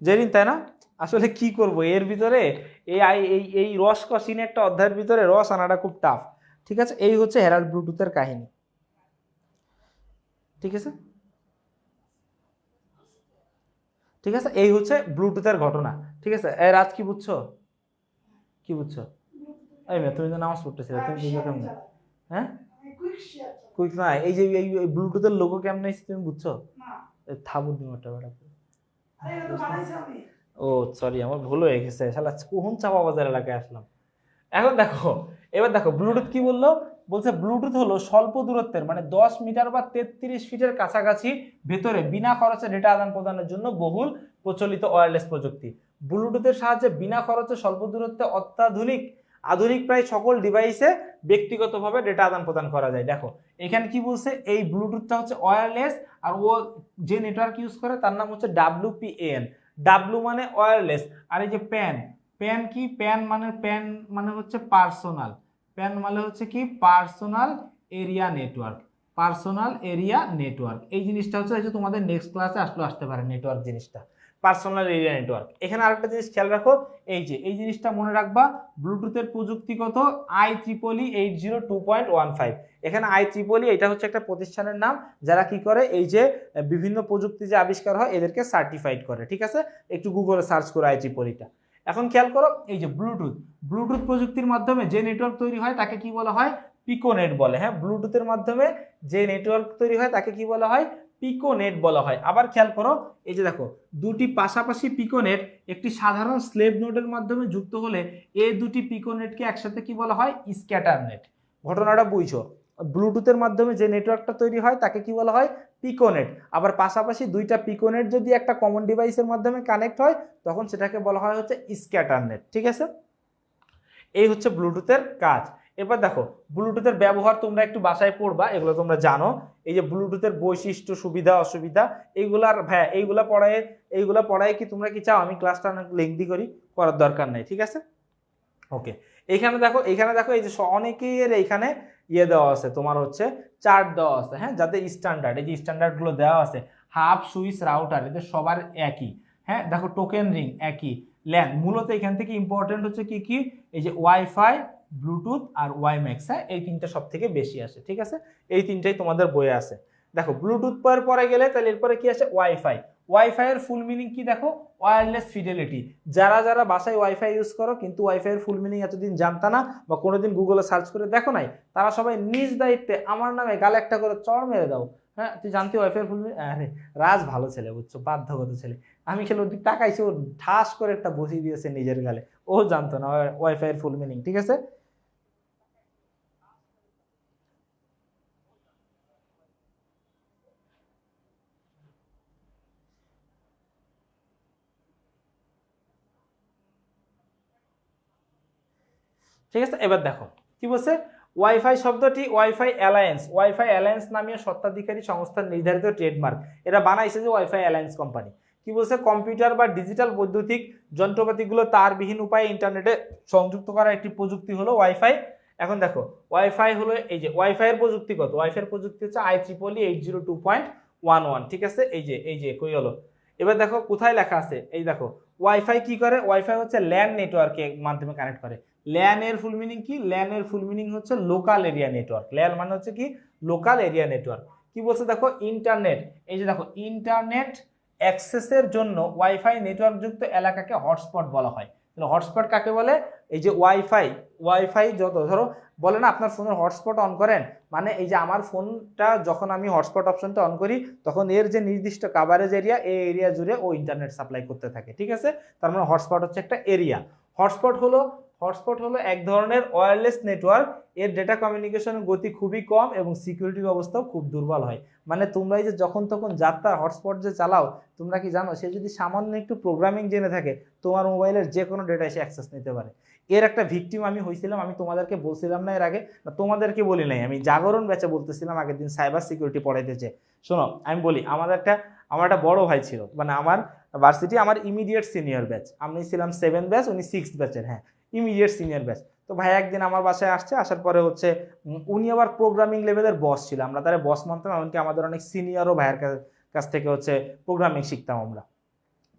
জেরিন, তাই না? আসলে কি করব এর ভিতরে, এই এই এই রস কষিন একটা অধ্যায়ের ভিতরে রস আনাটা খুব টাফ। ঠিক আছে, এই হচ্ছে হেরাল্ড ব্লুটুথের কাহিনী। ঠিক আছে, ঠিক আছে, এই হচ্ছে ব্লুটুথের ঘটনা। ঠিক আছে, এর রাত কি বুঝছো? কি বুঝছো? এই মেয়ে, তুমি তো নামাজ পড়তেছিলে, তুমি বুঝছো কেমনে? হ্যাঁ, কুইক না, এই যে এই ব্লুটুথের লোগো কেমনে এসেছে তুমি বুঝছো? থাবুর দিমাগটা বেড়া। ও সরি, আমার ভুল হয়ে গেছে, শালা কোন চাপা বাজার এলাকায় আসলাম। এখন দেখো, এবার দেখো ব্লুটুথ কি বললো, বলছে ব্লুটুথ হলো স্বল্প দূরত্বের, মানে 10 মিটার বা 33 ফিটের কাছাকাছি ভেতরে বিনা খরচে ডেটা আদান প্রদানের জন্য বহুল প্রচলিত ওয়্যারলেস প্রযুক্তি। ব্লুটুথের সাহায্যে বিনা খরচে স্বল্প দূরত্বে অত্যাধুনিক আধুনিক প্রায় সকল ডিভাইসে ব্যক্তিগতভাবে ডেটা আদান প্রদান করা যায়। দেখো এখানে কি বলছে, এই ব্লুটুথটা হচ্ছে ওয়্যারলেস, আর ও যে নেটওয়ার্ক ইউজ করে তার নাম হচ্ছে WPAN। ডাব্লু মানে ওয়্যারলেস, আর এই যে প্যান, প্যান কি, প্যান মানে হচ্ছে পার্সোনাল। প্যান মানে হচ্ছে কি, personal area network. Personal area network, এই জিনিসটা হচ্ছে, এই যে তোমাদের নেক্সট ক্লাসে আসতে পারে নেটওয়ার্ক জিনিসটা, পার্সোনাল এরিয়া নেটওয়ার্ক। এখানে আরেকটা জিনিস খেয়াল রাখো, এই যে এই জিনিসটা মনে রাখবা, ব্লুটুথের প্রযুক্তিগত IEEE 802.15। এখানে IEEE এটা হচ্ছে একটা প্রতিষ্ঠানের নাম, যারা কি করে, এই যে বিভিন্ন প্রযুক্তি যে আবিষ্কার হয় এদেরকে সার্টিফাইড করে। ঠিক আছে, একটু গুগলে সার্চ করো IEEEটা। এখন খেয়াল করো, এই যে ব্লুটুথ, ব্লুটুথ প্রযুক্তির মাধ্যমে যে নেটওয়ার্ক তৈরি হয় তাকে কি বলা হয়, পিকোনেট বলে। হ্যাঁ, ব্লুটুথের মাধ্যমে যে নেটওয়ার্ক তৈরি হয় তাকে কি বলা হয়, পিকোনেট বলা হয়। আবার খেয়াল করো, এই যে দেখো দুটি পাশাপাশি পিকোনেট একটি সাধারণ স্লেভ নোডের মাধ্যমে যুক্ত হলে এই দুটি পিকোনেটকে একসাথে কি বলা হয়, স্ক্যাটার নেট। ঘটনাটা বুঝছো, ব্লুটুথের মাধ্যমে যে নেটওয়ার্কটা তৈরি হয় তাকে কি বলা হয়, পিকোনেট। আবার পাশাপাশি দুইটা পিকোনেট যদি একটা কমন ডিভাইসের মাধ্যমে কানেক্ট হয় তখন সেটাকে বলা হয় হচ্ছে স্ক্যাটার নেট। ঠিক আছে, এই হচ্ছে ব্লুটুথের কাজ। এবার দেখো ব্লুটুথের ব্যবহার তোমরা একটু বাসায় পড়বা, এগুলো তোমরা জানো। এই যে ব্লুটুথের বৈশিষ্ট্য, সুবিধা, অসুবিধা, এইগুলার ভাইয়া এইগুলা পড়ায় কি তোমরা কি চাও আমি ক্লাসটা অনেক লেংদি করি? করার দরকার নেই। ঠিক আছে, ওকে। এখানে দেখো এই যে অনেকের এইখানে ইয়ে দেওয়া আছে, তোমার হচ্ছে চার্ট দেওয়া আছে, হ্যাঁ, যাতে স্ট্যান্ডার্ড, এই যে স্ট্যান্ডার্ড গুলো দেওয়া আছে, হাব, সুইচ, রাউটার, এদের সবার একই। হ্যাঁ, দেখো টোকেন রিং একই, ল্যান। মূলত এখান থেকে ইম্পর্টেন্ট হচ্ছে কি কি, এই যে ওয়াইফাই, ব্লুটুথ আর ওয়াইম্যাক্স। হ্যাঁ, এই তিনটা সব থেকে বেশি আসে। ঠিক আছে, এই তিনটাই তোমাদের বইয়ে আছে। দেখো ব্লুটুথ পরে গেলে তাহলে এরপরে কি আসে, ওয়াইফাই। ওয়াইফাই এর ফুল মিনিং কি দেখো, ওয়্যারলেস ফিডেলিটি। যারা যারা বাসায় ওয়াইফাই ইউজ করো কিন্তু ওয়াইফাই এর ফুল মিনিং এতদিন জানতা না বা কোনোদিন গুগলে সার্চ করে দেখো নাই, তারা সবাই নিজ দায়িত্বে আমার নামে গালে একটা করে চড় মেরে দাও। হ্যাঁ, তুই জানতি ওয়াইফাই এর ফুল মিনিং? আরে রাজ ভালো ছেলে বুঝছো, বাধ্যগত ছেলে। আমি খেলে ওর দিক তাকাইছি, ও ঠাস করে একটা বসিয়ে দিয়েছে নিজের গালে। ও জানতো না ওয়াইফাই এর ফুল মিনিং। ঠিক আছে, ঠিক আছে। এবার দেখো কি বলছে, ওয়াইফাই শব্দটি ওয়াইফাই অ্যালায়েন্স নামীয় স্বত্বাধিকারী সংস্থার নির্ধারিত ট্রেডমার্ক। এটা বানাইছে যে ওয়াইফাই অ্যালায়েন্স কোম্পানি। কি বলছে, কম্পিউটার বা ডিজিটাল বৈদ্যুতিক যন্ত্রপাতিগুলো তারবিহীন উপায়ে ইন্টারনেটে সংযুক্ত করার একটি প্রযুক্তি হলো ওয়াইফাই। এখন দেখো ওয়াইফাই হলো, এই যে ওয়াইফাই এর প্রযুক্তিগত, ওয়াইফাই এর প্রযুক্তি হচ্ছে IEEE 802.11। ঠিক আছে, এই যে কই হলো, এবার দেখো কোথায় লেখা আছে, এই দেখো ওয়াইফাই কি করে, ওয়াইফাই হচ্ছে ল্যান নেটওয়ার্কের মাধ্যমে কানেক্ট করে। ল্যান এর ফুল মিনিং কি, ল্যান এর ফুল মিনিং হচ্ছে লোকাল এরিয়া নেটওয়ার্ক। ল্যান মানে হচ্ছে কি, লোকাল এরিয়া নেটওয়ার্ক। কি বলছে দেখো, ইন্টারনেট, এই যে দেখো ইন্টারনেট অ্যাক্সেসের জন্য ওয়াইফাই নেটওয়ার্ক যুক্ত এলাকাকে হটস্পট বলা হয়। তো তাহলে হটস্পট কাকে বলে? এই যে ওয়াইফাই যত ধরো বলে না আপনার ফোনের হটস্পট অন করেন, মানে এই যে আমার ফোনটা যখন আমি হটস্পট অপশনটা অন করি তখন এর যে নির্দিষ্ট কাভারেজ এরিয়া, এই এরিয়া জুড়ে ও ইন্টারনেট সাপ্লাই করতে থাকে, ঠিক আছে? তার মানে হটস্পট হচ্ছে একটা এরিয়া। হটস্পট হলো এক ধরনের ওয়্যারলেস নেটওয়ার্ক, এর ডেটা কমিউনিকেশনের গতি খুবই কম এবং সিকিউরিটি ব্যবস্থাও খুব দুর্বল হয়। মানে তোমরা এই যে যখন তখন যাত্রা হটস্পট যে চালাও, তোমরা কি জানো সে যদি সামান্য একটু প্রোগ্রামিং জেনে থাকে তোমার মোবাইলের যে কোনো ডেটা এসে অ্যাক্সেস নিতে পারে। এর একটা ভিকটিম আমি হয়েছিলাম, আমি তোমাদেরকে বলছিলাম না এর আগে, না তোমাদেরকে বলি নাই, আমি জাগরণ ব্যাচে বলতেছিলাম আগের দিন সাইবার সিকিউরিটি পড়াইতেছে। শোনো আমি বলি, আমার একটা বড় ভাই ছিল, মানে আমার ভার্সিটি আমার ইমিডিয়েট সিনিয়র ব্যাচ, আমি ছিলাম 7 ব্যাচ, উনি 6 ব্যাচের, হ্যাঁ ইমিডিয়েট সিনিয়র ব্যাচ। তো ভাই একদিন আমার বাসায় আসছে, আসার পরে হচ্ছে উনি আবার প্রোগ্রামিং লেভেলের বস ছিল, আমরা তারা বস মানতাম, এমনকি আমাদের অনেক সিনিয়রও ভাইয়ের কাছ থেকে হচ্ছে প্রোগ্রামিং শিখতাম আমরা।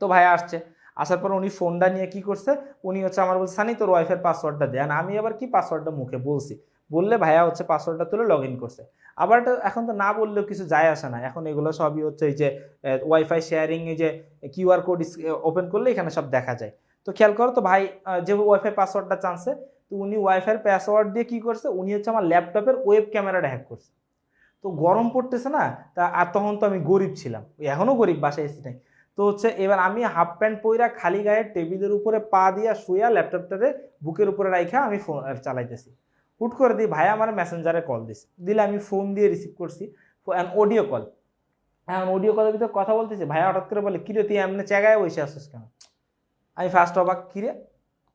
তো ভাই আসছে, আসার পর উনি ফোনটা নিয়ে কি করছে, উনি হচ্ছে আমার বলছে সানি তোর ওয়াইফের পাসওয়ার্ডটা দেন, আমি আবার কি পাসওয়ার্ডটা মুখে বলছি, বললে ভাইয়া হচ্ছে পাসওয়ার্ডটা তুলে লগ ইন করছে। আবার এখন তো না বললেও কিছু যায় আসে না, এখন এগুলো সবই হচ্ছে এই যে ওয়াইফাই শেয়ারিং, এই যে কিউআর কোড ওপেন করলে এখানে সব দেখা যায়। তো খেয়াল করো তো ভাই যে ওয়াইফাই পাসওয়ার্ডটা চানছে, তো উনি ওয়াইফাই পাসওয়ার্ড দিয়ে কি করছে, উনি হচ্ছে আমার ল্যাপটপের ওয়েব ক্যামেরাটা হ্যাক করছে। তো গরম পড়তেছে না, তা আর তখন তো আমি গরিব ছিলাম, এখনো গরিব, বাসায় এসি নাই। তো হচ্ছে এবার আমি হাফ প্যান্ট পইরা খালি গায়ে টেবিলের উপরে পা দিয়া শুয়া ল্যাপটপটারে বুকের উপরে রাইখা আমি ফোন চালাইতেছি। হুট করে দিই ভাই আমার মেসেঞ্জারে কল দিস, দিলে আমি ফোন দিয়ে রিসিভ করছি, অডিও কল। হ্যাঁ অডিও কলের ভিতরে কথা বলতেছি, ভাইয়া হঠাৎ করে বলে কিরে তুই এমনি জায়গায় বসে আসছিস কেন? আমি ফার্স্ট অবাক, কিরে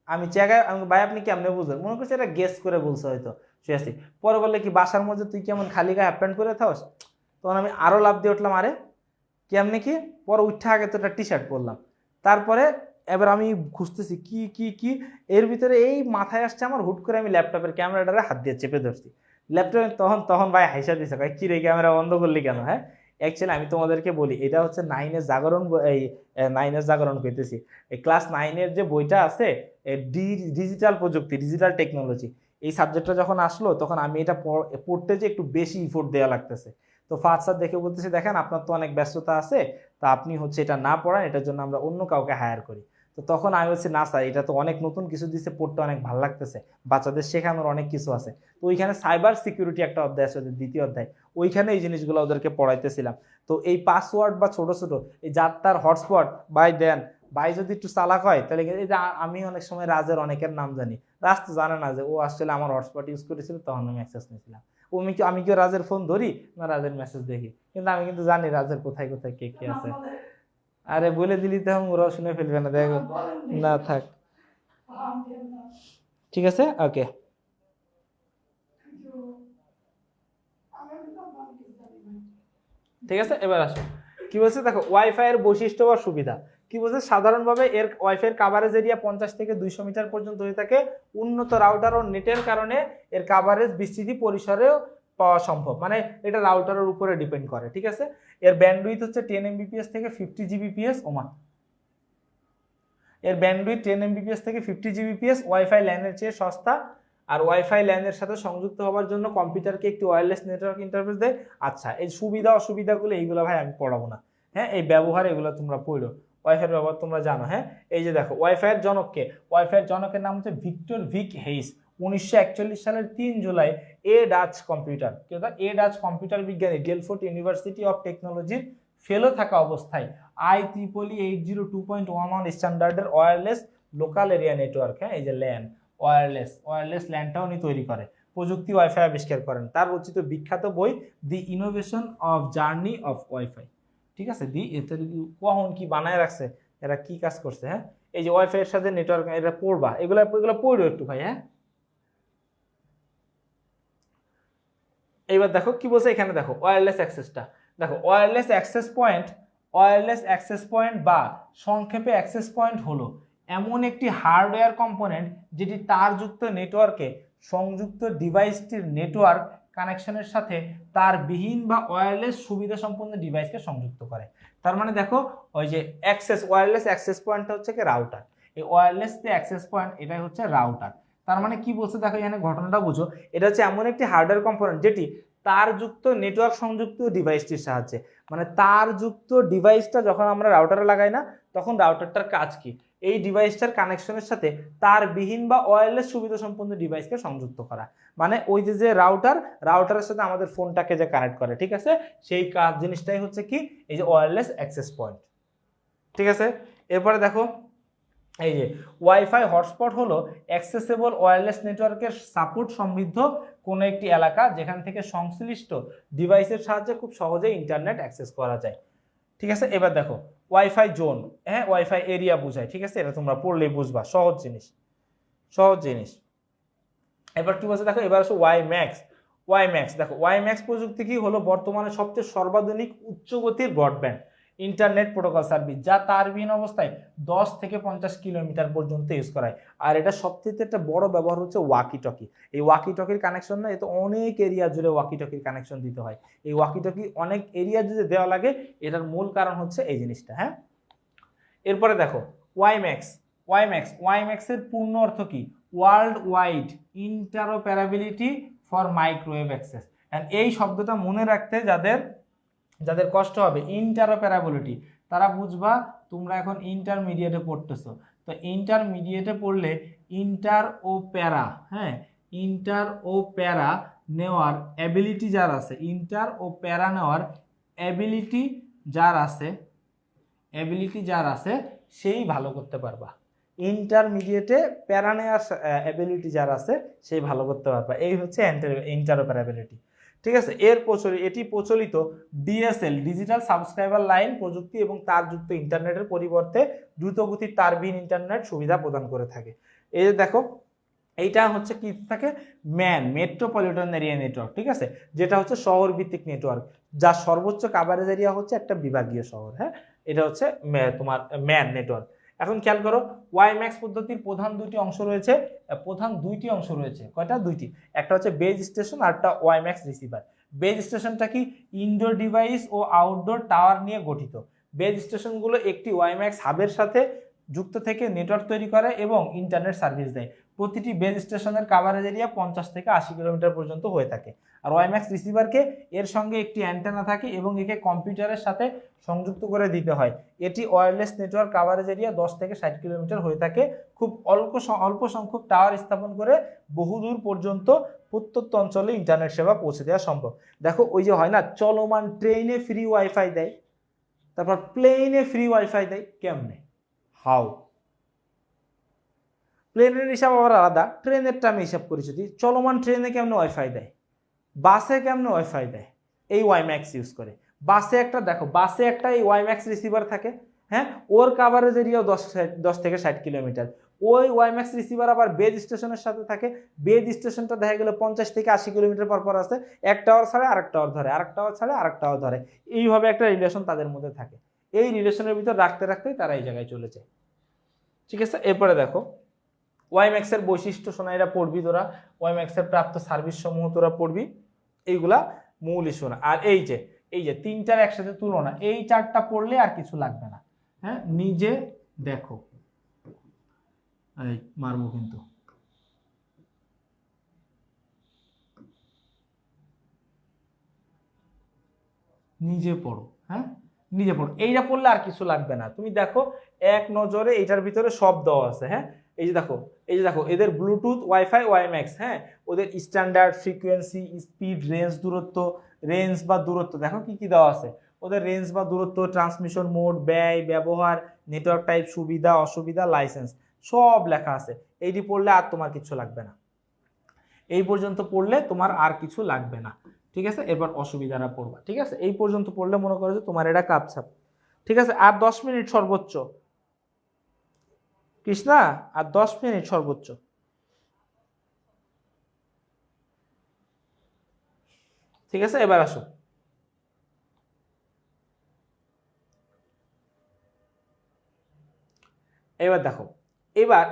আমি জায়গায়, আমি ভাই আপনি কেমনে বুঝলেন, মনে করছি এটা গেস করে বলছে হয়তো, শুয়ে আসি। পরে বললে কি বাসার মধ্যে তুই কেমন খালি গায়ে হাফ প্যান্ট পরে থাকস? তখন আমি আরো লাভ দিয়ে উঠলাম, আরে কেমনি কি? পরে উঠে আগে তো একটা টি শার্ট পরলাম। তারপরে এবার আমি খুঁজতেছি কি কি কি, এর ভিতরে এই মাথায় আসছে আমার, হুট করে আমি ল্যাপটপের ক্যামেরাটারে হাত দিয়ে চেপে ধরছি ল্যাপটপে। তখন তখন ভাই হাইসা দিছে, ভাই কি রে ক্যামেরা বন্ধ করলি কেন? হ্যাঁ অ্যাকচুয়ালি আমি তোমাদেরকে বলি, এটা হচ্ছে নাইনের জাগরণ, এই নাইনের জাগরণ কইতেছি, এই ক্লাস 9-এর যে বইটা আছে ডিজিটাল প্রযুক্তি, ডিজিটাল টেকনোলজি, এই সাবজেক্টটা যখন আসলো তখন আমি এটা পড়তে যে একটু বেশি ইফোর্ট দেওয়া লাগতেছে। তো ফার্স্ট স্যার দেখে বলতেছে দেখেন আপনার তো অনেক ব্যস্ততা আছে, তা আপনি হচ্ছে এটা না পড়ান, এটার জন্য আমরা অন্য কাউকে হায়ার করি। তো তখন আমি বলছি না স্যার, এটা তো অনেক নতুন কিছু দিচ্ছে, পড়তে অনেক ভালো লাগতেছে, বাচ্চাদের শেখানোর অনেক কিছু আছে। তো ওইখানে সাইবার সিকিউরিটি একটা অধ্যায় আছে, দ্বিতীয় অধ্যায়, ওইখানে এই জিনিসগুলো ওদেরকে পড়াইতেছিলাম। তো এই পাসওয়ার্ড বা ছোট ছোট এই যার তার হটস্পট ভাই দেন, ভাই যদি একটু চালাক হয় তাহলে এই যে আমি অনেক সময় রাজের অনেকের নাম জানি, রাজ তো জানে না যে ও আসলে আমার হটস্পট ইউজ করেছিল, তখন আমি অ্যাক্সেস নিয়েছিলাম। আমি কি রাজের ফোন ধরি না রাজের মেসেজ দেখি, কিন্তু আমি কিন্তু জানি রাজের কোথায় কোথায় কে কে আছে। আরে বলে দিলি তো ওরাও শুনে ফেলবে না, দেখো না থাক, ঠিক আছে ওকে। ঠিক আছে এবার আসো, কি বলছে দেখো ওয়াইফাই এর বৈশিষ্ট্য বা সুবিধা। কি বলছে, সাধারণভাবে এর ওয়াইফাই এর কাভারেজ এরিয়া 50 থেকে 200 মিটার পর্যন্ত হয়ে থাকে। উন্নত রাউটার ও নেটের কারণে এর কাভারেজ বিস্তৃতি পরিসরেও পাওয়া সম্ভব, মানে এটা রাউটারের উপরে ডিপেন্ড করে, ঠিক আছে। এর ব্যান্ডউইথ হচ্ছে 10 Mbps থেকে 50 Gbps, ওমা এর ব্যান্ডউইথ 10 Mbps থেকে 50 Gbps, ওয়াইফাই ল্যানের চেয়ে সস্তা। আর ওয়াইফাই ল্যানের সাথে সংযুক্ত হওয়ার জন্য কম্পিউটারকে একটি ওয়্যারলেস নেটওয়ার্ক ইন্টারফেস দেয়। আচ্ছা এই সুবিধা অসুবিধাগুলো এইগুলো ভাই আমি পড়াবো না, হ্যাঁ এই ব্যবহার এগুলো তোমরা পড়ো, ওয়াইফাই ব্যবহার তোমরা জানো। হ্যাঁ এই যে দেখো ওয়াইফাই এর জনককে, ওয়াইফাই এর জনকের নাম হচ্ছে ভিক্টর ভিক হেইস। 1941 সালের 3 জুলাই এ ডাচ কম্পিউটার বিজ্ঞানী ডেলফোর্ট ইউনিভার্সিটি অফ টেকনোলজির ফেলো থাকা অবস্থায় IEEE 802.11 স্ট্যান্ডার্ডের ওয়্যারলেস লোকাল এরিয়া নেটওয়ার্ক, হ্যাঁ এই যে ল্যান, ওয়্যারলেস ল্যানটা উনি তৈরি করে, প্রযুক্তি ওয়াইফাই আবিষ্কার করেন। তার রচিত বিখ্যাত বই the innovation of journey of wifi, ঠিক আছে। কখন কি বানায় রাখছে, এরা কি কাজ করছে। হ্যাঁ এই যে ওয়াইফাই এর সাথে নেটওয়ার্ক, এটা পড়বা, এগুলো পড়ো একটু ভাই। হ্যাঁ এইবার দেখো কি বলছে এখানে, দেখো ওয়্যারলেস অ্যাক্সেসটা, দেখো ওয়্যারলেস অ্যাক্সেস পয়েন্ট বা সংক্ষেপে অ্যাক্সেস পয়েন্ট হলো এমন একটি হার্ডওয়্যার কম্পোনেন্ট যেটি তারযুক্ত নেটওয়ার্কে সংযুক্ত ডিভাইসটির নেটওয়ার্ক কানেকশনের সাথে তার বিহীন বা ওয়্যারলেস সুবিধা সম্পন্ন ডিভাইসকে সংযুক্ত করে। তার মানে দেখো ওই যে ওয়্যারলেস অ্যাক্সেস পয়েন্টটা হচ্ছে কি রাউটার, এই ওয়্যারলেস যে অ্যাক্সেস পয়েন্ট এটাই হচ্ছে রাউটার। তার মানে কি বলছে দেখো এখানে ঘটনাটা বুঝো, এটা হচ্ছে এমন একটি হার্ডওয়্যার কম্পোনেন্ট যেটি তারযুক্ত নেটওয়ার্ক সংযুক্ত ডিভাইসটির সাহায্যে, মানে তারযুক্ত ডিভাইসটা যখন আমরা রাউটারে লাগাই না তখন রাউটারটার কাজ কি, এই ডিভাইসটার কানেকশনের সাথে তারবিহীন বা ওয়্যারলেস সুবিধা সম্পন্ন ডিভাইসকে সংযুক্ত করা। মানে ওই যে রাউটারের সাথে আমাদের ফোনটাকে যে কানেক্ট করে, ঠিক আছে, সেই জিনিসটাই হচ্ছে কি এই যে ওয়্যারলেস অ্যাক্সেস পয়েন্ট। ঠিক আছে, এরপরে দেখো এই যে ওয়াইফাই হটস্পট হলো অ্যাক্সেসেবল ওয়্যারলেস নেটওয়ার্কের সাপোর্ট সমৃদ্ধ কোনো একটি এলাকা যেখান থেকে সংশ্লিষ্ট ডিভাইসের সাহায্যে খুব সহজে ইন্টারনেট অ্যাক্সেস করা যায়। ঠিক আছে, এবার দেখো ওয়াইফাই জোন, হ্যাঁ ওয়াইফাই এরিয়া বোঝায়। ঠিক আছে, এটা তোমরা পড়লেই বুঝবা, সহজ জিনিস। এবার কি বলছে দেখো, এবার আসো ওয়াইম্যাক্স। দেখো ওয়াইম্যাক্স প্রযুক্তি কি হলো বর্তমানে সবচেয়ে সর্বাধুনিক উচ্চ গতির ব্রডব্যান্ড ইন্টারনেট প্রোটোকল সার্ভিস, যা তারবিহীন অবস্থায় 10 থেকে 50 কিলোমিটার পর্যন্ত ইউজ করায়। আর এটা সবচেয়ে একটা বড় ব্যবহার হচ্ছে ওয়াকি টকি। এই ওয়াকি টকির কানেকশন না, এতে অনেক এরিয়া জুড়ে ওয়াকি টকির কানেকশন দিতে হয়। এই ওয়াকি টকি অনেক এরিয়া জুড়ে দেওয়া লাগে, এটার মূল কারণ হচ্ছে এই জিনিসটা। হ্যাঁ, এরপরে দেখো ওয়াইম্যাক্স এর পূর্ণ অর্থ কি? World wide interoperability for microwave access. And এই শব্দটা মনে রাখতে যাদের কষ্ট হবে, ইন্টারঅপারেবিলিটি, তারা বুঝবা তোমরা এখন ইন্টারমিডিয়েটে পড়তেছো। তো ইন্টারমিডিয়েটে পড়লে ইন্টার ও প্যারা, হ্যাঁ ইন্টার ও প্যারা নেওয়ার অ্যাবিলিটি যার আছে, ইন্টার ও প্যারা নেওয়ার অ্যাবিলিটি যার আছে সেই ভালো করতে পারবা। ইন্টারমিডিয়েটে প্যারা নেওয়ার অ্যাবিলিটি যার আছে সেই ভালো করতে পারবা। এই হচ্ছে ইন্টারঅপারেবিলিটি। ঠিক আছে, এটি প্রচলিত ডিএসএল ডিজিটাল সাবস্ক্রাইবার লাইন প্রযুক্তি এবং তারযুক্ত ইন্টারনেটের পরিবর্তে দ্রুতগতির তারবিহীন ইন্টারনেট সুবিধা প্রদান করে থাকে। এই যে দেখো এইটা হচ্ছে কি থাকে, মেট্রোপলিটন এরিয়া নেটওয়ার্ক। ঠিক আছে, যেটা হচ্ছে শহর ভিত্তিক নেটওয়ার্ক, যার সর্বোচ্চ কাভারেজ এরিয়া হচ্ছে একটা বিভাগীয় শহর। হ্যাঁ, এটা হচ্ছে তোমার ম্যান নেটওয়ার্ক। এখন খেয়াল করো, ওয়াইম্যাক্স পদ্ধতির প্রধান দুইটি অংশ রয়েছে। কয়টা? দুইটি। একটা হচ্ছে বেজ স্টেশন আর একটা ওয়াইম্যাক্স রিসিভার। বেজ স্টেশনটা কি? ইনডোর ডিভাইস ও আউটডোর টাওয়ার নিয়ে গঠিত। বেজ স্টেশনগুলো একটি ওয়াইম্যাক্স হাবের সাথে যুক্ত থেকে নেটওয়ার্ক তৈরি করে এবং ইন্টারনেট সার্ভিস দেয়। প্রতিটি বেজ স্টেশনের কাভারেজ এরিয়া 50 থেকে 80 কিলোমিটার পর্যন্ত হয়ে থাকে। আর ওয়াইম্যাক্স রিসিভারকে এর সঙ্গে একটি অ্যান্টেনা থাকে এবং একে কম্পিউটারের সাথে সংযুক্ত করে দিতে হয়। এটি ওয়্যারলেস নেটওয়ার্ক কাভারেজ এরিয়া 10 থেকে 60 কিলোমিটার হয়ে থাকে। খুব অল্প সংখ্যক টাওয়ার স্থাপন করে বহুদূর পর্যন্ত প্রত্যন্ত অঞ্চলে ইন্টারনেট সেবা পৌঁছে দেওয়া সম্ভব। দেখো ওই যে হয় না, চলমান ট্রেনে ফ্রি ওয়াইফাই দেয়, তারপর প্লেনে ফ্রি ওয়াইফাই দেয়, কেমনে? হাউ? প্লেনের হিসাব আবার আলাদা, ট্রেনেরটা আমি হিসাব করেছি। চলমান ট্রেনে কেমনে ওয়াইফাই দেয়, বাসে কেমনে ওয়াইফাই দেয়? এই ওয়াইম্যাক্স ইউজ করে। বাসে একটা এই ওয়াইম্যাক্স রিসিভার থাকে, হ্যাঁ, ওর কাভারেজ এরিয়াও 10 থেকে 60 কিলোমিটার। ওই ওয়াইম্যাক্স রিসিভার আবার বেজ স্টেশনের সাথে থাকে। বেজ স্টেশনটা দেখা গেল 50 থেকে 80 কিলোমিটার পর আছে, এক টাওয়ার ছাড়ে আরেক টাওয়ার ধরে, আরেক টাওয়ার ছাড়ে আরেক টাওয়ার ধরে, এইভাবে একটা রিলেশন তাদের মধ্যে থাকে। এই রিলেশনের ভিতর রাখতেই তারা এই জায়গায় চলে যায়। ঠিক আছে, এরপরে দেখো ওয়াইম্যাক্স এর বৈশিষ্ট্য সোনাইরা পড়বি তোরা, ওয়াইম্যাক্স এর প্রাপ্ত সার্ভিস সমূহ তোরা পড়বি, এইগুলা মূল ইস্যু না। আর এই যে তিনটার একসাথে তুলনা, এই চারটা পড়লে আর কিছু লাগবে না। হ্যাঁ, নিজে দেখো, এই মারবো কিন্তু, নিজে পড়ো। হ্যাঁ, নিজে পড়ো, এইটা পড়লে আর কিছু লাগবে না। তুমি দেখো এক নজরে এইটার ভিতরে সব দেওয়া আছে। হ্যাঁ, এই যে দেখো এদের ব্লুটুথ, ওয়াইফাই, ওয়াইম্যাক্স, হ্যাঁ, ওদের স্ট্যান্ডার্ড, ফ্রিকোয়েন্সি, স্পিড, রেঞ্জ বা দূরত্ব দেখো কি কি দেওয়া আছে। ওদের রেঞ্জ বা দূরত্ব, ট্রান্সমিশন মোড, ব্যয়, ব্যবহার, নেটওয়ার্ক টাইপ, সুবিধা অসুবিধা, লাইসেন্স সব লেখা আছে। এইটি পড়লে আর তোমার কিছু লাগবে না, এই পর্যন্ত পড়লে তোমার আর কিছু লাগবে না। ঠিক আছে, এবার অসুবিধাটা পড়বা। ঠিক আছে, এই পর্যন্ত পড়লে মনে করো যে তোমার এটা কাপছাপ। ঠিক আছে, আর 10 মিনিট সর্বোচ্চ, কৃষ্ণা, আর 10 মিনিট সর্বোচ্চ। ঠিক আছে, এবার আসো, এবার দেখো, এবার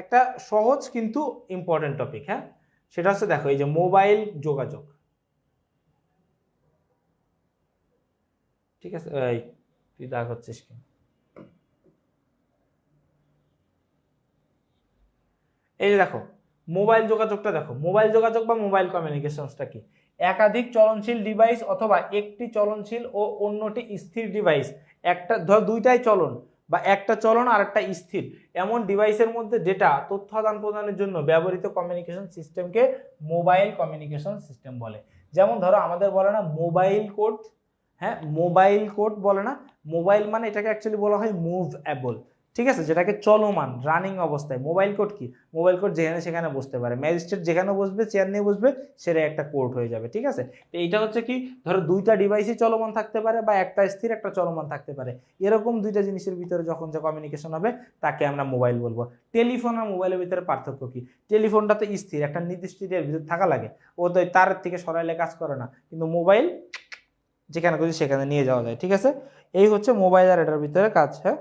একটা সহজ কিন্তু ইম্পর্টেন্ট টপিক। হ্যাঁ, সেটা হচ্ছে দেখো এই যে মোবাইল যোগাযোগ। ঠিক আছে, এই তুই দাগ হচ্ছিস কি? এই যে দেখো মোবাইল যোগাযোগটা দেখো, মোবাইল যোগাযোগ বা মোবাইল কমিউনিকেশনসটা কি? একাধিক চলনশীল ডিভাইস অথবা একটি চলনশীল ও অন্যটি স্থির ডিভাইস, একটা ধর দুইটাই চলন বা একটা চলন আর একটা স্থির এমন ডিভাইসের মধ্যে ডেটা তথ্য আদান প্রদানের জন্য ব্যবহৃত কমিউনিকেশন সিস্টেমকে মোবাইল কমিউনিকেশন সিস্টেম বলে। যেমন ধরো আমাদের বলে না মোবাইল কোড, হ্যাঁ মোবাইল কোড বলে না, মোবাইল মানে এটাকে অ্যাকচুয়ালি বলা হয় মুভএবল, ঠিক আছে, যেটাকে চলমান রানিং অবস্থায়। মোবাইল কোড কি, মোবাইল কোড যেখানে সেখানে বসতে পারে, ম্যাজিস্ট্রেট যেখানে বসবে চেয়ার নিয়ে বসবে সেটা একটা কোড হয়ে যাবে, ঠিক আছে। তো এইটা হচ্ছে কি, ধরো দুইটা ডিভাইসই চলমান থাকতে পারে বা একটা স্থির একটা চলমান থাকতে পারে, এরকম দুইটা জিনিসের ভিতরে যখন যে কমিউনিকেশন হবে তাকে আমরা মোবাইল বলবো। টেলিফোন আর মোবাইলের ভিতরে পার্থক্য কি, টেলিফোনটা তো স্থির একটা নির্দিষ্ট এরিয়ার ভিতরে থাকা লাগে, ও তো তার থেকে সরাইলে কাজ করে না, কিন্তু মোবাইল যেখানে খুশি সেখানে নিয়ে যাওয়া যায়, ঠিক আছে। এই হচ্ছে মোবাইল আর এটার ভিতরে কাজ। হ্যাঁ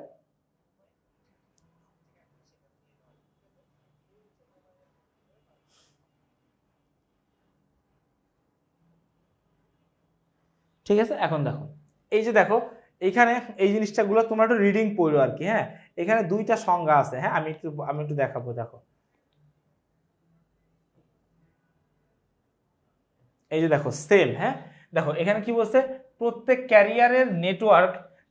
ঠিক আছে, এখন দেখো এই যে দেখো এইখানে এই জিনিসটা গুলো তোমরা একটু রিডিং পড়ো আর কি। হ্যাঁ এখানে দুইটা সংজ্ঞা আছে, হ্যাঁ আমি একটু দেখাবো। দেখো এই যে দেখো সেল, হ্যাঁ দেখো এখানে কি বলছে, প্রত্যেক ক্যারিয়ারের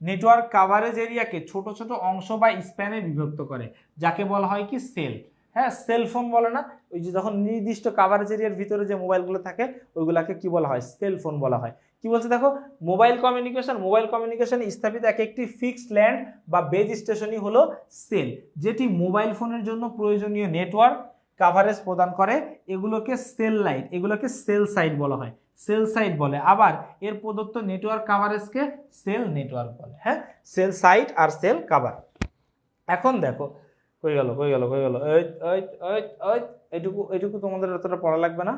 নেটওয়ার্ক কাভারেজ এরিয়াকে ছোট ছোট অংশ বা স্প্যানে বিভক্ত করে, যাকে বলা হয় কি সেল। হ্যাঁ সেল ফোন বলে না, ওই যে যখন নির্দিষ্ট কাভারেজ এরিয়ার ভিতরে যে মোবাইলগুলো থাকে ওইগুলাকে কি বলা হয়, সেল ফোন বলা হয়। কি বলছে দেখো, মোবাইল কমিউনিকেশন স্থাপিত এক একটি ফিক্সড ল্যান্ড বা বেজ স্টেশনই হলো সেল, যেটি মোবাইল ফোনের জন্য প্রয়োজনীয় নেটওয়ার্ক কাভারেজ প্রদান করে। এগুলোকে সেল সাইট বলা হয়, সেল সাইট বলে। আবার এর প্রদত্ত নেটওয়ার্ক কাভারেজকে সেল নেটওয়ার্ক বলে। হ্যাঁ সেল সাইট আর সেল কাভার। এখন দেখো কই গেল এই এই এই এই এইটুকু এইটুকু তোমাদের এতটা পড়া লাগবে না।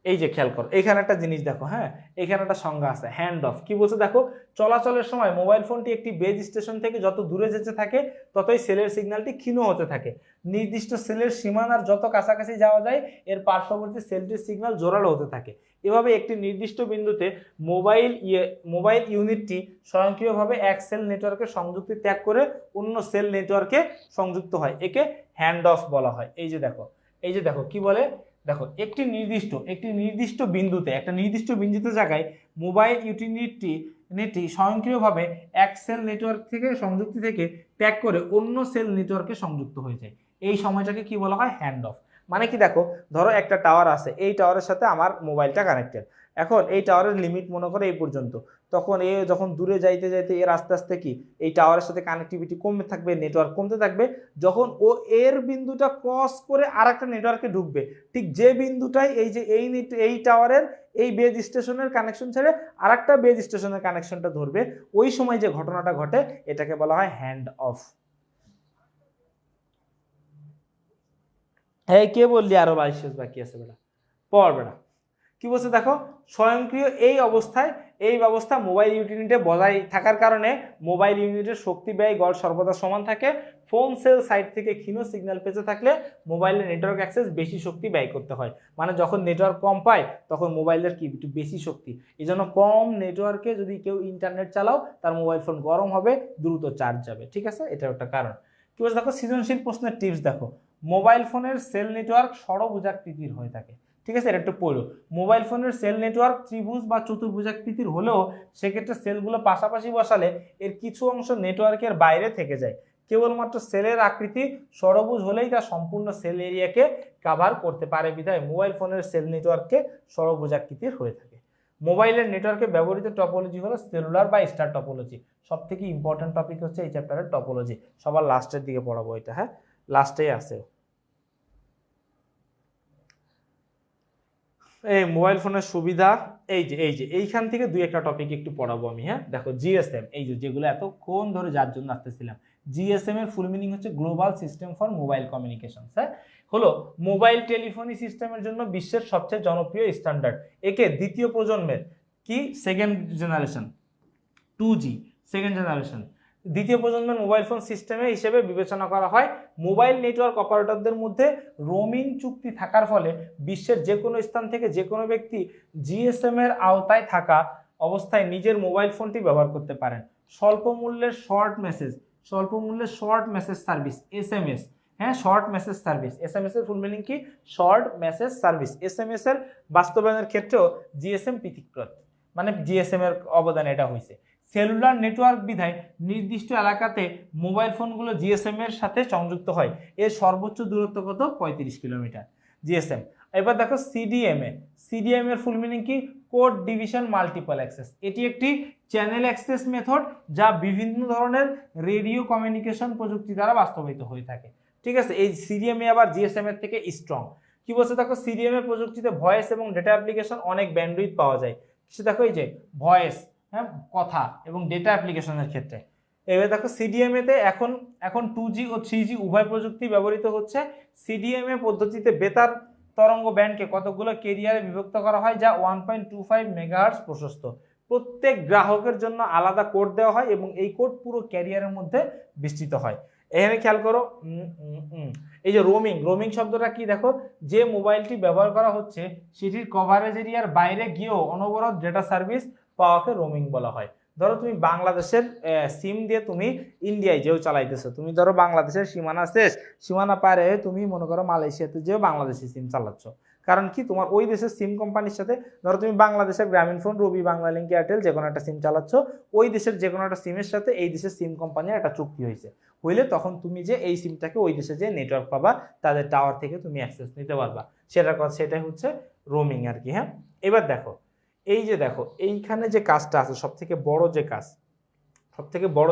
এই যে খেয়াল করো এখানে একটা জিনিস দেখো, হ্যাঁ এখানে একটা সংজ্ঞা আছে হ্যান্ড অফ। কি বলছে দেখো, চলাচলের সময় মোবাইল ফোনটি একটি বেজ স্টেশন থেকে যত দূরে যেতে থাকে ততই সেলের সিগন্যালটি ক্ষীণ হতে থাকে। নির্দিষ্ট সেলের সীমানার যত কাছাকাছি যাওয়া যায় এর পার্শ্ববর্তী সেলটির সিগন্যাল জোরালো হতে থাকে। এভাবে একটি নির্দিষ্ট বিন্দুতে মোবাইল ইউনিটটি স্বয়ংক্রিয়ভাবে এক সেল নেটওয়ার্কের সংযুক্তি ত্যাগ করে অন্য সেল নেটওয়ার্কে সংযুক্ত হয়, একে হ্যান্ড অফ বলা হয়। এই যে দেখো কি বলে, দেখো একটা নির্দিষ্ট বিন্দুতে জায়গায় মোবাইল নেটটি স্বয়ংক্রিয়ভাবে এক সেল নেটওয়ার্ক থেকে সংযুক্তি থেকে ত্যাগ করে অন্য সেল নেটওয়ার্কে সংযুক্ত হয়ে যায়। এই সময়টাকে কি বলা হয়, হ্যান্ড অফ। মানে কি দেখো, ধরো একটা টাওয়ার আছে, এই টাওয়ারের সাথে আমার মোবাইলটা কানেক্টেড, এখন এই টাওয়ারের লিমিট মনে করে এই পর্যন্ত, তখন এ যখন দূরে যাইতে যাইতে এর আস্তে আস্তে কি এই টাওয়ারের সাথে কানেক্টিভিটি কমতে থাকবে, নেটওয়ার্ক কমতে থাকবে, যখন ও এর বিন্দুটা ক্রস করে আর একটা নেটওয়ার্কে ঢুকবে, ঠিক যে বিন্দুটাই এই যে এই টাওয়ারের এই বেজ স্টেশনের কানেকশন ছেড়ে আর একটা বেজ স্টেশনের কানেকশনটা ধরবে, ওই সময় যে ঘটনাটা ঘটে এটাকে বলা হয় হ্যান্ড অফ। হ্যাঁ কে বললি আরো 22 বাকি আছে বেটা, পড় বেটা। কি বলছে দেখো, স্বয়ংক্রিয় এই ব্যবস্থা মোবাইল ইউনিটে বজায় থাকার কারণে মোবাইল ইউনিটের শক্তি ব্যয় গড় সর্বদা সমান থাকে। ফোন সেল সাইট থেকে ক্ষীণ সিগন্যাল পেতে থাকলে মোবাইলের নেটওয়ার্ক অ্যাক্সেস বেশি শক্তি ব্যয় করতে হয়। মানে যখন নেটওয়ার্ক কম পায় তখন মোবাইলের কি একটু বেশি শক্তি, এই জন্য কম নেটওয়ার্কে যদি কেউ ইন্টারনেট চালাও তার মোবাইল ফোন গরম হবে, দ্রুত চার্জ যাবে, ঠিক আছে, এটা একটা কারণ। কি বলছে দেখো, সৃজনশীল প্রশ্নের টিপস দেখো, মোবাইল ফোনের সেল নেটওয়ার্ক ষড়ভুজাকৃতির হয়ে থাকে, ঠিক আছে, এটা একটু পড়ো। মোবাইল ফোনের সেল নেটওয়ার্ক ত্রিভুজ বা চতুর্ভুজাকৃতির হলেও সেক্ষেত্রে সেলগুলো পাশাপাশি বসালে এর কিছু অংশ নেটওয়ার্কের বাইরে থেকে যায়। কেবলমাত্র সেলের আকৃতি ষড়ভুজ হলেই তা সম্পূর্ণ সেল এরিয়াকে কভার করতে পারে, বিধায় মোবাইল ফোনের সেল নেটওয়ার্ককে ষড়ভুজাকৃতির হয়ে থাকে। মোবাইলের নেটওয়ার্কে ব্যবহৃত টপোলজি হলো সেলুলার বা স্টার টপোলজি। সব থেকে ইম্পর্টেন্ট টপিক হচ্ছে এই চ্যাপ্টারের টপোলজি, সবার লাস্টের দিকে পড়াবো এটা, হ্যাঁ লাস্টেই আছে। এই মোবাইল ফোনের সুবিধা, এই যে এইখান থেকে দুই একটা টপিক একটু পড়াবো আমি। হ্যাঁ দেখো জিএসএম, এই যে যেগুলো এতক্ষণ ধরে যার জন্য আসতেছিলাম, জিএসএম এর ফুল মিনিং হচ্ছে global system for mobile communication. হ্যাঁ হলো মোবাইল টেলিফোনি সিস্টেমের জন্য বিশ্বের সবচেয়ে জনপ্রিয় স্ট্যান্ডার্ড। একে দ্বিতীয় প্রজন্মের কি second generation 2G second generation দ্বিতীয় প্রজন্মের মোবাইল ফোন সিস্টেমে হিসেবে বিবেচনা করা হয়। মোবাইল নেটওয়ার্ক অপারেটরদের মধ্যে রোমিং চুক্তি থাকার ফলে বিশ্বের যে কোনো স্থান থেকে যে কোনো ব্যক্তি জিএসএম এর আওতায় থাকা অবস্থায় নিজের মোবাইল ফোনটি ব্যবহার করতে পারেন। স্বল্প মূল্যের শর্ট মেসেজ সার্ভিস এসএমএস, হ্যাঁ শর্ট মেসেজ সার্ভিস, এসএমএস এর ফুল মিনিং কি, শর্ট মেসেজ সার্ভিস। এসএমএস এর বাস্তবায়নের ক্ষেত্রেও জিএসএম পৃথকীকৃত, মানে জিএসএম এর অবদান এটা হয়েছে। সেলুলার নেটওয়ার্ক বিধায় নির্দিষ্ট এলাকাতে মোবাইল ফোনগুলো জিএসএম এর সাথে সংযুক্ত হয়। এর সর্বোচ্চ দূরত্ব কত? 35 কিলোমিটার জিএসএম। এবার দেখো সিডিএমএ। সিডিএম এর ফুল মিনিং কি? Code division multiple access. এটি একটি চ্যানেল অ্যাক্সেস মেথড যা বিভিন্ন ধরনের রেডিও কমিউনিকেশন প্রযুক্তি দ্বারা বাস্তবায়িত হয়ে থাকে। ঠিক আছে, এই সিডিএমএ আবার জিএসএম এর থেকে স্ট্রং। কি বলছে দেখো, সিডিএমএ প্রযুক্তিতে ভয়েস এবং ডেটা অ্যাপ্লিকেশন অনেক ব্যান্ডউইথ পাওয়া যায়। সে দেখো এই যে ভয়েস, হ্যাঁ, কথা এবং ডেটা অ্যাপ্লিকেশনের ক্ষেত্রে। এবার দেখো সিডিএমএ তে এখন 2G ও 3G উভয় প্রযুক্তি ব্যবহৃত হচ্ছে। সিডিএমএ পদ্ধতিতে বেতার তরঙ্গ ব্যান্ডকে কতগুলো ক্যারিয়ারে বিভক্ত করা হয় যা 1.25 মেগাহার্টজ প্রশস্ত। প্রত্যেক গ্রাহকের জন্য আলাদা কোড দেওয়া হয় এবং এই কোড পুরো ক্যারিয়ারের মধ্যে বিস্তৃত হয়। এখানে খেয়াল করো, এই যে রোমিং, রোমিং শব্দটা কি দেখো, যে মোবাইলটি ব্যবহার করা হচ্ছে সেটির কভারেজ এরিয়ার বাইরে গিয়েও অনবরত ডেটা সার্ভিস পাওয়াকে রোমিং বলা হয়। ধরো তুমি বাংলাদেশের সিম দিয়ে তুমি ইন্ডিয়ায় যেও চালাইতেছো, তুমি ধরো বাংলাদেশের সীমানা শেষ, সীমানা পারে তুমি মনে করো মালয়েশিয়াতে যেও বাংলাদেশি সিম চালাচ্ছ। কারণ কি, তোমার ওই দেশের সিম কোম্পানির সাথে, ধরো তুমি বাংলাদেশের গ্রামীণ ফোন, রবি, বাংলালিংক, এয়ারটেল যে কোনো একটা সিম চালাচ্ছ, ওই দেশের যে কোনো একটা সিমের সাথে এই দেশের সিম কোম্পানির একটা চুক্তি হয়েছে, হইলে তখন তুমি যে এই সিমটাকে ওই দেশে যে নেটওয়ার্ক পাবা, তাদের টাওয়ার থেকে তুমি অ্যাক্সেস নিতে পারবা, সেটাই হচ্ছে রোমিং আর কি। হ্যাঁ, এবার দেখো এই যে দেখো এইখানে যে কাজটা আছে, সব থেকে বড়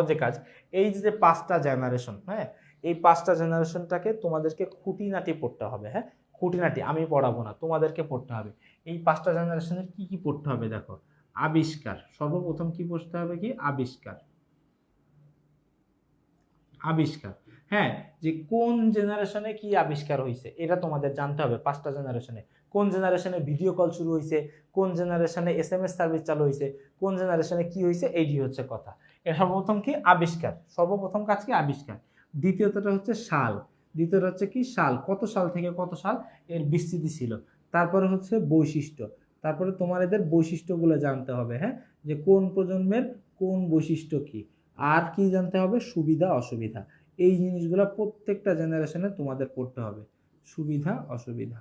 যে কাজ, এই যে 5টা জেনারেশন, হ্যাঁ, এই 5টা জেনারেশনটাকে তোমাদেরকে খুঁটিনাটি পড়তে হবে। হ্যাঁ, খুঁটিনাটি আমি পড়াবো না, তোমাদেরকে পড়তে হবে। এই 5টা জেনারেশনের কি কি পড়তে হবে দেখো। আবিষ্কার, সর্বপ্রথম কি পড়তে হবে? কি আবিষ্কার, আবিষ্কার। হ্যাঁ, যে কোন জেনারেশনে কি আবিষ্কার হয়েছে এটা তোমাদের জানতে হবে। 5টা জেনারেশনে, কোন জেনারেশনে ভিডিও কল শুরু হয়েছে, কোন জেনারেশনে এসএমএস সার্ভিস চালু হয়েছে, কোন জেনারেশনে কি হয়েছে, এইটি হচ্ছে কথা। এর সর্বপ্রথম কি আবিষ্কার, সর্বপ্রথম কাজ কি আবিষ্কার। দ্বিতীয়তটা হচ্ছে সাল, দ্বিতীয়টা হচ্ছে কি সাল, কত সাল থেকে কত সাল এর বিস্তৃতি ছিল। তারপরে হচ্ছে বৈশিষ্ট্য, তারপরে তোমার এদের বৈশিষ্ট্যগুলো জানতে হবে। হ্যাঁ, যে কোন প্রজন্মের কোন বৈশিষ্ট্য কি, আর কি জানতে হবে, সুবিধা অসুবিধা। এই জিনিসগুলো প্রত্যেকটা জেনারেশনে তোমাদের পড়তে হবে, সুবিধা অসুবিধা,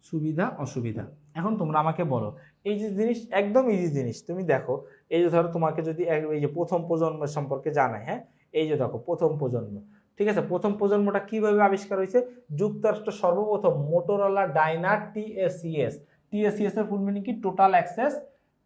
সুবিধা অসুবিধা। এখন তোমরা আমাকে বলো, এই যে জিনিস একদম ইজি জিনিস, তুমি দেখো এই যে ধরো তোমাকে যদি এই যে প্রথম প্রজন্ম সম্পর্কে জানাই, হ্যাঁ, এই যে দেখো প্রথম প্রজন্ম, ঠিক আছে, প্রথম প্রজন্মটা কিভাবে আবিষ্কার হয়েছে? যুক্তরাষ্ট্র সর্বপ্রথম মোটরোলা ডাইনার টিএসিএস এর ফুল মিনিং কি? টোটাল অ্যাক্সেস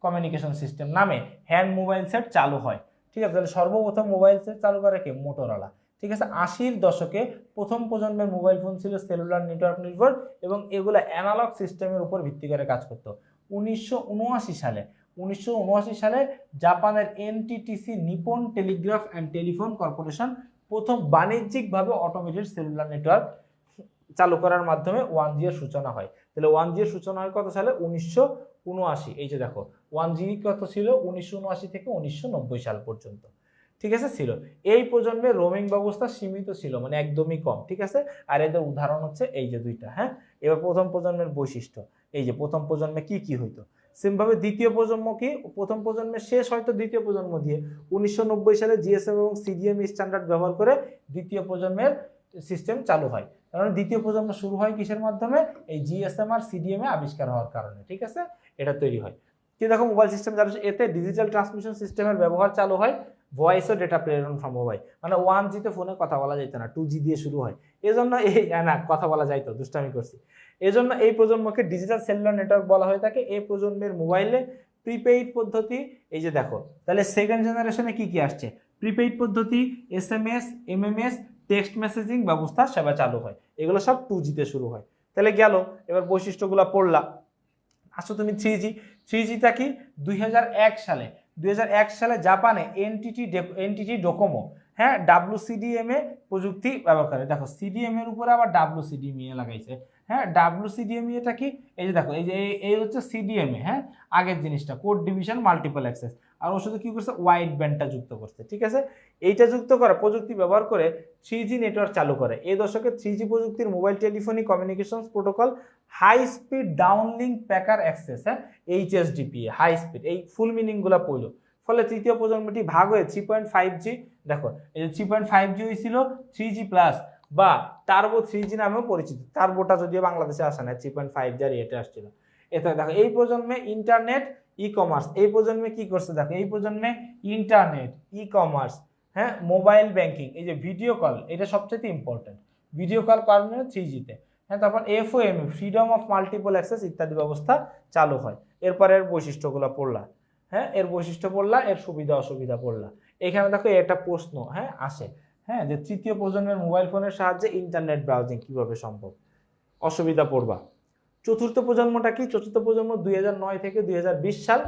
কমিউনিকেশন সিস্টেম নামে হ্যান্ড মোবাইল সেট চালু হয়। ঠিক আছে, তাহলে সর্বপ্রথম মোবাইল সেট চালু করে কে? মোটরোলা। ঠিক আছে, 80-র দশকে প্রথম প্রজন্মের মোবাইল ফোন ছিল সেলুলার নেটওয়ার্ক নির্ভর এবং এগুলো অ্যানালগ সিস্টেমের উপর ভিত্তি করে কাজ করত। 1979 সালে জাপানের NTTC Nippon telegraph and telephone corporation প্রথম বাণিজ্যিকভাবে অটোমেটেড সেলুলার নেটওয়ার্ক চালু করার মাধ্যমে 1G এর সূচনা হয়। তাহলে 1G এর সূচনা হয় কত সালে? 1979। এই যে দেখো 1G কত ছিল? 1979 থেকে 1990 সাল পর্যন্ত। ঠিক আছে, ছিল। এই প্রজন্মে রোমিং ব্যবস্থা সীমিত ছিল, মানে একদমই কম। ঠিক আছে, আর এদের উদাহরণ হচ্ছে এই যে দুইটা। হ্যাঁ, এবার প্রথম প্রজন্মের বৈশিষ্ট্য, এই যে প্রথম প্রজন্মে কি কি হইতো। সেমভাবে দ্বিতীয় প্রজন্ম কি? প্রথম প্রজন্মের শেষ হয়তো দ্বিতীয় প্রজন্ম দিয়ে। 1990 সালে জিএসএম এবং সিডিএম স্ট্যান্ডার্ড ব্যবহার করে দ্বিতীয় প্রজন্মের সিস্টেম চালু হয়। কারণ দ্বিতীয় প্রজন্ম শুরু হয় কিসের মাধ্যমে? এই জিএসএম আর সিডিএম এ আবিষ্কার হওয়ার কারণে। ঠিক আছে, এটা তৈরি হয়। কি দেখো মোবাইল সিস্টেম চালু, এতে ডিজিটাল ট্রান্সমিশন সিস্টেমের ব্যবহার চালু হয়, ভয়েস ও ডেটা প্রেরণ সম্ভব হয়। মানে 1G তে ফোনে কথা বলা যেত না, 2G দিয়ে শুরু হয়। এজন্য এই না কথা বলা যাইতো, দুষ্টামি করছি। এজন্য এই প্রজন্মকে ডিজিটাল সেলুলার নেটওয়ার্ক বলা হয়ে থাকে। এই প্রজন্মের মোবাইলে প্রিপেইড পদ্ধতি, এই যে দেখো, তাহলে সেকেন্ড জেনারেশনে কি কি আসছে? প্রিপেইড পদ্ধতি, এসএমএস, এমএমএস, টেক্সট মেসেজিং ব্যবস্থা সেবা চালু হয়। এগুলো সব 2G তে শুরু হয়। তাহলে গেল, এবার বৈশিষ্ট্যগুলো পড়লা। আসো তুমি 3Gটা কি? 2001 সালে জাপানে এনটিটি ডোকোমো, হ্যাঁ, WCDMA প্রযুক্তি ব্যবহার করে। দেখো সিডিএম এর উপরে আবার WCDMA লাগাইছে। হ্যাঁ, WCDMA এটা কি? এই যে দেখো, এই হচ্ছে সিডিএমএ। হ্যাঁ, আগের জিনিসটা কোড ডিভিশন মাল্টিপল অ্যাক্সেস, আর ওর সাথে কি করছে? ওয়াইড ব্যান্ডটা যুক্ত করছে। ঠিক আছে, এইটা যুক্ত করা প্রযুক্তি ব্যবহার করে 3G নেটওয়ার্ক চালু করে। এই দশকে 3G প্রযুক্তির mobile telephony communications protocol high speed downlink packet access, হ্যাঁ, HSDPA, হাই স্পিড, এই ফুল মিনিং গুলা পড়লো। ফলে তৃতীয় প্রজন্মটি ভাগ হয়ে 3.5G, দেখো এই যে 3.5G হয়েছিল 3G প্লাস বা টার্বো 3G নামেও পরিচিত। টার্বোটা যদিও বাংলাদেশে আসে না, 3.5G আর এটা আসছিল। এটা দেখো এই প্রজন্মে ইন্টারনেট ই কমার্স, এই প্রজন্মে কি করছে দেখো, এই প্রজন্মে ইন্টারনেট ই কমার্স, হ্যাঁ মোবাইল ব্যাংকিং, এই যে ভিডিও কল, এটা সবচেয়ে ইম্পর্টেন্ট, ভিডিও কল করানো 3G-তে, হ্যাঁ তারপর FOMC freedom of multiple access ইত্যাদি ব্যবস্থা চালু হয়। এরপরে এর বৈশিষ্ট্যগুলো পড়লা, হ্যাঁ এর বৈশিষ্ট্য পড়লা, এর সুবিধা অসুবিধা পড়লা। এখানে দেখো একটা প্রশ্ন হ্যাঁ আসে, হ্যাঁ যে তৃতীয় প্রজন্মের মোবাইল ফোনের সাহায্যে ইন্টারনেট ব্রাউজিং কিভাবে সম্ভব, অসুবিধা পড়বা। চতুর্থ প্রজন্মটা কি, চতুর্থ প্রজন্ম 2009 থেকে 2020 সাল,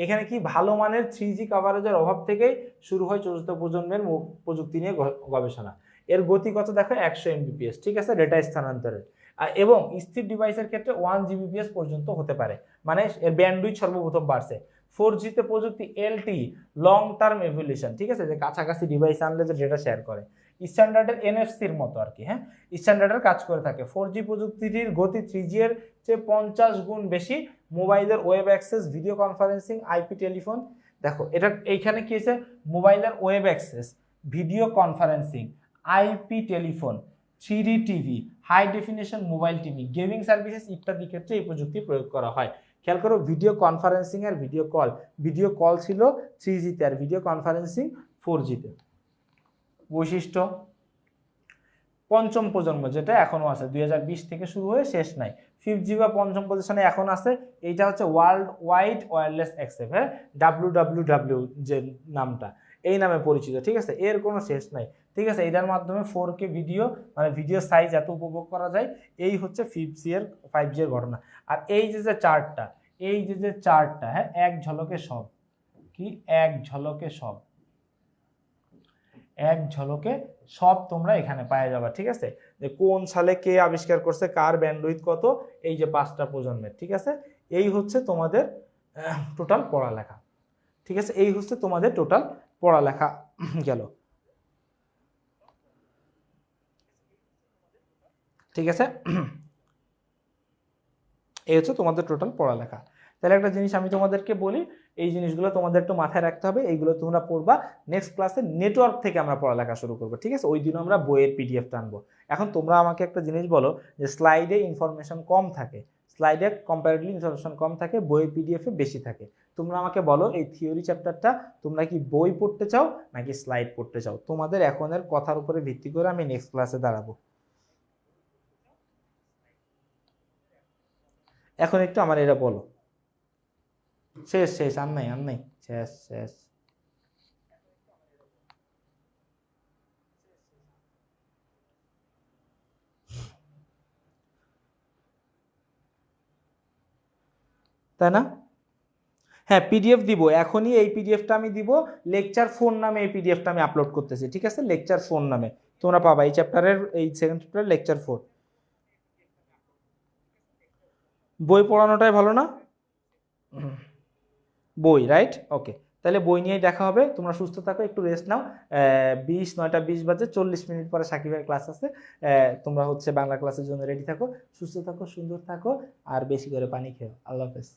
এখানে কি ভালো মানের 3G কভারেজের অভাব থেকেই শুরু হয় চতুর্থ প্রজন্মের প্রযুক্তি নিয়ে গবেষণা। এর গতি কত দেখো 100 Mbps, ঠিক আছে, ডেটা স্থানান্তরের, এবং স্থির ডিভাইসের ক্ষেত্রে 1 Gbps পর্যন্ত হতে পারে, মানে এর ব্যান্ডউইথ সর্বপ্রথম বাড়ছে। 4G-তে প্রযুক্তি LTE লং টার্ম এভলিউশন, ঠিক আছে, যে কাছাকাছি ডিভাইস আনলে যে ডেটা শেয়ার করে, স্ট্যান্ডার্ডের NFC-র মতো আর কি, হ্যাঁ স্ট্যান্ডার্ডের কাজ করে থাকে। 4G প্রযুক্তিটির গতি 3G এর চেয়ে 50 গুণ বেশি। মোবাইলের web access, video conferencing, IP telephone, দেখো এটা এইখানে কি আছে, মোবাইলের web access, video conferencing, IP telephone, 3D TV, high definition mobile TV, gaming services ইত্যাদি ক্ষেত্রে এই প্রযুক্তি প্রয়োগ করা হয়। খেয়াল করো ভিডিও কনফারেন্সিং আর ভিডিও কল ছিল 3G-তে আর ভিডিও কনফারেন্সিং 4G-তে। বৈশিষ্ট্য, পঞ্চম প্রজন্ম যেটা এখনো আছে, 2020 থেকে শুরু হয়ে শেষ নাই, 5G বা পঞ্চম পজিশনে এখন আছে। এইটা হচ্ছে ওয়ার্ল্ড ওয়াইড ওয়্যারলেস অ্যাক্সেস, হ্যাঁ WWW যে নামটা, এই নামে পরিচিত, ঠিক আছে, এর কোনো শেষ নাই, ঠিক আছে। এটার মাধ্যমে 4K ভিডিও, মানে ভিডিও সাইজ এত উপভোগ করা যায়, এই হচ্ছে 5G এর ঘটনা। আর এই যে চার্টটা, এই যে চার্টটা, হ্যাঁ এক ঝলকে সব, কি এক ঝলকে সব, এক ঝলকে সব তোমরা এখানে পাওয়া যাবে, ঠিক আছে, যে কোন সালে কে আবিষ্কার করছে, কার ব্যান্ডউইথ কত, এই যে 5টা প্রজন্মের, ঠিক আছে। এই হচ্ছে তোমাদের টোটাল পড়ালেখা, ঠিক আছে, এই হচ্ছে তোমাদের টোটাল পড়ালেখা গেল, ঠিক আছে। এই হচ্ছে তোমাদের টোটাল পড়ালেখা। তাহলে একটা জিনিস আমি তোমাদেরকে বলি, এই জিনিসগুলো তোমাদের একটু মাথায় রাখতে হবে, এইগুলো তোমরা পড়বা। নেক্সট ক্লাসে নেটওয়ার্ক থেকে আমরা পড়ালেখা শুরু করবো, ঠিক আছে, ওই দিন আমরা বইয়ের পিডিএফটা আনবো। এখন তোমরা আমাকে একটা জিনিস বলো, যে স্লাইডে ইনফরমেশন কম থাকে, স্লাইডে কম্পারেটিভলি ইনফরমেশন কম থাকে, বইয়ের পিডিএফে বেশি থাকে। তোমরা আমাকে বলো এই থিওরি চ্যাপ্টারটা তোমরা কি বই পড়তে চাও নাকি স্লাইড পড়তে চাও? তোমাদের এখনের কথার উপরে ভিত্তি করে আমি নেক্সট ক্লাসে দাঁড়াবো। এখন একটু আমার এটা বলো। শেষ শেষ, আর নাই আর নাই, শেষ শেষ। তাই না? হ্যাঁ পিডিএফ দিব এখনই, এই পিডিএফটা আমি দিব, লেকচার ফোন নামে এই পিডিএফটা আমি আপলোড করতেছি, ঠিক আছে, লেকচার ফোন নামে তোমরা পাবা এই চ্যাপ্টারের, এই সেকেন্ড চ্যাপ্টারের লেকচার 4। বই পড়ানোটাই ভালো না? বই, রাইট, ওকে, তাহলে বই নিয়েই দেখা হবে। তোমরা সুস্থ থাকো, একটু রেস্ট নাও। 9টা 20 বাজে, 40 মিনিট পরে সাকিবের ক্লাস আছে। তোমরা হচ্ছে বাংলা ক্লাসের জন্য রেডি থাকো, সুস্থ থাকো, সুন্দর থাকো, আর বেশি করে পানি খেও। আল্লাহ হাফেজ।